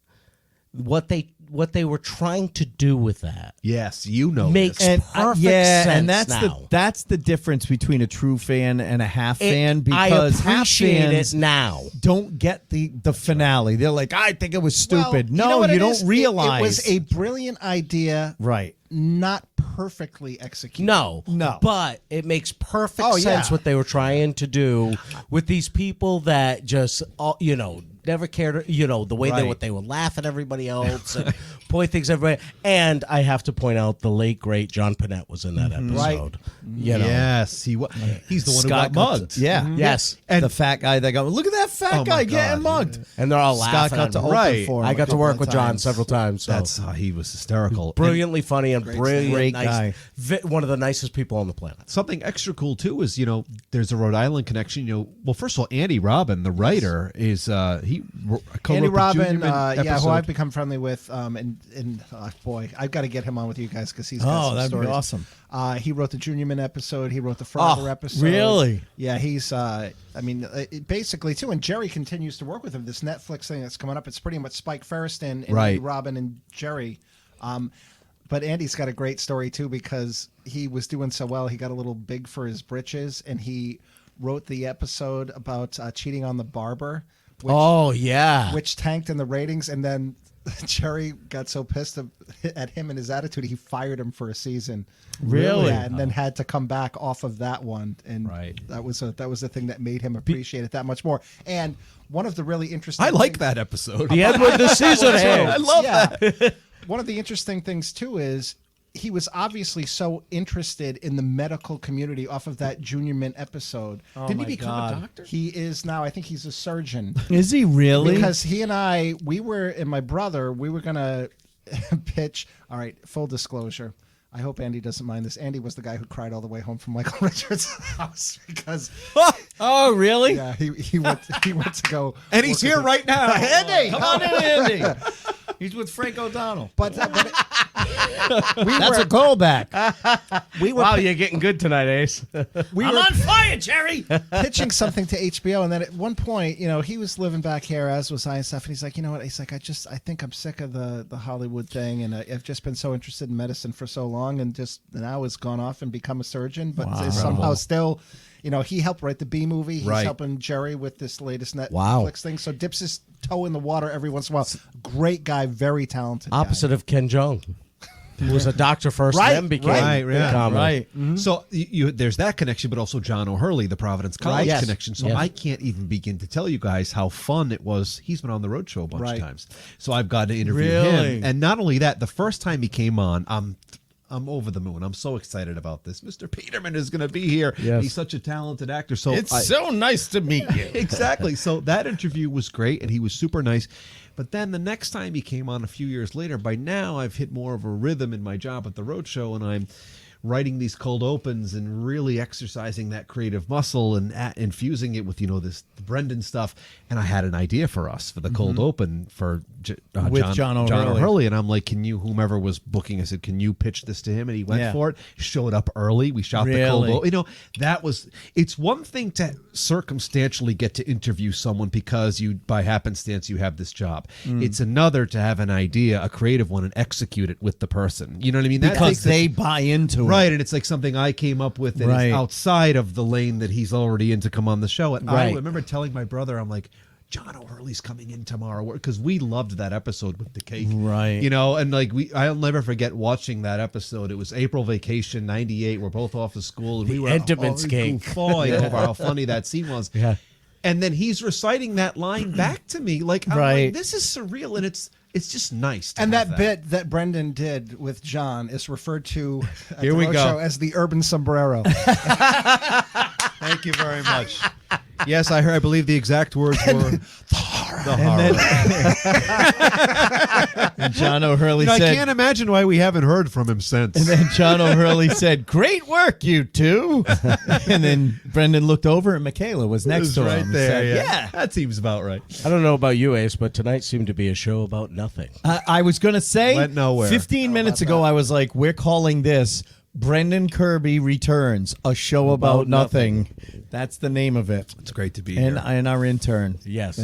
H: what they were trying to do with that,
E: yes, you know,
H: makes
E: this.
H: perfect sense.
B: And that's
H: now.
B: that's the difference between a true fan and a half fan,
H: I
B: because half
H: appreciate
B: fans
H: it now.
B: don't get the finale. They're like, I think it was stupid.
F: Well,
B: no,
F: what
B: you
F: it
B: don't
F: is?
B: realize
F: It was a brilliant idea,
B: right.
F: not perfectly executed.
H: No, but it makes perfect sense what they were trying to do with these people that just, you know, never cared, you know, the way they would laugh at everybody else and point things everybody. And I have to point out the late great John Panette was in that episode. You know?
E: Yes, he was. He's the one
B: Scott
E: who got mugged.
B: Yeah.
H: Yes.
B: And the fat guy that got, look at that fat guy getting mugged.
H: And they're all
B: Scott
H: laughing.
B: got to
H: at him.
B: open for him.
H: I got to work with John
B: times.
H: several times. So.
E: That's he was hysterical.
H: Brilliantly funny and brilliant,
B: great
H: nice,
B: guy.
H: One of the nicest people on the planet.
E: Something extra cool too is, you know, there's a Rhode Island connection. You know, well, first of all, Andy Robin, the writer, is he co-wrote
F: Andy
E: the
F: Robin,
E: Juniorman
F: who
E: episode.
F: I've become friendly with, boy, I've got to get him on with you guys because he's got some
B: that'd
F: stories.
B: be awesome.
F: He wrote the Juniorman episode. He wrote the Frogger episode.
B: Really?
F: Yeah, he's. Basically too. And Jerry continues to work with him. This Netflix thing that's coming up. It's pretty much Spike Feresten and Andy Robin and Jerry. But Andy's got a great story too because he was doing so well. He got a little big for his britches, and he wrote the episode about cheating on the barber. Which tanked in the ratings, and then Jerry got so pissed at him and his attitude, he fired him for a season.
B: Really?
F: Yeah, and then had to come back off of that one, and that was the thing that made him appreciate it that much more. And one of the really interesting,
E: I like that episode.
H: The end with the season ends.
E: I love that.
F: One of the interesting things too is he was obviously so interested in the medical community off of that Juniorman episode.
E: Didn't he become a doctor?
F: He is now. I think he's a surgeon.
B: Is he really?
F: Because he and my brother, we were going to pitch. All right, full disclosure. I hope Andy doesn't mind this. Andy was the guy who cried all the way home from Michael Richards' house because.
B: Oh, really?
F: Yeah, he went to go.
E: And he's here right now.
F: Andy,
B: Come on in, Andy. He's with Frank O'Donnell.
F: But
B: That's a callback.
H: Wow, you're getting good tonight, Ace.
F: I'm
B: on fire, Jerry.
F: pitching something to HBO, and then at one point, you know, he was living back here, as was I and stuff, and he's like, you know what? He's like, I think I'm sick of the Hollywood thing, and I've just been so interested in medicine for so long, and just now has gone off and become a surgeon, but is somehow still. You know, he helped write the B movie. He's helping Jerry with this latest Netflix thing. So dips his toe in the water every once in a while. Great guy, very talented.
H: Opposite of Ken Jeong, who was a doctor first, then became comedy.
B: Right.
E: Mm-hmm. So there's that connection, but also John O'Hurley, the Providence College connection. So I can't even begin to tell you guys how fun it was. He's been on the road show a bunch of times. So I've got to interview him. And not only that, the first time he came on, I'm over the moon. I'm so excited about this. Mr. Peterman is going to be here.
H: Yes.
E: He's such a talented actor. So
B: so nice to meet you.
E: Exactly. So that interview was great, and he was super nice. But then the next time he came on a few years later, by now I've hit more of a rhythm in my job at the Roadshow, and I'm writing these cold opens and really exercising that creative muscle and infusing it with, this Brendan stuff. And I had an idea for us for the cold open for John O'Hurley. And I'm like, whomever was booking, I said, can you pitch this to him? And he went for it. Showed up early. We shot the cold open. It's one thing to circumstantially get to interview someone because by happenstance, you have this job. It's another to have an idea, a creative one, and execute it with the person. You know what I mean?
B: Because they buy into it.
E: Right, and it's like something I came up with that is outside of the lane that he's already in to come on the show. And I remember telling my brother, I'm like, John O'Hurley's coming in tomorrow, because we loved that episode with the cake.
B: Right.
E: And like I'll never forget watching that episode. It was April vacation, 98. We're both off of school. And we were
H: Entenmann's cake.
E: Falling over how funny that scene was.
H: Yeah.
E: And then he's reciting that line back to me. Like, I'm like, this is surreal, and it's just nice.
F: And that bit that Brendan did with John is referred to at
E: Here
F: the
E: we go.
F: Roadshow as the urban sombrero.
E: Thank you very much. Yes, I believe the exact words were the horror.
B: And John O'Hurley said,
E: I can't imagine why we haven't heard from him since.
B: And then John O'Hurley said, "Great work, you two." And then Brendan looked over, and Michaela was next to him.
E: There,
B: Said,
E: yeah, that seems about right.
H: I don't know about you, Ace, but tonight seemed to be a show about nothing.
B: I was going to say,
E: Went nowhere.
B: 15 minutes ago, I was like, we're calling this Brendan Kirby Returns, a show about nothing. That's the name of it.
E: It's great to be
B: and,
E: here.
B: and our intern.
H: Yes.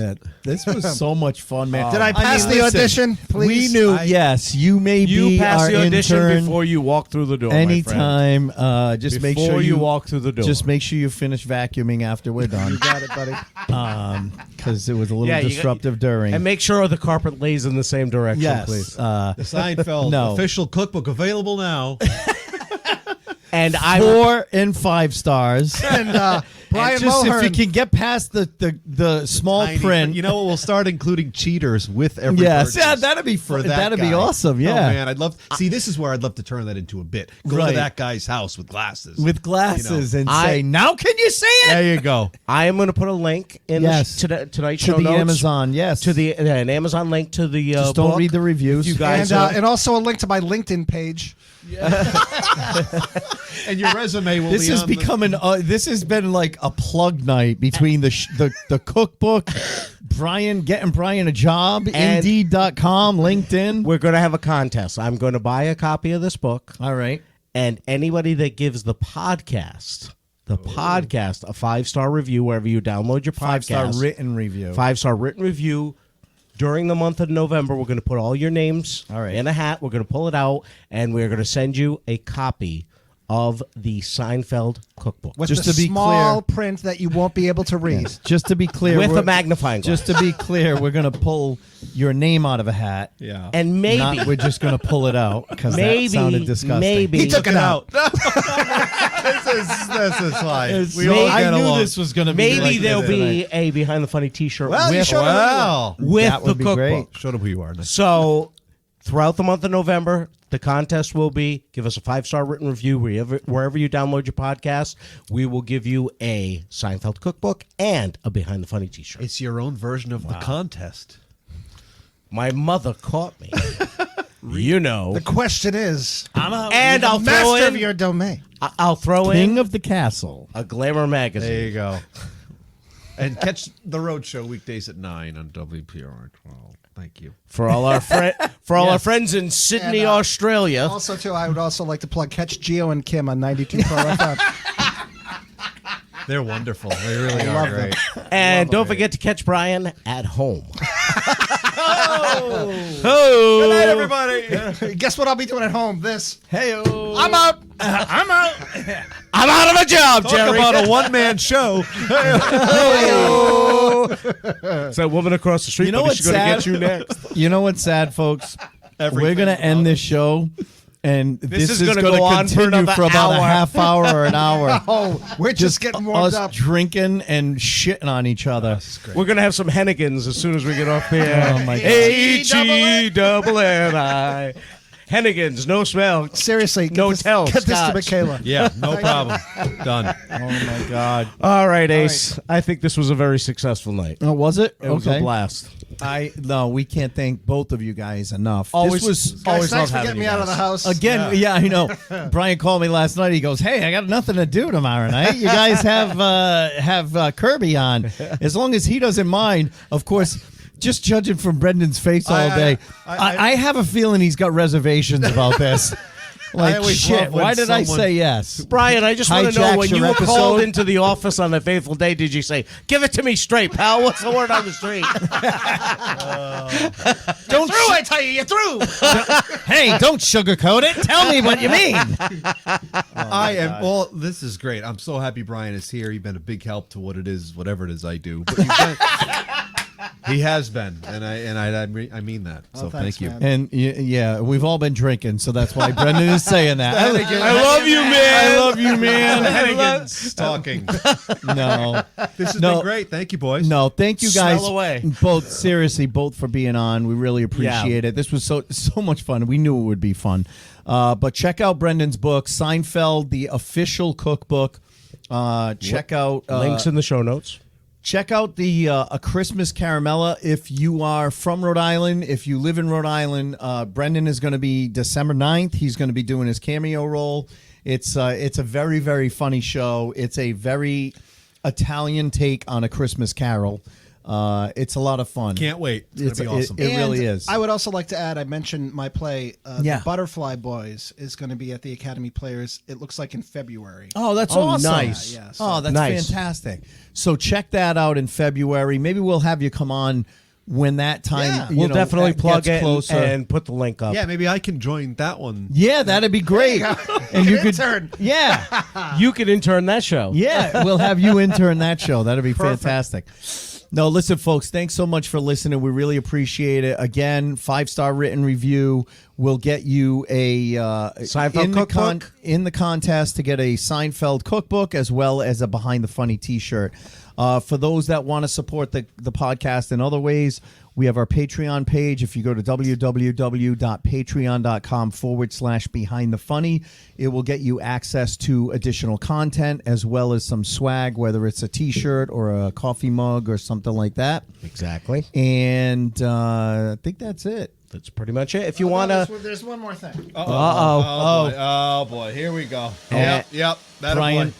B: This was so much fun, man.
F: Did I pass the audition, please?
B: We knew, yes, you may
H: You
B: be
H: pass
B: our
H: the audition
B: intern
H: before you walk through the door, my friend.
B: anytime. Just make
H: Before
B: sure
H: you walk through the door.
B: Just make sure you finish vacuuming after we're done.
F: You got it, buddy.
B: Because it was a little
H: Yeah, you-
B: disruptive during.
H: And make sure the carpet lays in the same direction,
B: yes.
H: please.
E: The Seinfeld
B: No.
E: official cookbook available now.
H: And
B: 4 and 5 stars.
F: And Brian
B: Just if you
F: Mulhern.
B: can get past the small
E: Tiny,
B: print.
E: you know what? We'll start including cheaters with every
B: Yes,
E: purchase
B: yeah, that'd be
E: for
B: fun.
E: that
B: That'd be
E: guy.
B: awesome. Yeah,
E: Oh, man, I'd love. See, this is where I'd love to turn that into a bit. Go
B: Right.
E: to that guy's house with glasses.
B: with glasses and
H: I-
B: say, "Now can you say it?"
E: There you go.
H: I am going to put a link in
B: Yes.
H: to tonight's
B: To
H: show
B: the
H: notes.
B: Amazon, yes.
H: To the an Amazon link to the
B: Just don't
H: book.
B: read the reviews.
H: If you guys
F: And also a link to my LinkedIn page.
E: And your resume will
B: This
E: be
B: is
E: on the-
B: becoming. This has been like a plug night between the cookbook, getting Brian a job,
H: And-
B: Indeed.com, LinkedIn.
H: we're going to have a contest. I'm going to buy a copy of this book,
B: All right.
H: and anybody that gives the podcast a 5-star review wherever you download your podcast,
B: 5-star written review.
H: 5-star written review. During the month of November, we're going to put all your names in a hat. We're going to pull it out, and we're going to send you a copy of the Seinfeld cookbook
F: With
B: Just
F: the
B: to be
F: small
B: clear-
F: print that you won't be able to read.
B: Just to be clear,
H: with
B: we're-
H: a magnifying glass.
B: Just to be clear, we're going to pull your name out of a hat.
E: Yeah.
H: And maybe,
B: Not, we're just going to pull it out because that
H: maybe,
B: sounded disgusting.
H: maybe
F: He took it out.
E: This is fine.
B: We all
H: I
B: get
H: knew
B: along.
H: this
B: was going to be.
H: Maybe
B: like
H: there'll
B: this
H: be
B: tonight.
H: a Behind the Funny T-shirt
F: Well, you
H: with,
F: showed
E: Wow.
H: with
B: That
H: the
B: would be
H: cookbook.
B: great.
E: Show them who you are. Nice.
H: So throughout the month of November, the contest will be give us a 5-star written review wherever you download your podcast. We will give you a Seinfeld cookbook and a Behind the Funny T-shirt.
E: It's your own version of the contest.
H: My mother caught me. You know.
F: The question is,
H: And
F: you're
H: I'll
F: the
H: throw
F: master
H: in
F: of your domain.
H: I'll throw
B: King
H: in
B: of the Castle.
H: a Glamour magazine.
E: There you go. And catch the Roadshow weekdays at 9 on WPR 12. Thank you.
H: For all our our friends in Sydney,
F: And,
H: Australia.
F: Also, too, I would also like to plug Catch Geo and Kim on 92 Pro FM.
E: They're wonderful. They really are
F: love them.
E: great.
H: And don't forget to catch Brian at home.
E: Good night, everybody.
F: Guess what I'll be doing at home? This.
B: Hey,
F: I'm out. I'm out.
H: I'm out of a job,
E: Talk
H: Jerry.
E: about a one-man show.
H: It's that woman across the street.
B: You know
H: buddy.
B: what's
H: She's going to
B: sad?
H: get you next.
B: You know what's sad, folks? We're going to end this show, and this
H: is
B: is
H: gonna
B: going to
H: go on for
B: continue
H: another
B: for about a
H: hour.
B: half hour or an hour.
F: Oh, we're just getting warmed
B: Us
F: up.
B: drinking and shitting on each other.
H: We're going to have some Hennigans as soon as we get off here.
B: Oh, my God.
H: H-E-double-N-I. Hennigan's, no smell.
F: Seriously,
H: No tell,
F: Get this to
H: Scotch.
F: Michaela.
E: Yeah, no problem. Done.
B: Oh my God.
H: All right, Ace. I think this was a very successful night.
B: Oh, was it?
H: It was a blast.
B: No, we can't thank both of you guys enough.
H: Always,
B: This was
F: Guys,
H: always love
F: thanks for
H: having
F: getting me
H: you
F: out of the
H: guys.
F: house.
B: again. Yeah, I know. Brian called me last night. He goes, "Hey, I got nothing to do tomorrow night. You guys have Kirby on, as long as he doesn't mind, of course." Just judging from Brendan's face all day, I have a feeling he's got reservations about this. Like,
E: always
B: shit,
E: love when
B: why did I
E: someone-
B: say yes?
H: Brian, I just want to know,
B: Hijacks
H: when
B: your
H: you were
B: episode.
H: called into the office on a fateful day, did you say, "Give it to me straight, pal"? What's the word on the street?
F: Don't through, I tell you, you're through.
B: Hey, don't sugarcoat it. Tell me what you mean.
E: I am. Well, this is great. I'm so happy Brian is here. He's been a big help to whatever it is I do. But he has been, and I mean that. So
F: thanks,
E: thank you.
F: man.
B: And yeah, we've all been drinking, so that's why Brendan is saying that.
H: I love you, man.
B: I love you, man.
E: Hennigan's talking.
B: No,
E: This has
B: No.
E: been great. Thank you, boys.
B: no, thank you guys
H: Smell away.
B: both. Seriously, both for being on. We really appreciate it. This was so much fun. We knew it would be fun. But check out Brendan's book, Seinfeld, the official cookbook. Check out
H: Links in the show notes.
B: Check out the A Christmas Caramella if you are from Rhode Island. If you live in Rhode Island, Brendan is going to be December 9th. He's going to be doing his cameo role. It's a very, very funny show. It's a very Italian take on A Christmas Carol. It's a lot of fun.
E: Can't wait. It's going to be awesome.
B: It really is.
F: I would also like to add, I mentioned my play,
B: Yeah.
F: The Butterfly Boys, is going to be at the Academy Players, it looks like in February.
B: Oh, that's
H: Oh,
B: awesome.
H: nice.
F: Yeah,
B: Oh, that's
H: Nice.
B: fantastic. So check that out in February. Maybe we'll have you come on when that time.
F: Yeah.
B: you
H: We'll
B: know,
H: definitely
B: gets
H: plug it
B: closer.
H: and put the link up.
E: Yeah, maybe I can join that one.
B: Yeah, that'd be great. And you could
F: Intern.
B: Yeah.
H: You could intern that show.
B: Yeah, we'll have you intern that show. That'd be fantastic. No, listen, folks, thanks so much for listening. We really appreciate it. Again, 5-star written review will get you a
H: Seinfeld cookbook?
B: in the contest to get a Seinfeld cookbook as well as a Behind the Funny t-shirt. For those that want to support the podcast in other ways, we have our Patreon page. If you go to www.patreon.com/Behind the Funny, it will get you access to additional content as well as some swag, whether it's a t-shirt or a coffee mug or something like that.
H: Exactly.
B: And I think that's it.
H: That's pretty much it. If you want to...
F: There's one more thing.
E: Oh boy. Here we go. Yep. That
B: Brian,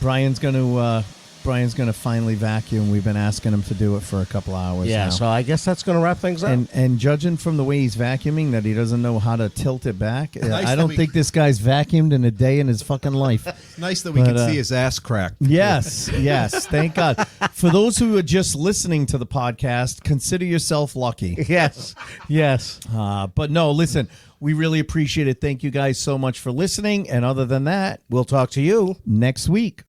B: Brian's gonna finally vacuum. We've been asking him to do it for a couple hours
H: Yeah,
B: now.
H: so I guess that's going to wrap things up.
B: And judging from the way he's vacuuming, that he doesn't know how to tilt it back. I
E: that
B: don't
E: we-
B: think this guy's vacuumed in a day in his fucking life.
E: nice that we
B: But,
E: can see his ass crack.
B: Yes, yes. Thank God. For those who are just listening to the podcast, consider yourself lucky.
H: yes. Yes.
B: But no, listen, we really appreciate it. Thank you guys so much for listening. And other than that,
H: We'll talk to you
B: next week.